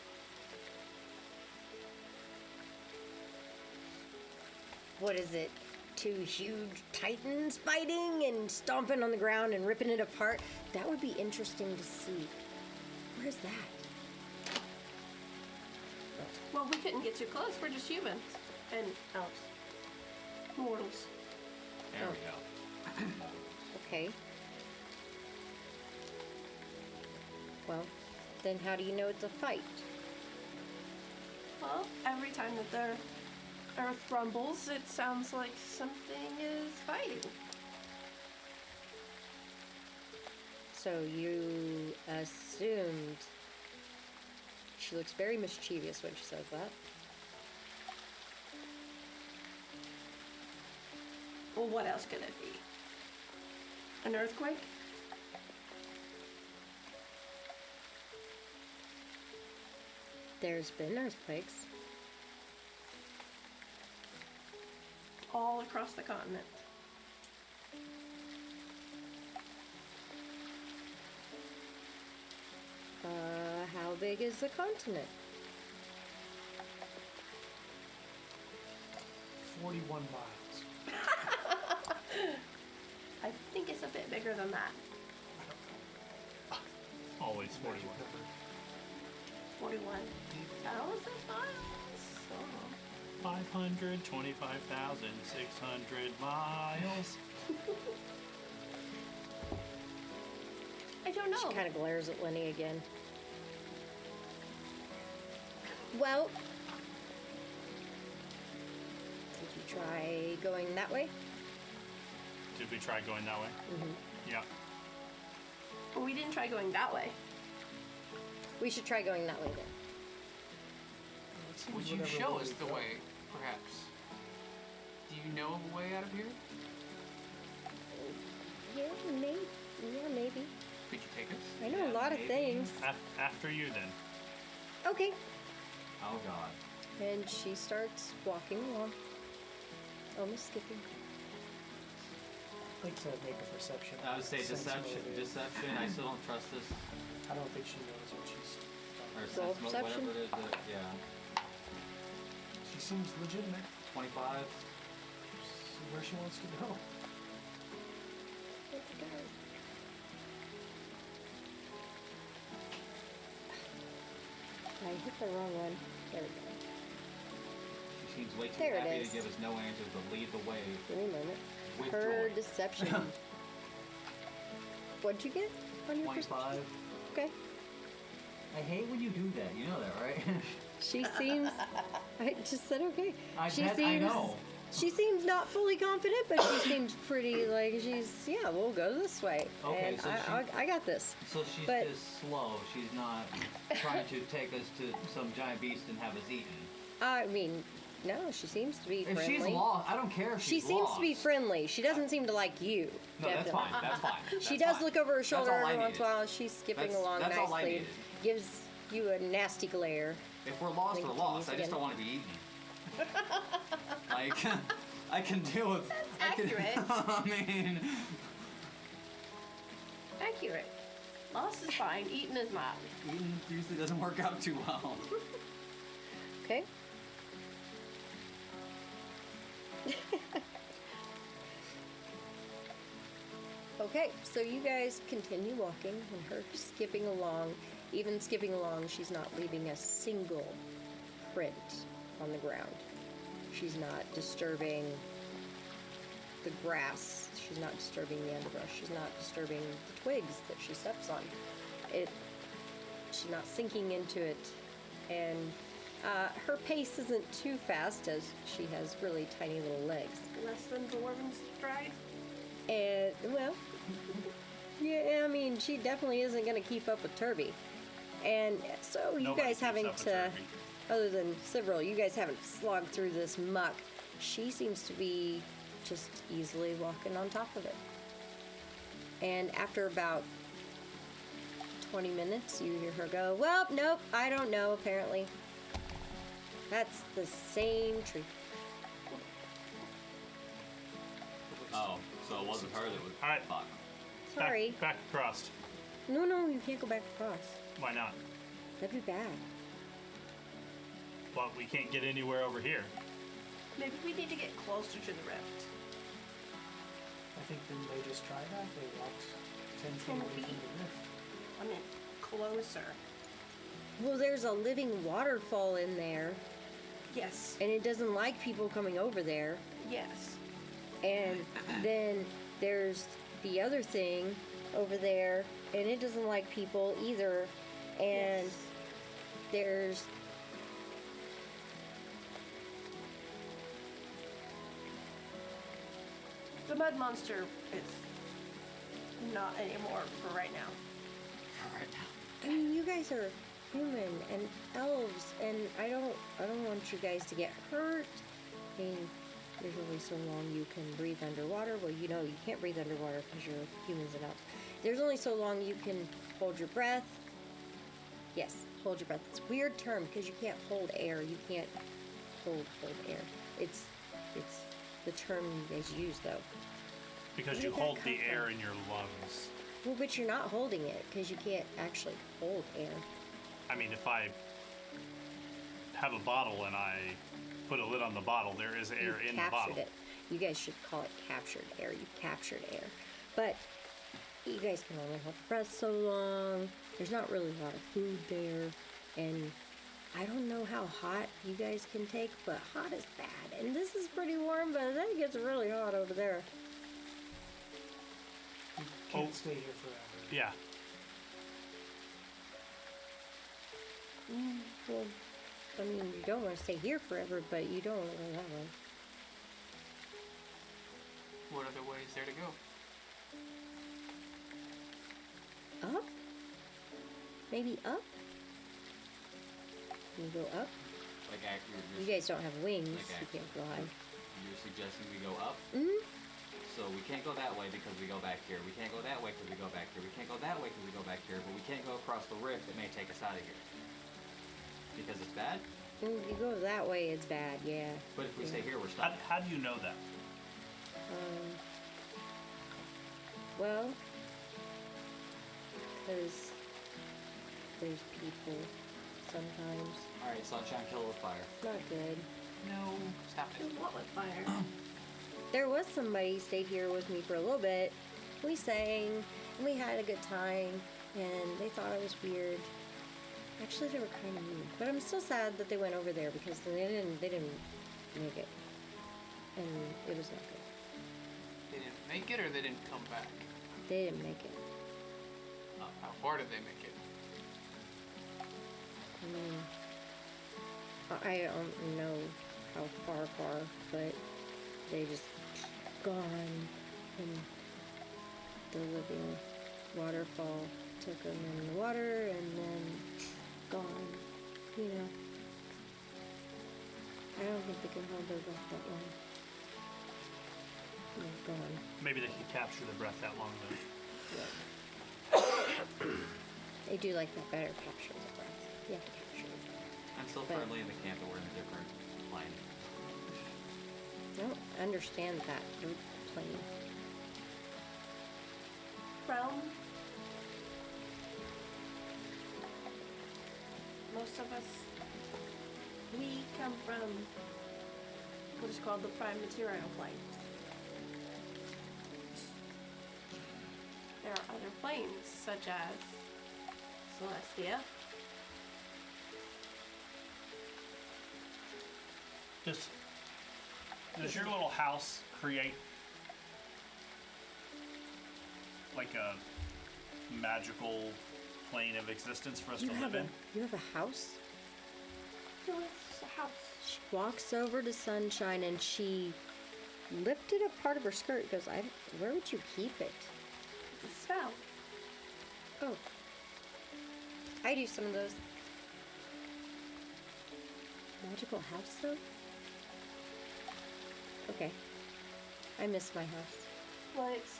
what is it? Two huge titans fighting and stomping on the ground and ripping it apart. That would be interesting to see. Where's that? Well, we couldn't get too close. We're just humans and elves, mortals. There we go. Okay. Well, then how do you know it's a fight? Well, every time that the earth rumbles, it sounds like something is fighting. So you assumed. She looks very mischievous when she says that. Well, what else could it be? An earthquake? There's been earthquakes. All across the continent. How big is the continent? 41 miles. I think it's a bit bigger than that. Always 41. 41,000 miles. Oh. 525,600 miles. I don't know. She kind of glares at Lenny again. Well, did you try going that way? Did we try going that way? Mm-hmm. Yeah. But we didn't try going that way. We should try going that way then. Would you show us the way, perhaps? Do you know of a way out of here? Yeah, maybe. Yeah, maybe. Could you take us? I know a lot of things. After you then. Okay. Oh God. And she starts walking along. Almost skipping. I'd like to make a perception. I would say sense deception. motive. Deception. I still don't trust this. I don't think she knows what she's Or done. Roll sense perception? whatever it is. Yeah. She seems legitimate. 25. See where she wants to go. Let's go. I hit the wrong one. There we go. She seems way too There it happy is. to give us no answers, but lead the way. Give me a moment. With Her joy. deception. What'd you get on your perception? 25. Okay. I hate when you do that. You know that, right? She seems. I just said okay. I She bet- I seems. know. She seems not fully confident, but she seems pretty like she's. Yeah, we'll go this way. Okay, and so I got this. So she's But- just slow. She's not trying to take us to some giant beast and have us eaten. I mean, no, she seems to be If friendly. she's lost, I don't care if She she's seems to be lost. friendly. She doesn't seem to like you. No, that's definitely. fine. That's fine. She That's does fine. look over her That's shoulder all I every once in a needed. while. She's skipping That's- along that's all I nicely. needed. Gives you a nasty glare. If we're lost, Then we're lost. I continues just don't want to be eaten. Like, I can deal with. accurate. I mean, Accurate. Lost is fine. Eaten is not. eating usually doesn't work out too well. Okay. Okay, so you guys continue walking and her skipping along. Even skipping along, she's not leaving a single print on the ground. She's not disturbing the grass. She's not disturbing the underbrush. She's not disturbing the twigs that she steps on. She's not sinking into it. And her pace isn't too fast as she has really tiny little legs. Less than dwarven stride. And, well, yeah, I mean, she definitely isn't going to keep up with Turby. And so you Nobody guys keeps having up with to, Turby. other than several, you guys haven't slogged through this muck. She seems to be just easily walking on top of it. And after about 20 minutes, you hear her go, well, nope, I don't know, apparently. That's the same tree. Oh, so it wasn't her that was. All right. Fuck. Sorry. Back across. No, you can't go back across. Why not? That'd be bad. But we can't get anywhere over here. Maybe we need to get closer to the rift. I think then they just tried that. They walked 10 feet 10 away feet. from the rift. I mean, closer. Well, there's a living waterfall in there, Yes. and it doesn't like people coming over there. Yes. And then there's the other thing over there, and it doesn't like people either. And Yes. there's The mud monster is not anymore for right now. Right now. I mean, you guys are human and elves, and I don't want you guys to get hurt. I mean, there's only so long you can breathe underwater. Well, you know you can't breathe underwater because you're humans and elves. There's only so long you can hold your breath. Yes, hold your breath. It's a weird term because you can't hold air. You can't hold air. It's the term you guys use though. Because Where you did that hold come the air from? in your lungs. Well, but you're not holding it because you can't actually hold air. I mean, if I have a bottle and I put a lid on the bottle, there is air You've in the captured bottle. it. You guys should call it captured air. You've captured air. But you guys can only hold your breath so long. There's not really a lot of food there. And I don't know how hot you guys can take, but hot is bad. And this is pretty warm, but then it gets really hot over there. You can't Oh. stay here forever. Yeah. Well, I mean, you don't want to stay here forever, but you don't want to go that way. What other way is there to go? Up? Maybe up? Can you go up? Like, You guys don't have wings. Like You actually. can't fly. You're suggesting we go up? Mm-hmm. So we can't go that way because we go back here. We can't go that way because we go back here. We can't go that way because we go back here. But we can't go across the rift that may take us out of here. Because it's bad? If you go that way, it's bad, yeah. But if we stay here, we're How, stuck. how do you know that? Well, because there's people sometimes. Alright, sunshine, kill with fire. It's not good. No, stop Do it. what with fire? There was somebody stayed here with me for a little bit. We sang, and we had a good time, and they thought I was weird. Actually, they were kind of mean. But I'm still sad that they went over there because they didn't make it. And it was not good. They didn't make it or they didn't come back? They didn't make it. How far did they make it? I mean, I don't know how far, but they just gone, and the living waterfall took them in the water, and then gone. You know, I don't think they can hold their breath that long. They're gone. Maybe they could capture the breath that long though. They do like that better, capture the breath. You have to capture the breath. I'm still But- firmly in the camp that we're in a different plane. I don't understand that. You're playing. Realm. Most of us, we come from what is called the prime material plane. There are other planes, such as Celestia. Does your little house create like a magical plane of existence for us You to have live a in? you have a house? No, it's just a house. She walks over to Sunshine and she lifted up part of her skirt. Goes, where would you keep it? It's a spell. Oh, I do some of those. Magical house though. Okay, I miss my house. Well, it's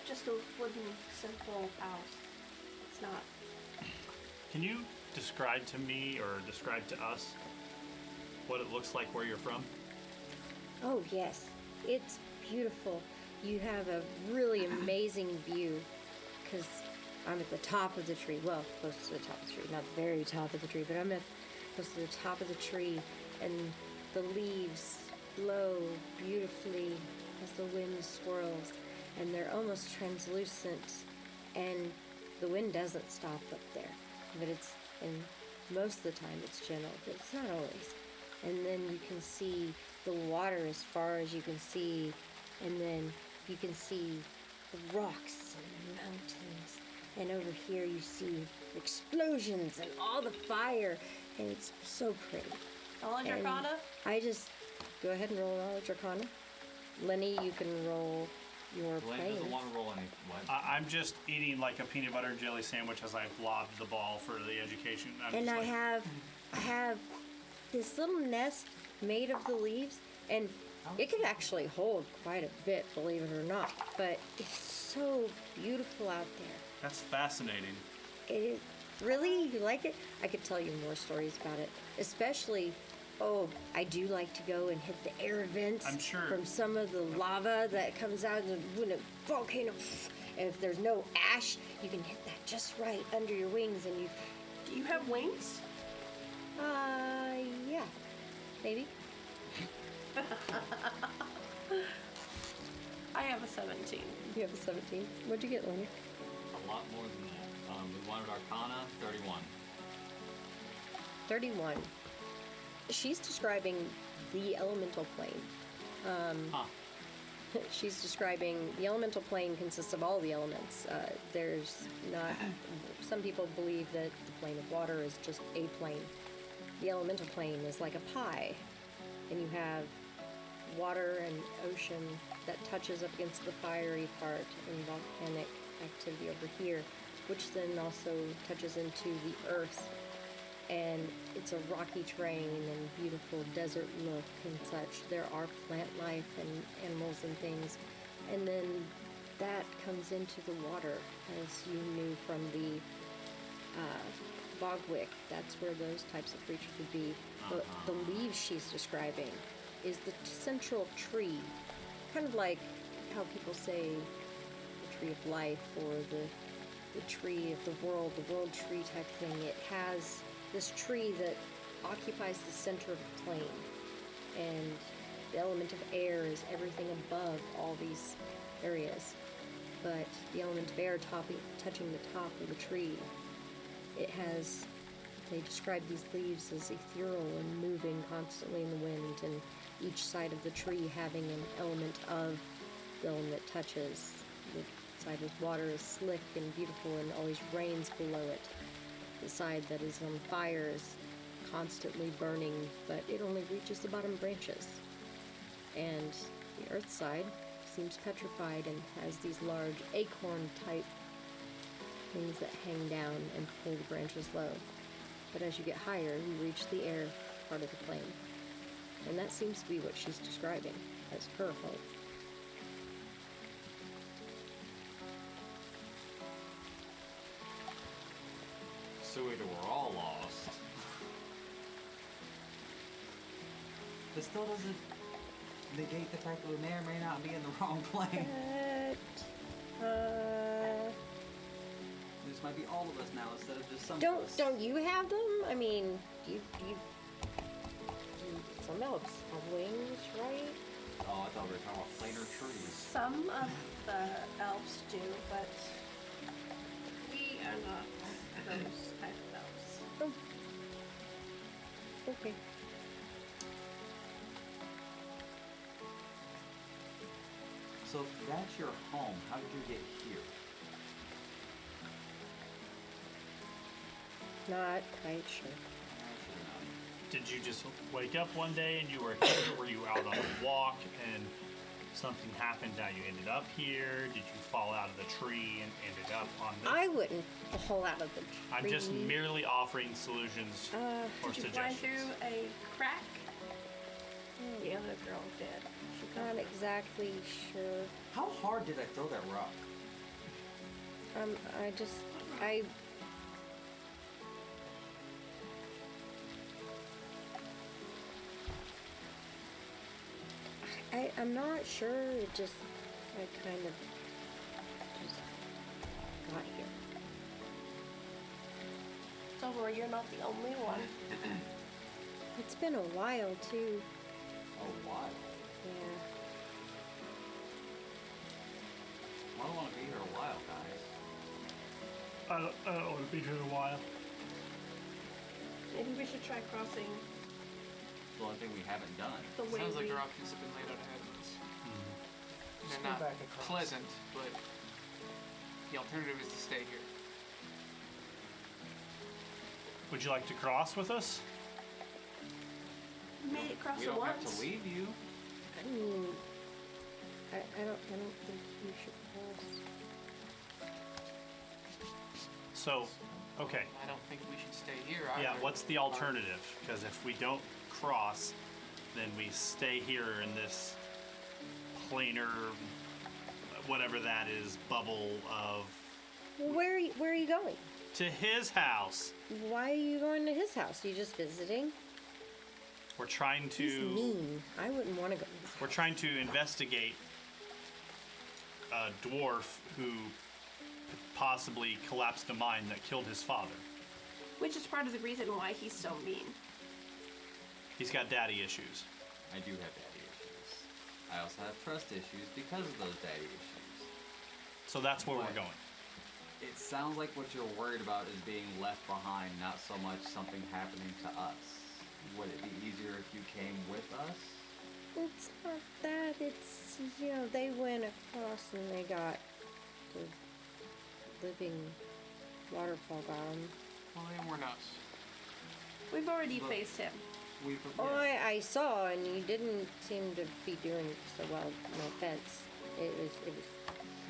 just a wooden, simple house. It's not. Can you describe to me or describe to us what it looks like where you're from? Oh yes, it's beautiful. You have a really amazing view because I'm at the top of the tree. Well, close to the top of the tree, not the very top of the tree, but I'm at close to the top of the tree, and the leaves blow beautifully as the wind swirls, and they're almost translucent, and the wind doesn't stop up there, but and most of the time it's gentle, but it's not always. And then you can see the water as far as you can see, and then you can see the rocks and the mountains, and over here you see explosions and all the fire, and it's so pretty. Knowledge And Arcana? I just go ahead and roll Knowledge Arcana. Lenny, you can roll your Blaine plane. doesn't want to roll any. What? I'm just eating like a peanut butter and jelly sandwich as I've lobbed the ball for the education. I'm And just I like, have this little nest made of the leaves, and it could actually hold quite a bit, believe it or not. But it's so beautiful out there. That's fascinating. Really? You like it? I could tell you more stories about it. Especially, I do like to go and hit the air vents. I'm sure. From some of the lava that comes out when a volcano. And if there's no ash, you can hit that just right under your wings and you. Do you have wings? Yeah. Maybe. I have a 17. You have a 17. What'd you get, Lenny? A lot more than that. We wanted Arcana, 31. 31. She's describing the elemental plane. She's describing the elemental plane consists of all the elements. There's not. Some people believe that the plane of water is just a plane. The elemental plane is like a pie, and you have water and ocean that touches up against the fiery part and volcanic activity over here, which then also touches into the earth. And it's a rocky terrain and beautiful desert look and such. There are plant life and animals and things. And then that comes into the water, as you knew from the bogwick. That's where those types of creatures would be. But the leaves she's describing is the central tree. Kind of like how people say the tree of life or the tree of the world tree type thing. It has this tree that occupies the center of the plane, and the element of air is everything above all these areas. But the element of air touching the top of the tree, they describe these leaves as ethereal and moving constantly in the wind, and each side of the tree having an element of the element it touches. The side with water is slick and beautiful and always rains below it. The side that is on fire is constantly burning, but it only reaches the bottom branches. And the earth side seems petrified and has these large acorn-type things that hang down and pull the branches low. But as you get higher, you reach the air part of the plane. And that seems to be what she's describing as her home. So either we're all lost. This still doesn't negate the fact that we may or may not be in the wrong plane. This might be all of us now instead of just some of us. Don't you have them? I mean, some elves have wings, right? Oh, I thought we were talking about planar trees. Some of the elves do, but we are not those type of elves. Oh. Okay. So if that's your home, how did you get here? Not quite sure. Did you just wake up one day and you were here? Were you out on a walk and something happened that you ended up here? Did you fall out of the tree and ended up on this? I wouldn't fall out of the tree. I'm just merely offering solutions or Did you fly suggestions. through a crack? The other girl did. She Not exactly sure. How hard did I throw that rock? I'm not sure. I kind of just got here. Don't worry, you're not the only one. It's been a while too. Oh, why? Yeah. I don't want to be here a while, guys. I don't want to be here a while. Maybe we should try crossing It's the only thing we haven't done. the way Sounds like we... our options have been laid out ahead of us. Just They're go not back across. pleasant, but the alternative is to stay here. Would you like to cross with us? We made it across We it don't once. have to leave you. I mean, I don't think you should cross. So, okay. I don't think we should stay here either. Yeah, what's the alternative? Because if we don't cross, then we stay here in this planar, whatever that is, bubble of... Well, where are you going? To his house. Why are you going to his house? You just visiting? We're trying to. He's mean. I wouldn't want to go to his house. We're trying to investigate a dwarf who possibly collapsed a mine that killed his father. Which is part of the reason why he's so mean. He's got daddy issues. I do have daddy issues. I also have trust issues because of those daddy issues. So that's where we're Right. going. It sounds like what you're worried about is being left behind, not so much something happening to us. Would it be easier if you came with us? It's not that. It's, they went across and they got the living waterfall got 'em. Well, they weren't us. We've already Look. faced him. Oh, I saw, and you didn't seem to be doing so well. No offense. It was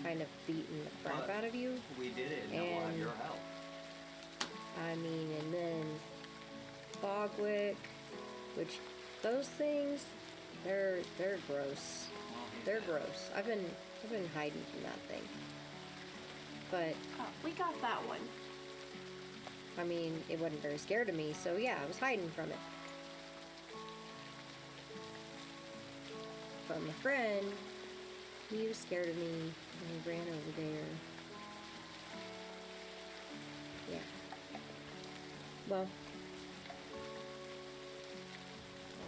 kind of beating the crap But out of you. We did it, and now we'll have your help. I mean, and then Bogwick, which those things, they're gross. Well, he's They're dead. gross. I've been hiding from that thing. But We got that one. I mean, it wasn't very scared of me, so yeah, I was hiding from it. But my friend, he was scared of me, and he ran over there. Yeah. Well,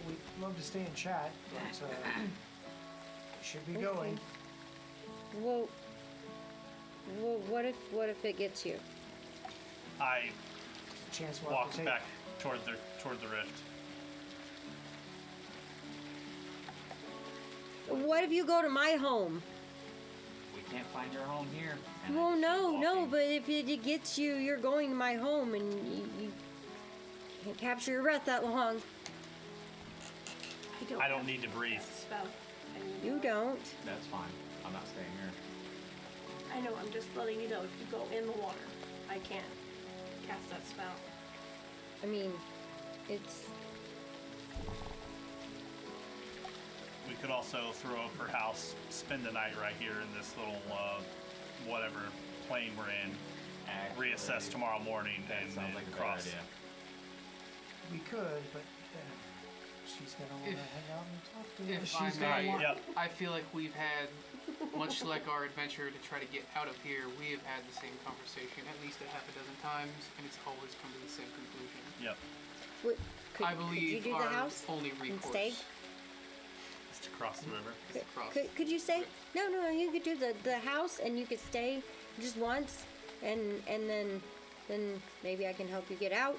We'd love to stay and chat, but we should be going. well, what if it gets you? I Chance we'll have walk to take. back toward the rift. What if you go to my home? We can't find your home here. and Well, I keep no, walking. but if it gets you, you're going to my home, and you can't capture your breath that long. I don't have need to breathe. that spell. And You don't. That's fine. I'm not staying here. I know, I'm just letting you know, if you go in the water, I can't cast that spell. I mean, it's. We could also throw up her house, spend the night right here in this little whatever plane we're in, Actually, reassess tomorrow morning, That and sounds then like a good cross. idea. We could, but she's gonna want to If- hang out and talk to us. If She's I gonna may, want- Yep. I feel like we've had, much like our adventure to try to get out of here, we have had the same conversation at least a half a dozen times, and it's always come to the same conclusion. Yep. What, could, I could you believe do the our house only and recourse stay? It's to cross the river. is to cross. Could you stay? No. You could do the house, and you could stay just once, and then maybe I can help you get out.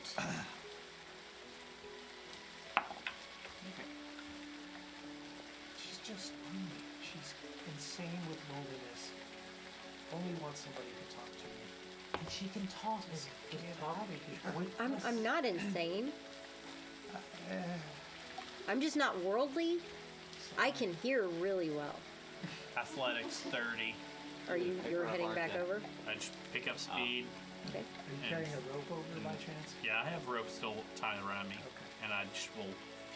She's just lonely. She's insane with loneliness. Only wants somebody to talk to. And she can talk. Get out of here. I'm not insane. I'm just not worldly. I can hear really well. Athletics 30. Are you? Pick You're her up, heading aren't back they? over. I just pick up speed. Okay. Are you carrying a rope over by chance? Yeah, I have rope still tied around me, Okay. and I just will.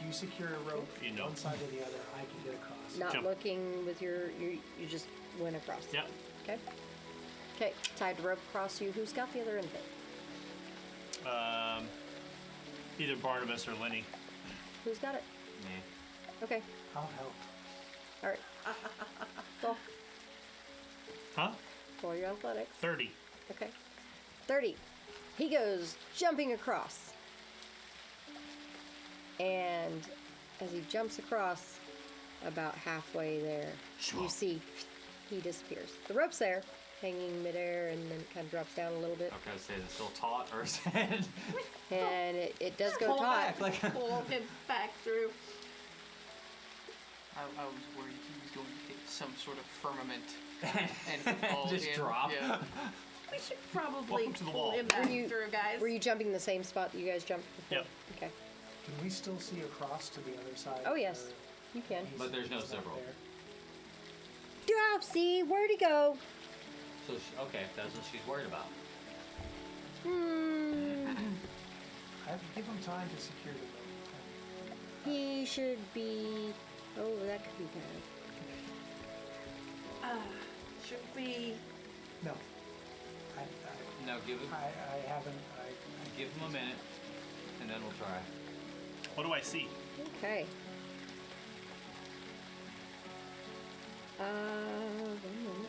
If you secure a rope You know. one side or the other, I can get across. Not Jump. looking with you just went across. Yep. Okay. Okay. Tied the rope across you. Who's got the other end? Either Barnabas or Lenny. Who's got it? Me. Okay. I'll help. All right. Go. Huh? Roll your athletics. 30. Okay. 30. He goes jumping across. And as he jumps across, about halfway there, you see he disappears. The rope's there, hanging midair, and then it kind of drops down a little bit. Okay, is it still taut or is it? And it does go Pull it taut. back, like Pull him back through. I was worried he was going to hit some sort of firmament and fall just in. drop. Yeah. We should probably Welcome to the pull wall. him back Were you- through, guys. Were you jumping the same spot that you guys jumped before? Yep. Okay. Can we still see across to the other side? Oh, yes. or You can. he's- But there's no he's not several. there? Drop, see? Where'd he go? So okay, that's what she's worried about. Give him time to secure the rope. He should be... Oh, that could be bad. Should we... No. No, Now give it. I haven't. Give him a minute, and then we'll try. What do I see? Okay. 1 moment.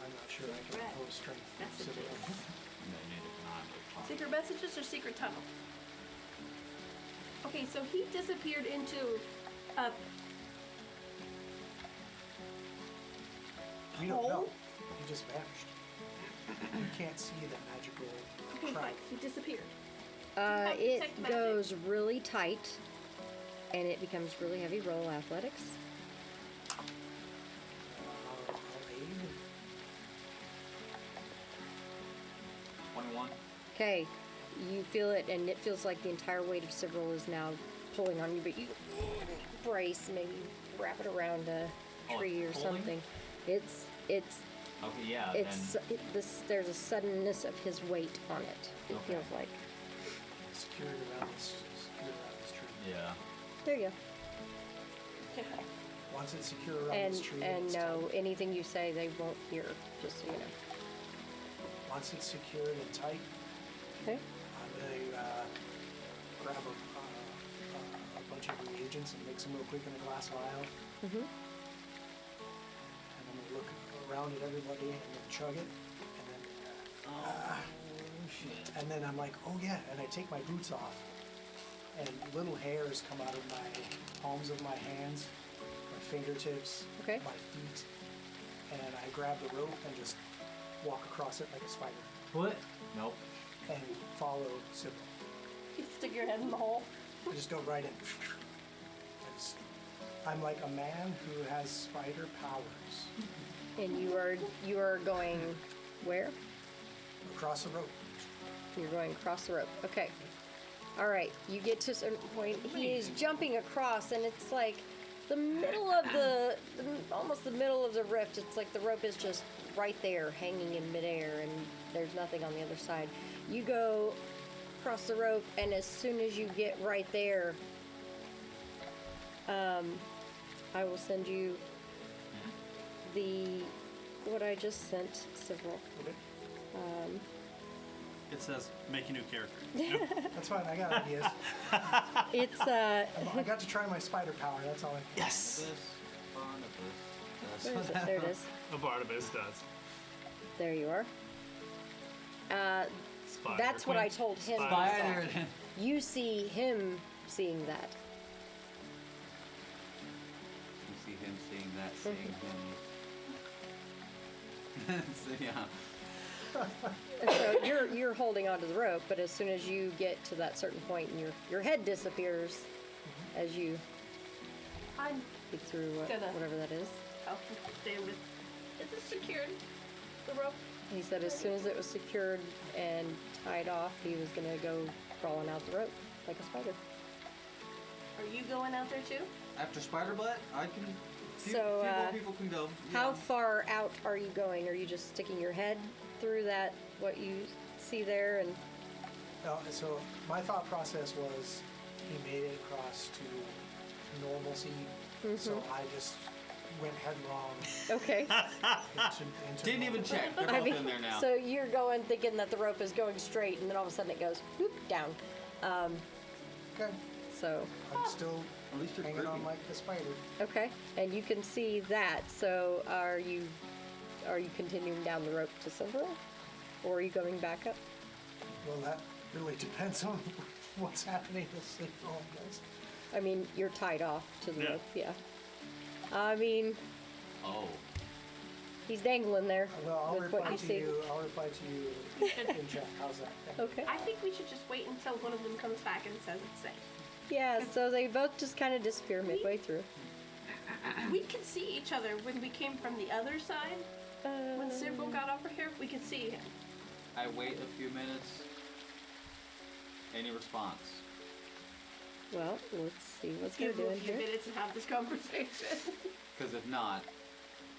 I'm not sure I can Red. oppose strength. Messages. No, neither can I, but- Secret messages or secret tunnel? Okay, so he disappeared into a We don't hole? know. He just vanished. You can't see the magical Okay, crowd. fine. He disappeared. It detect magic. goes really tight, and it becomes really heavy. Roll athletics. I'll aid. 21. Okay, you feel it, and it feels like the entire weight of several is now pulling on you, but you brace, maybe wrap it around a Oh, tree or it's pulling? something. It's Okay, yeah. there's a suddenness of his weight on it. It Okay. feels like. Secured around this tree. Then, yeah. There you go. Once it's secure around And this tree, and it's no, tight. anything you say they won't hear. Just so you know. Once it's secured and tight, Okay. I'm gonna grab a bunch of reagents and mix them real quick in a glass vial. Mhm. And I'm gonna look around at everybody and then chug it, and then I'm like, oh yeah, and I take my boots off, and little hairs come out of my palms of my hands, my fingertips, Okay. my feet, and I grab the rope and just walk across it like a spider What? Nope. and follow Sybil. You stick your head in the hole. I just go right in. I'm like a man who has spider powers. And you are going where? Across the rope. You're going across the rope. Okay. All right. You get to a certain point. He is jumping across, and it's like the middle of almost the middle of the rift. It's like the rope is just right there, hanging in midair, and there's nothing on the other side. You go across the rope, and as soon as you get right there, I will send you what I just sent several. Okay. It says make a new character. That's fine. I got ideas. It's I got to try my spider power. That's all I. Yes. where is it? There it is. A Barnabas does. There you are. Spider. That's what I told him. Spider. Spider. You see him seeing that. You see him seeing that, seeing him. So, yeah. And so you're holding onto the rope, but as soon as you get to that certain point, and your head disappears as you I'm peek through Gonna- whatever that is. helping stay with. Is it secured? The rope? He said as soon as it was secured and tied off, he was gonna go crawling out the rope like a spider. Are you going out there too? After Spider Butt, I can. Few So, more people can go. How Yeah. far out are you going? Are you just sticking your head through that, what you see there, and So my thought process was he made it across to normalcy, so I just went headlong okay. into Didn't even check. They're I both mean, in there now. so you're going thinking that the rope is going straight, and then all of a sudden it goes whoop down. Okay. So I'm still At least you're hanging on gripping. like the spider. okay, and you can see that. So are you continuing down the rope to Silver, or are you going back up? Well, that really depends on what's happening to Sybil, guys. I mean, you're tied off to the Yeah. rope. Yeah. I mean, Oh. he's dangling there Well, I'll with what reply you to see. you. I'll reply to you in chat. How's that? Okay. I think we should just wait until one of them comes back and says it's safe. Yeah. So they both just kind of disappear midway through. We could see each other when we came from the other side. When Cyril got over here, we could see him. I wait a few minutes. Any response? Well, let's see what's Give going him to a do few in here. minutes and have this conversation. Because if not,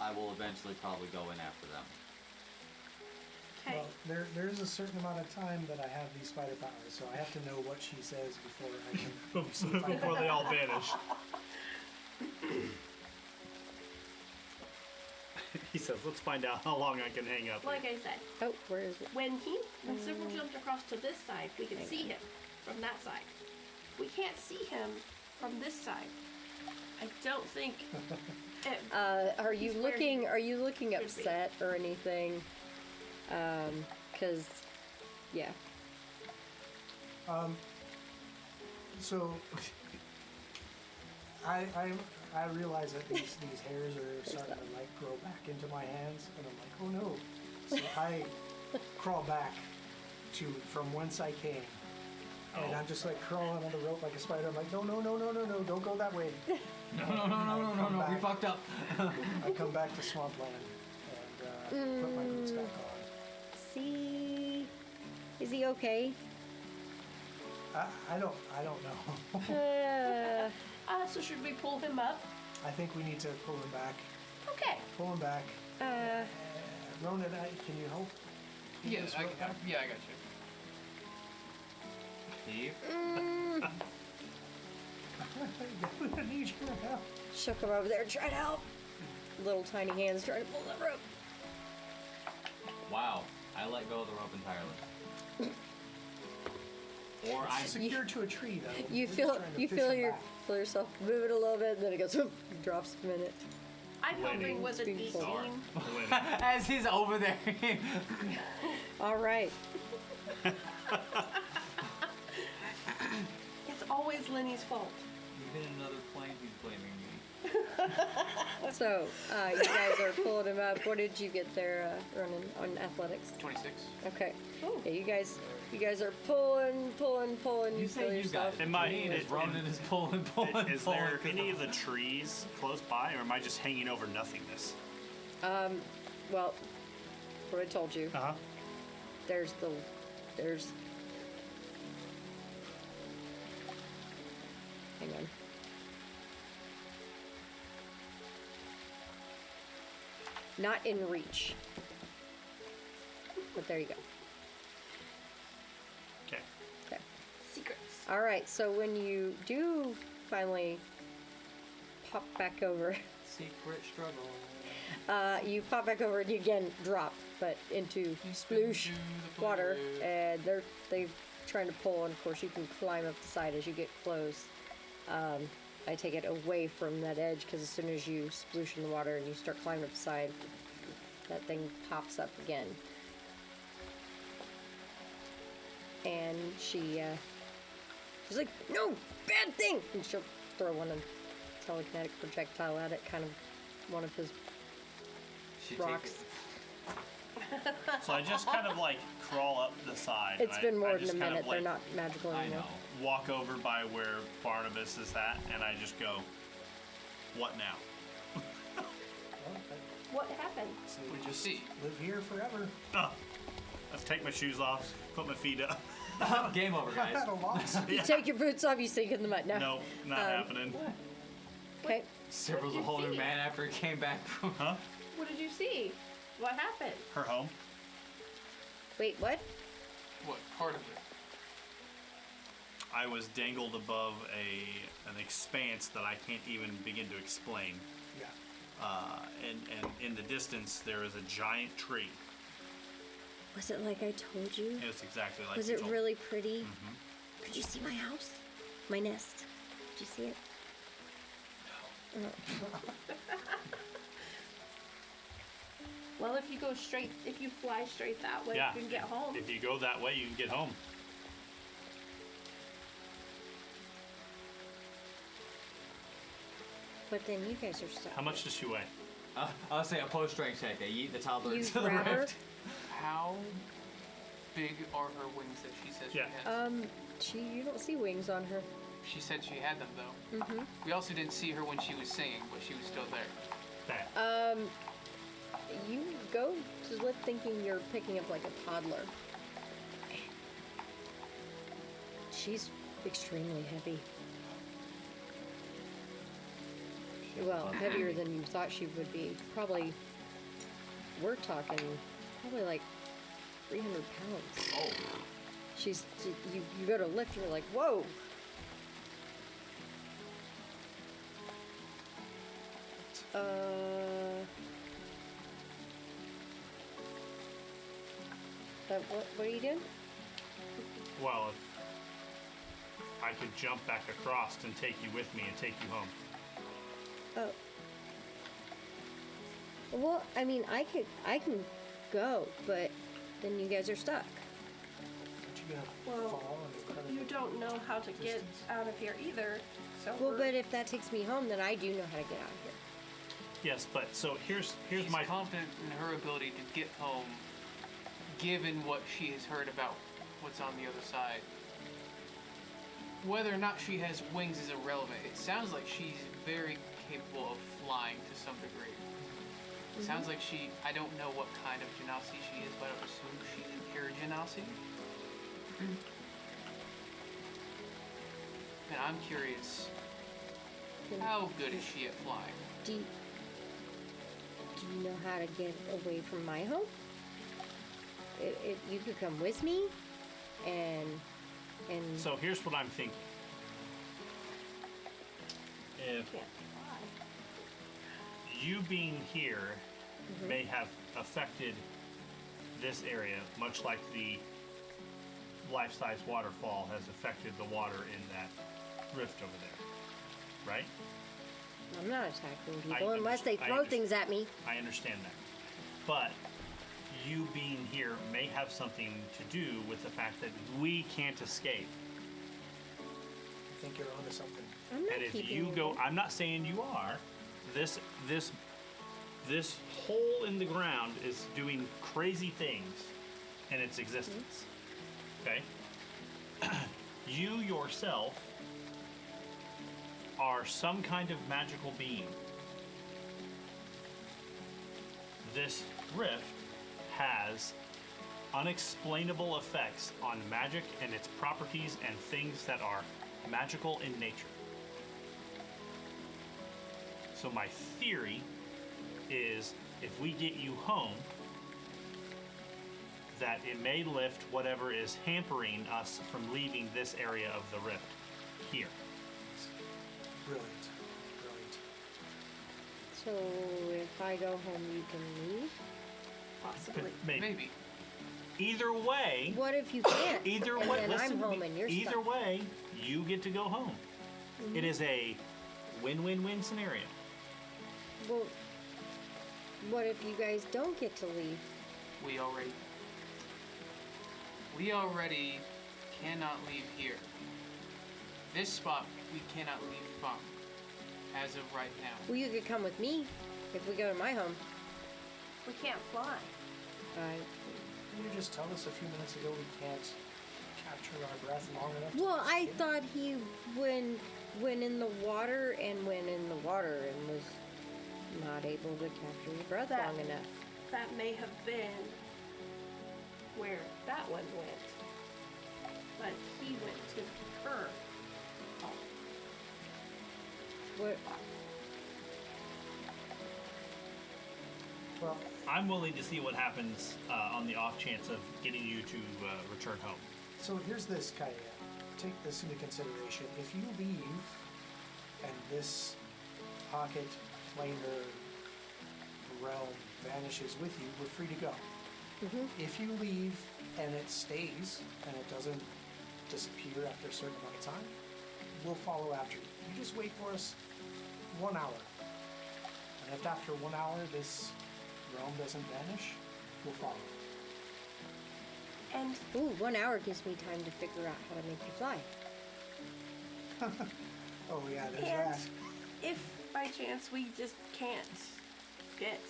I will eventually probably go in after them. Okay. Well, there's a certain amount of time that I have these spider powers, so I have to know what she says before I can see if I Before they all vanish. He says, let's find out how long I can hang up. Like I said, Oh, where is it? when Civil jumped across to this side, we can see him from that side. We can't see him from this side. I don't think. Are you He's where looking? he Are you looking should be. upset or anything? Because, yeah. So I realize that these hairs are starting to like grow back into my hands, and I'm like, oh no. So I crawl back from whence I came. And I'm just like crawling on the rope like a spider. I'm like, no, don't go that way. No, we fucked up. I come back to swampland and put my boots back on. See, is he okay? I don't know. So should we pull him up? I think we need to pull him back. Okay. Pull him back. Ronan, can you help? Yeah, I got you. Steve? I need your help. She'll come over there and try to help. Little tiny hands trying to pull the rope. Wow. I let go of the rope entirely. Or I Secured to a tree, though. You We're feel just trying to you fish feel him your back. feel yourself move it a little bit, and then it goes drops a minute. I'm hoping with an Winning. 18. as he's over there. All right. It's always Lenny's fault. Even in another plane, he's blaming me. So you guys are pulling him up. What did you get there, running on athletics? 26. Okay. Ooh. Yeah, you guys are pulling. You You feel say you yourself. guys. Am I- Is Ronan is pulling. Is there any of the trees close by, or am I just hanging over nothingness? Well, what I told you. Uh huh. There's. Hang on. Not in reach. But there you go. Okay. Okay. Secrets. All right. So when you do finally pop back over, Secret struggle. you pop back over and you again drop, but into sploosh into the water, fluid. and they're trying to pull, and of course you can climb up the side as you get close. I take it away from that edge because as soon as you sploosh in the water and you start climbing up the side, that thing pops up again. And she's like, no, bad thing! And she'll throw one of telekinetic projectile at it, kind of one of his She rocks. takes it. So I just kind of like crawl up the side. It's and been I more than just a kind minute. of, They're like, not magical I anymore. know. walk over by where Barnabas is at, and I just go, what now? What happened? So What we did you just see? live here forever. Let's take my shoes off, put my feet up. Game over, I had guys. a loss. You take your boots off, you sink in the mud. No. No, not happening. Okay. Sir was What did a whole you new see? man after he came back from. Huh? What did you see? What happened? Her home? Wait, what? What part of it? I was dangled above an expanse that I can't even begin to explain. Yeah. And in the distance, there is a giant tree. Was it like I told you? It was exactly like Was you it told- really pretty? Could you see my house? My nest? Did you see it? Well, if you fly straight that way, Yeah. you can get home. If you go that way, you can get home. But then you guys are stuck. How much does she weigh? I'll say a post-strength check. They eat the toddler You into the grab her? rift. How big are her wings that she says Yeah. she has? You don't see wings on her. She said she had them though. We also didn't see her when she was singing, but she was still there. Okay. You go to live thinking you're picking up like a toddler. She's extremely heavy. Well, heavier than you thought she would be. Probably, we're talking probably like 300 pounds. Oh. You go to lift, you're like, whoa. But what are you doing? Well, if I could jump back across and take you with me and take you home. Oh. Well, I mean, I can go, but then you guys are stuck. Aren't you gonna Well, fall and incredibly You don't know how to get distance? out of here either. So Well, we're- but if that takes me home, then I do know how to get out of here. Yes, but so here's She's my confident in her ability to get home, given what she has heard about what's on the other side. Whether or not she has wings is irrelevant. It sounds like she's very capable of flying to some degree. It sounds like I don't know what kind of genasi she is, but I would assume she's an air genasi. And I'm curious, how good is she at flying? Do you know how to get away from my home? If you could come with me, and So here's what I'm thinking. If Can't fly. you being here may have affected this area, much like the life-size waterfall has affected the water in that rift over there, right? I'm not attacking people I unless they understand- I throw understand. things at me. I understand that. But you being here may have something to do with the fact that we can't escape. I think you're onto something. I'm not And if keeping you go, moving. I'm not saying you are. This hole in the ground is doing crazy things in its existence. Okay? You yourself are some kind of magical being. This rift has unexplainable effects on magic and its properties and things that are magical in nature. So my theory is if we get you home, that it may lift whatever is hampering us from leaving this area of the rift here. Brilliant. Brilliant. So if I go home, you can leave? Possibly. Maybe. Either way, What if you can't? either and way, then listen I'm to home me. and you're Either stuck. way, you get to go home. It is a win-win-win scenario. Well, what if you guys don't get to leave? We already cannot leave here. This spot we cannot leave from, as of right now. Well, you could come with me if we go to my home. We can't fly. Didn't you just tell us a few minutes ago we can't capture our breath long enough? Well, to I escape? thought he went in the water and was not able to capture his breath That- long enough. That may have been where that one went. But he went to her. What? Well, I'm willing to see what happens on the off chance of getting you to return home. so here's this, Kaya. Take this into consideration. If you leave and this pocket planar realm vanishes with you, we're free to go. If you leave and it stays and it doesn't disappear after a certain amount of time, we'll follow after you. You just wait for us 1 hour. And if after 1 hour this realm doesn't vanish, we'll follow. And Ooh, 1 hour gives me time to figure out how to make you fly. Oh yeah, there's And that. if by chance we just can't get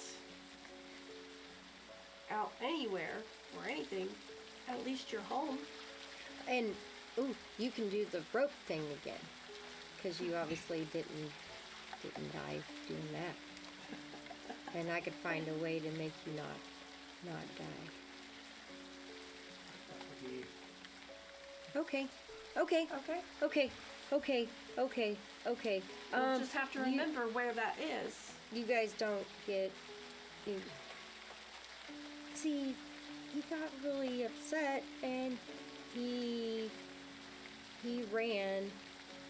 out anywhere or anything, at least you're home. And ooh, you can do the rope thing again, because you obviously didn't die doing that. And I could find a way to make you not die. That would be Okay, okay, Okay? okay. We'll just have to you- remember where that is. You guys don't get. You, see, he got really upset and he ran,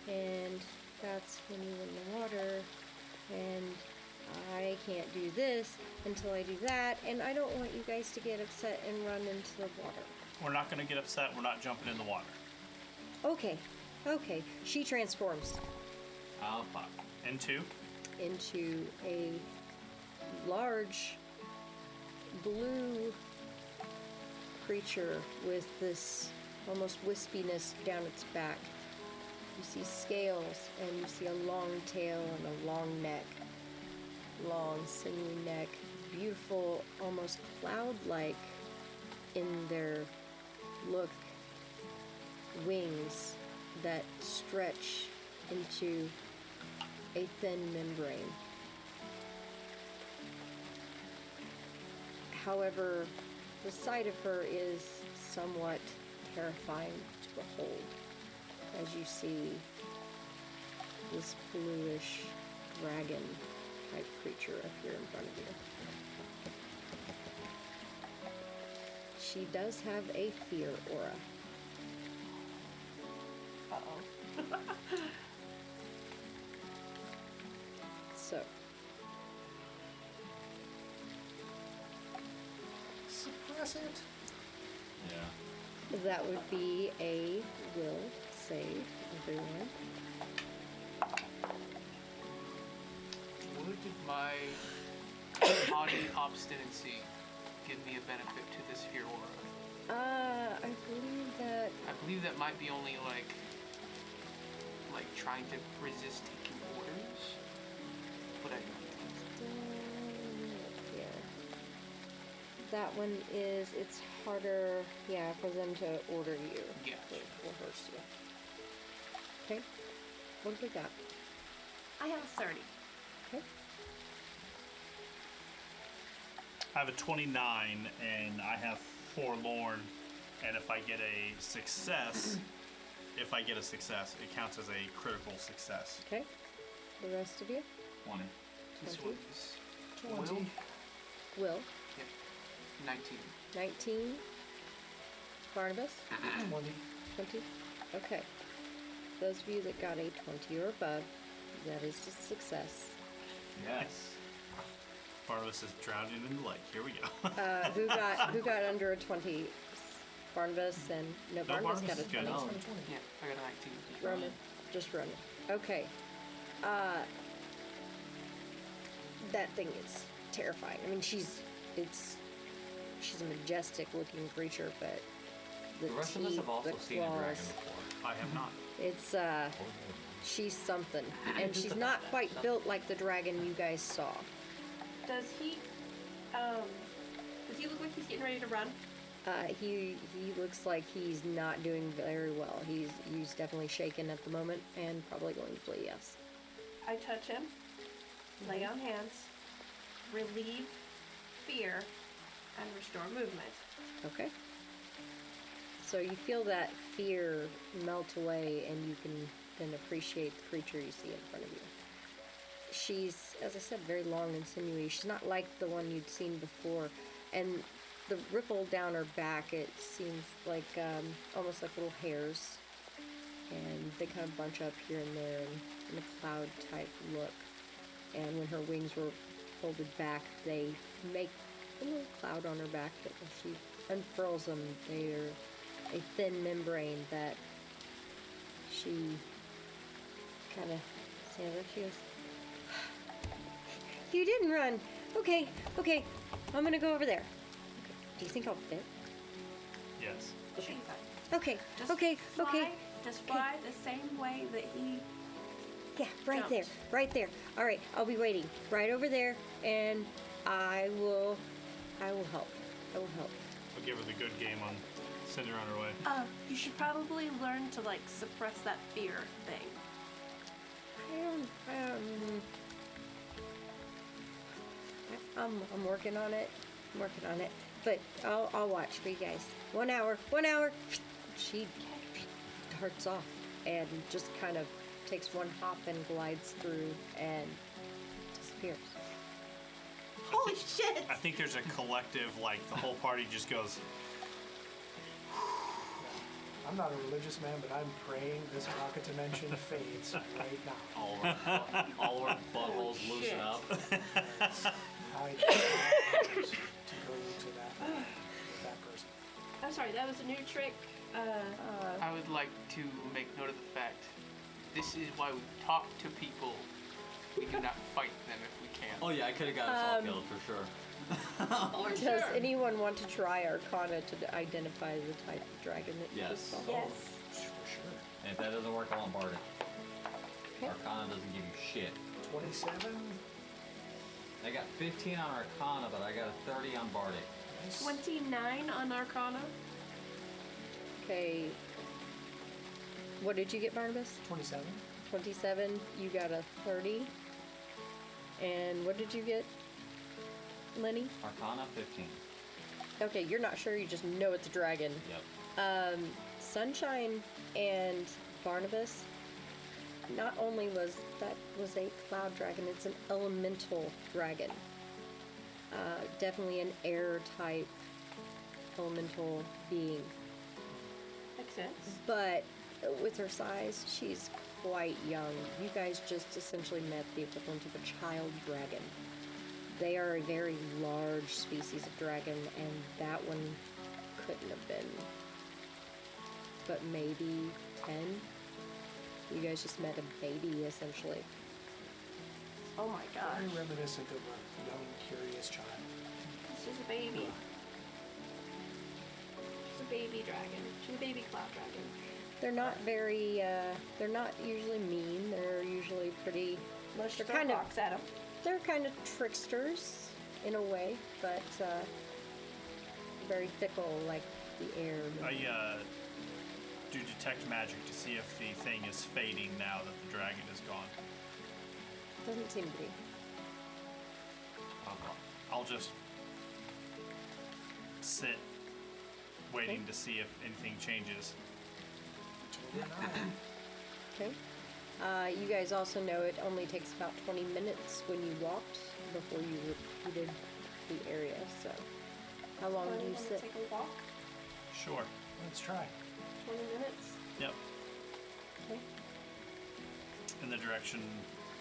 and that's when he went in the water, and I can't do this until I do that, and I don't want you guys to get upset and run into the water. We're not going to get upset. We're not jumping in the water. Okay, okay. She transforms Oh, fuck. Into? into a large blue creature with this almost wispiness down its back. You see scales, and you see a long tail and a long neck. Long, sinewy neck. Beautiful, almost cloud-like in their look. Wings that stretch into a thin membrane. However, the sight of her is somewhat terrifying to behold as you see this bluish dragon type creature appear in front of you. She does have a fear aura. Uh-oh. So, Suppress it. Yeah. that would be a will save, everyone. Would my haughty obstinacy give me a benefit to this fear aura? I believe that. I believe that might be only like trying to resist taking orders. But I Yeah. That one is, it's harder, yeah, for them to order you. Yeah. To rehearse you. Okay. What have we got? I have a 30. Okay. I have a 29, and I have forlorn. And if I get a success, it counts as a critical success. Okay. The rest of you? 20. this 20. one's 20. Will. Yep. 19. 19. Barnabas? 20. 20. Okay. Those of you that got a 20 or above, that is a success. Yes. Barnabas is drowning in the lake. Here we go. Who got under a 20? Barnabas and no, Barnabas got a Barnabas is good. 20. Oh. 20. Yeah, I got a 19. Roman, just Roman. Okay. That thing is terrifying. I mean, she's a majestic looking creature, but the The rest teeth, of us have also the seen a dragon claws, before. I have not. it's she's something, and she's not quite built like the dragon you guys saw. Does he look like he's getting ready to run? He looks like he's not doing very well. He's definitely shaken at the moment and probably going to flee. Yes. I touch him, lay on hands, relieve fear, and restore movement. Okay. So you feel that fear melt away, and you can then appreciate the creature you see in front of you. She's, as I said, very long and sinewy. She's not like the one you'd seen before, and the ripple down her back, it seems like almost like little hairs, and they kind of bunch up here and there in a cloud type look. And when her wings were folded back, they make a little cloud on her back, but when she unfurls them, they're a thin membrane that she kind of stands up. She goes, "You didn't run. Okay, I'm gonna go over there." Okay. Do you think I'll fit? Yes. Okay. Okay, Just okay. Just fly the same way that he. Yeah, right Jumped. there. All right, I'll be waiting right over there, and I will help. I'll give her the good game on send her on her way. You should probably learn to suppress that fear thing. I'm working on it. But I'll watch for you guys. 1 hour. She darts off and just kind of takes one hop and glides through and disappears. Holy shit! I think there's a collective, the whole party just goes, I I'm not a religious man, but I'm praying this pocket dimension fades right now. All our buttholes loosen shit. up. I don't to go to that with that person. I'm sorry, that was a new trick. I would like to make note of the fact this is why we talk to people. We do not fight them if we can. Oh yeah, I could have got us all killed for sure. Does anyone want to try Arcana to identify the type of dragon that you Yes. just saw? Yes. For sure. And if that doesn't work, I want Bardic. Okay. Arcana doesn't give you shit. 27. I got 15 on Arcana, but I got a 30 on Bardic. Nice. 29 on Arcana. Okay. What did you get, Barnabas? 27. 27. You got a 30. And what did you get, Lenny? Arcana 15. Okay, you're not sure. You just know it's a dragon. Yep. Sunshine and Barnabas. Not only was a cloud dragon, it's an elemental dragon. Definitely an air type elemental being. Makes sense. But with her size, she's quite young. You guys just essentially met the equivalent of a child dragon. They are a very large species of dragon, and that one couldn't have been but maybe 10. You guys just met a baby, essentially. Oh my Very gosh. reminiscent of a young, curious child. It's just a baby. She's a baby dragon. She's a baby cloud dragon. They're not very, they're not usually mean. They're usually pretty, Let's they're throw kind of, rocks at him. they're kind of tricksters in a way, but very fickle like the air. I do detect magic to see if the thing is fading now that the dragon is gone. Doesn't seem to be. I'll just sit, waiting to see if anything changes. Okay. You guys also know it only takes about 20 minutes when you walked before you repeated the area. So, how long do you Want to sit? take a walk? Sure. Let's try. 20 minutes. Yep. Okay. In the direction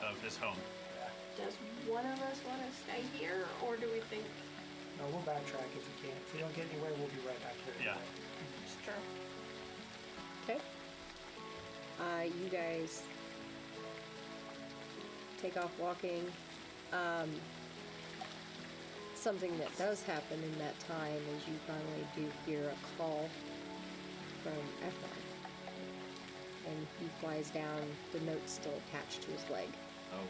of his home. Does one of us want to stay here, or do we think No, we'll backtrack if we can. If we don't get anywhere, we'll be right back here. Yeah. it's true? Okay. You guys take off walking. Something that does happen in that time is you finally do hear a call from Ephron. And he flies down, the note's still attached to his leg. Oh.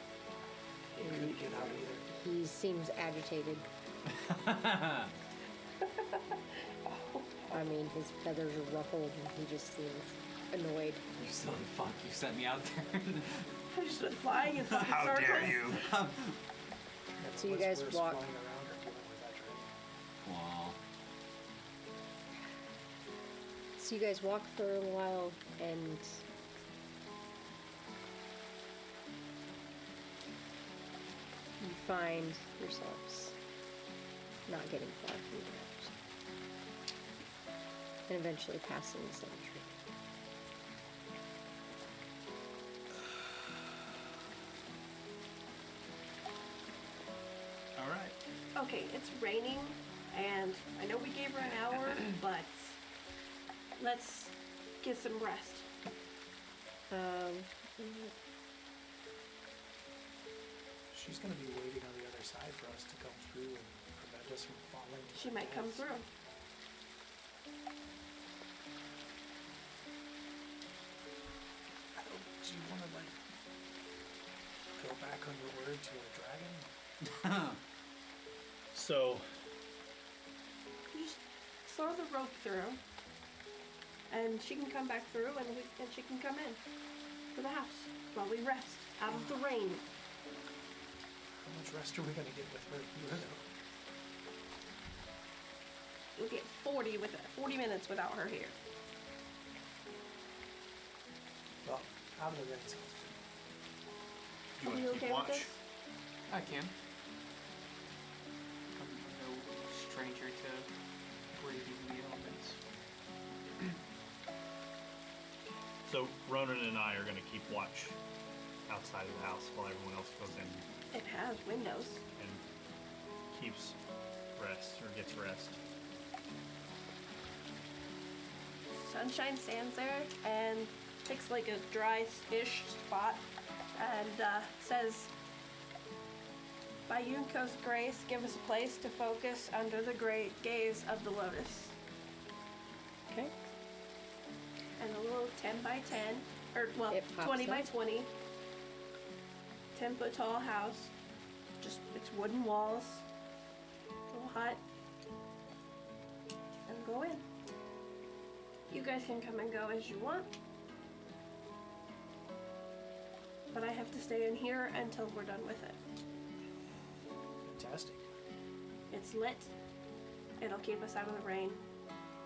He couldn't get out either. He seems agitated. I mean, his feathers are ruffled and he just seems annoyed. You silly fuck, you sent me out there. I've just been flying in fucking How circles. dare you? So you What's guys worse, walk. flying around or dealing with that dragon? Wow. So you guys walk for a little while and you find yourselves not getting far from the others. And eventually passing the cemetery. All right. Okay, it's raining, and I know we gave her an hour, but let's get some rest. She's going to be waiting on the other side for us to come through and prevent us from falling. to She our might come deaths. through. Do you want to, like, go back on your word to a dragon? So, You just throw the rope through, and she can come back through, and she can come in to the house while we rest out of the rain. How much rest are we going to get with her here, though? We'll get 40 minutes without her here. Well, out of the rain. you Are want you to keep okay with watch? this? I can. I'm no stranger to braving the elements. So Ronan and I are going to keep watch outside of the house while everyone else goes in It has windows. and keeps rest or gets rest. Sunshine stands there and picks like a dry-ish spot and says, "By Yunko's grace, give us a place to focus under the great gaze of the lotus." Okay. And a little 10 by 10, or well, It pops 20 by up. 20, 10-foot tall house. Just it's wooden walls, little hut, and go in. You guys can come and go as you want, but I have to stay in here until we're done with it. Fantastic. It's lit. It'll keep us out of the rain,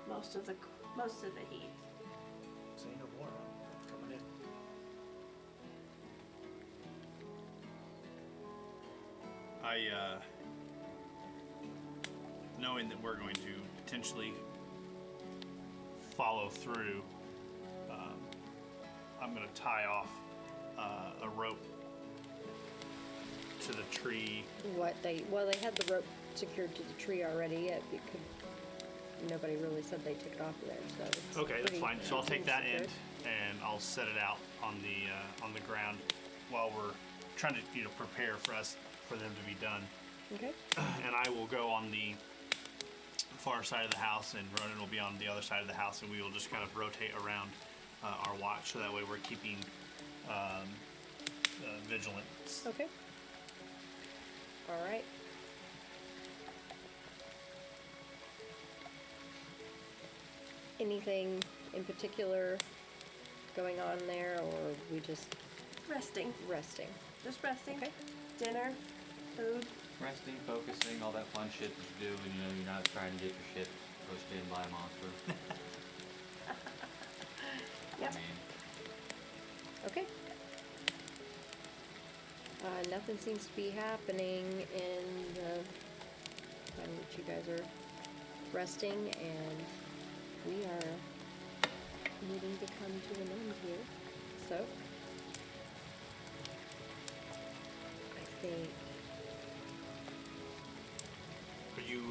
most of the heat. Say no more. I'm coming in. Knowing that we're going to potentially follow through, I'm going to tie off a rope to the tree. They had the rope secured to the tree already. Nobody really said they took it off of there, so it's Okay, that's pretty fine. So I'll take that secured. end and I'll set it out on the ground while we're trying to prepare for them to be done. Okay. And I will go on the far side of the house, and Ronan will be on the other side of the house, and we will just kind of rotate around our watch, so that way we're keeping vigilance. Okay. All right. Anything in particular going on there, or are we just Resting. resting? Just resting. Okay. Dinner, food. Resting, focusing, all that fun shit that you do when you're not trying to get your shit pushed in by a monster. Yep. I mean, Okay. Nothing seems to be happening in the time that you guys are resting, and we are needing to come to an end here. So, I think Are you?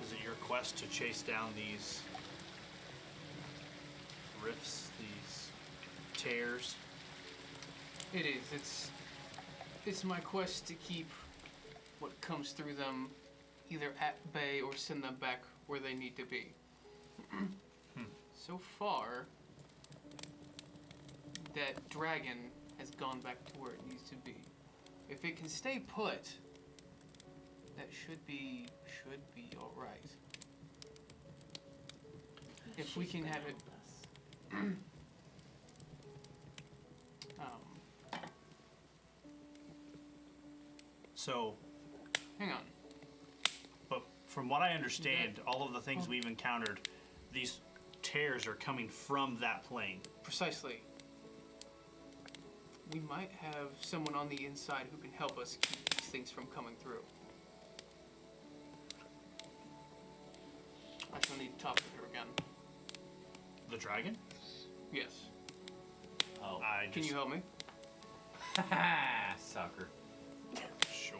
Is it your quest to chase down these rifts, these tears? It is. It's my quest to keep what comes through them either at bay or send them back where they need to be. So far, that dragon has gone back to where it needs to be. If it can stay put, that should be all right. If we can have it. So, Hang on. but from what I understand, all of the things we've encountered, these tears are coming from that plane. Precisely. We might have someone on the inside who can help us keep these things from coming through. I shall need to talk with her again. The dragon? Yes. oh, Can you help me? sucker. Sure.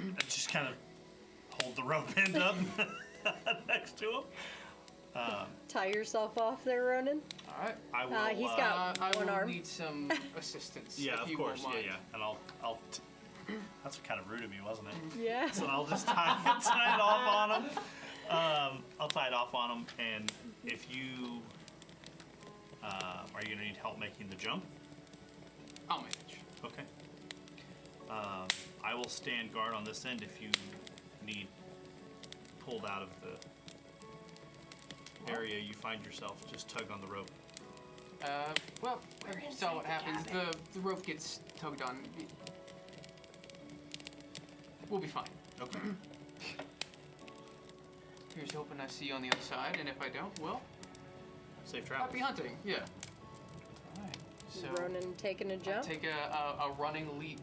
I just kind of hold the rope end up next to him. tie yourself off there, Ronan. All right. I will. He's got I one will arm. need some assistance. Yeah, if of you course. won't Yeah, mind. yeah. And that's kind of rude of me, wasn't it? Yeah. So I'll just tie it off on him. I'll tie it off on him, and if you are you gonna need help making the jump? I'll manage. Okay. I will stand guard on this end if you need pulled out of the area you find yourself. Just tug on the rope. Well, you saw what happens. The rope gets tugged on. We'll be fine. Okay. Here's hoping I see you on the other side, and if I don't, well, Safe travels. happy hunting. Yeah. All right. So Ronan taking a jump. take a running leap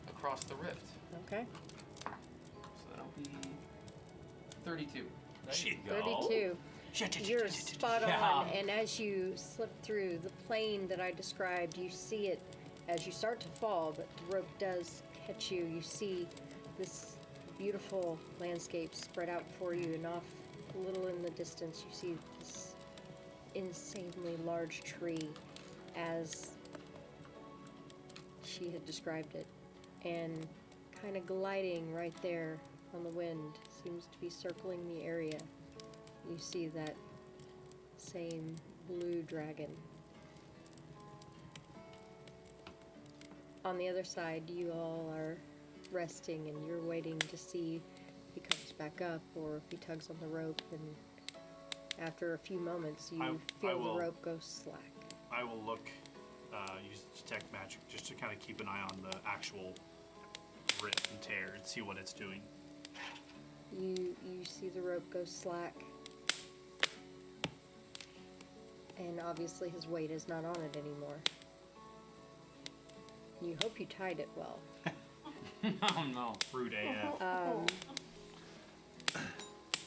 across the rift. Okay. So that'll be 32. There you go. 32. You're spot on, Yeah. and as you slip through the plane that I described, you see it as you start to fall, but the rope does catch you. You see this beautiful landscape spread out for you, and off a little in the distance, you see this insanely large tree as she had described it, and kind of gliding right there on the wind, seems to be circling the area. You see that same blue dragon. On the other side, you all are resting and you're waiting to see if he comes back up or if he tugs on the rope, and after a few moments you I feel will- the rope go slack. I will look, use detect magic just to kind of keep an eye on the actual rip and tear and see what it's doing. You see the rope go slack, and obviously his weight is not on it anymore. You hope you tied it well. Oh no. Rude AF.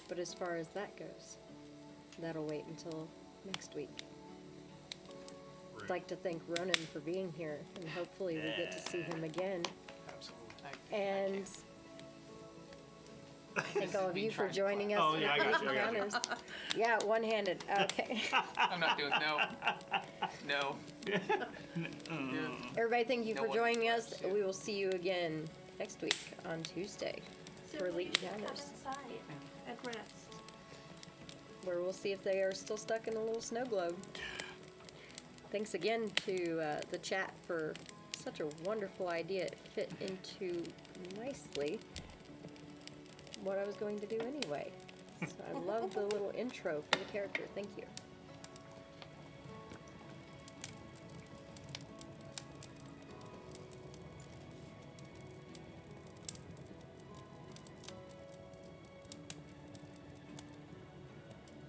But as far as that goes, that'll wait until next week. I'd like to thank Ronan for being here, and hopefully we get to see him again. Absolutely. And thank all of you for joining us. Oh, yeah, I got for you, I got you. Encounters. Yeah, one-handed. Okay. I'm not doing no. Everybody, thank you No for one joining us. likes you. We will see you again next week on Tuesday for Elite Come Encounters, inside and rest. where we'll see if they are still stuck in a little snow globe. Thanks again to the chat for such a wonderful idea. It fit into nicely what I was going to do anyway. So I love the little intro for the character. Thank you.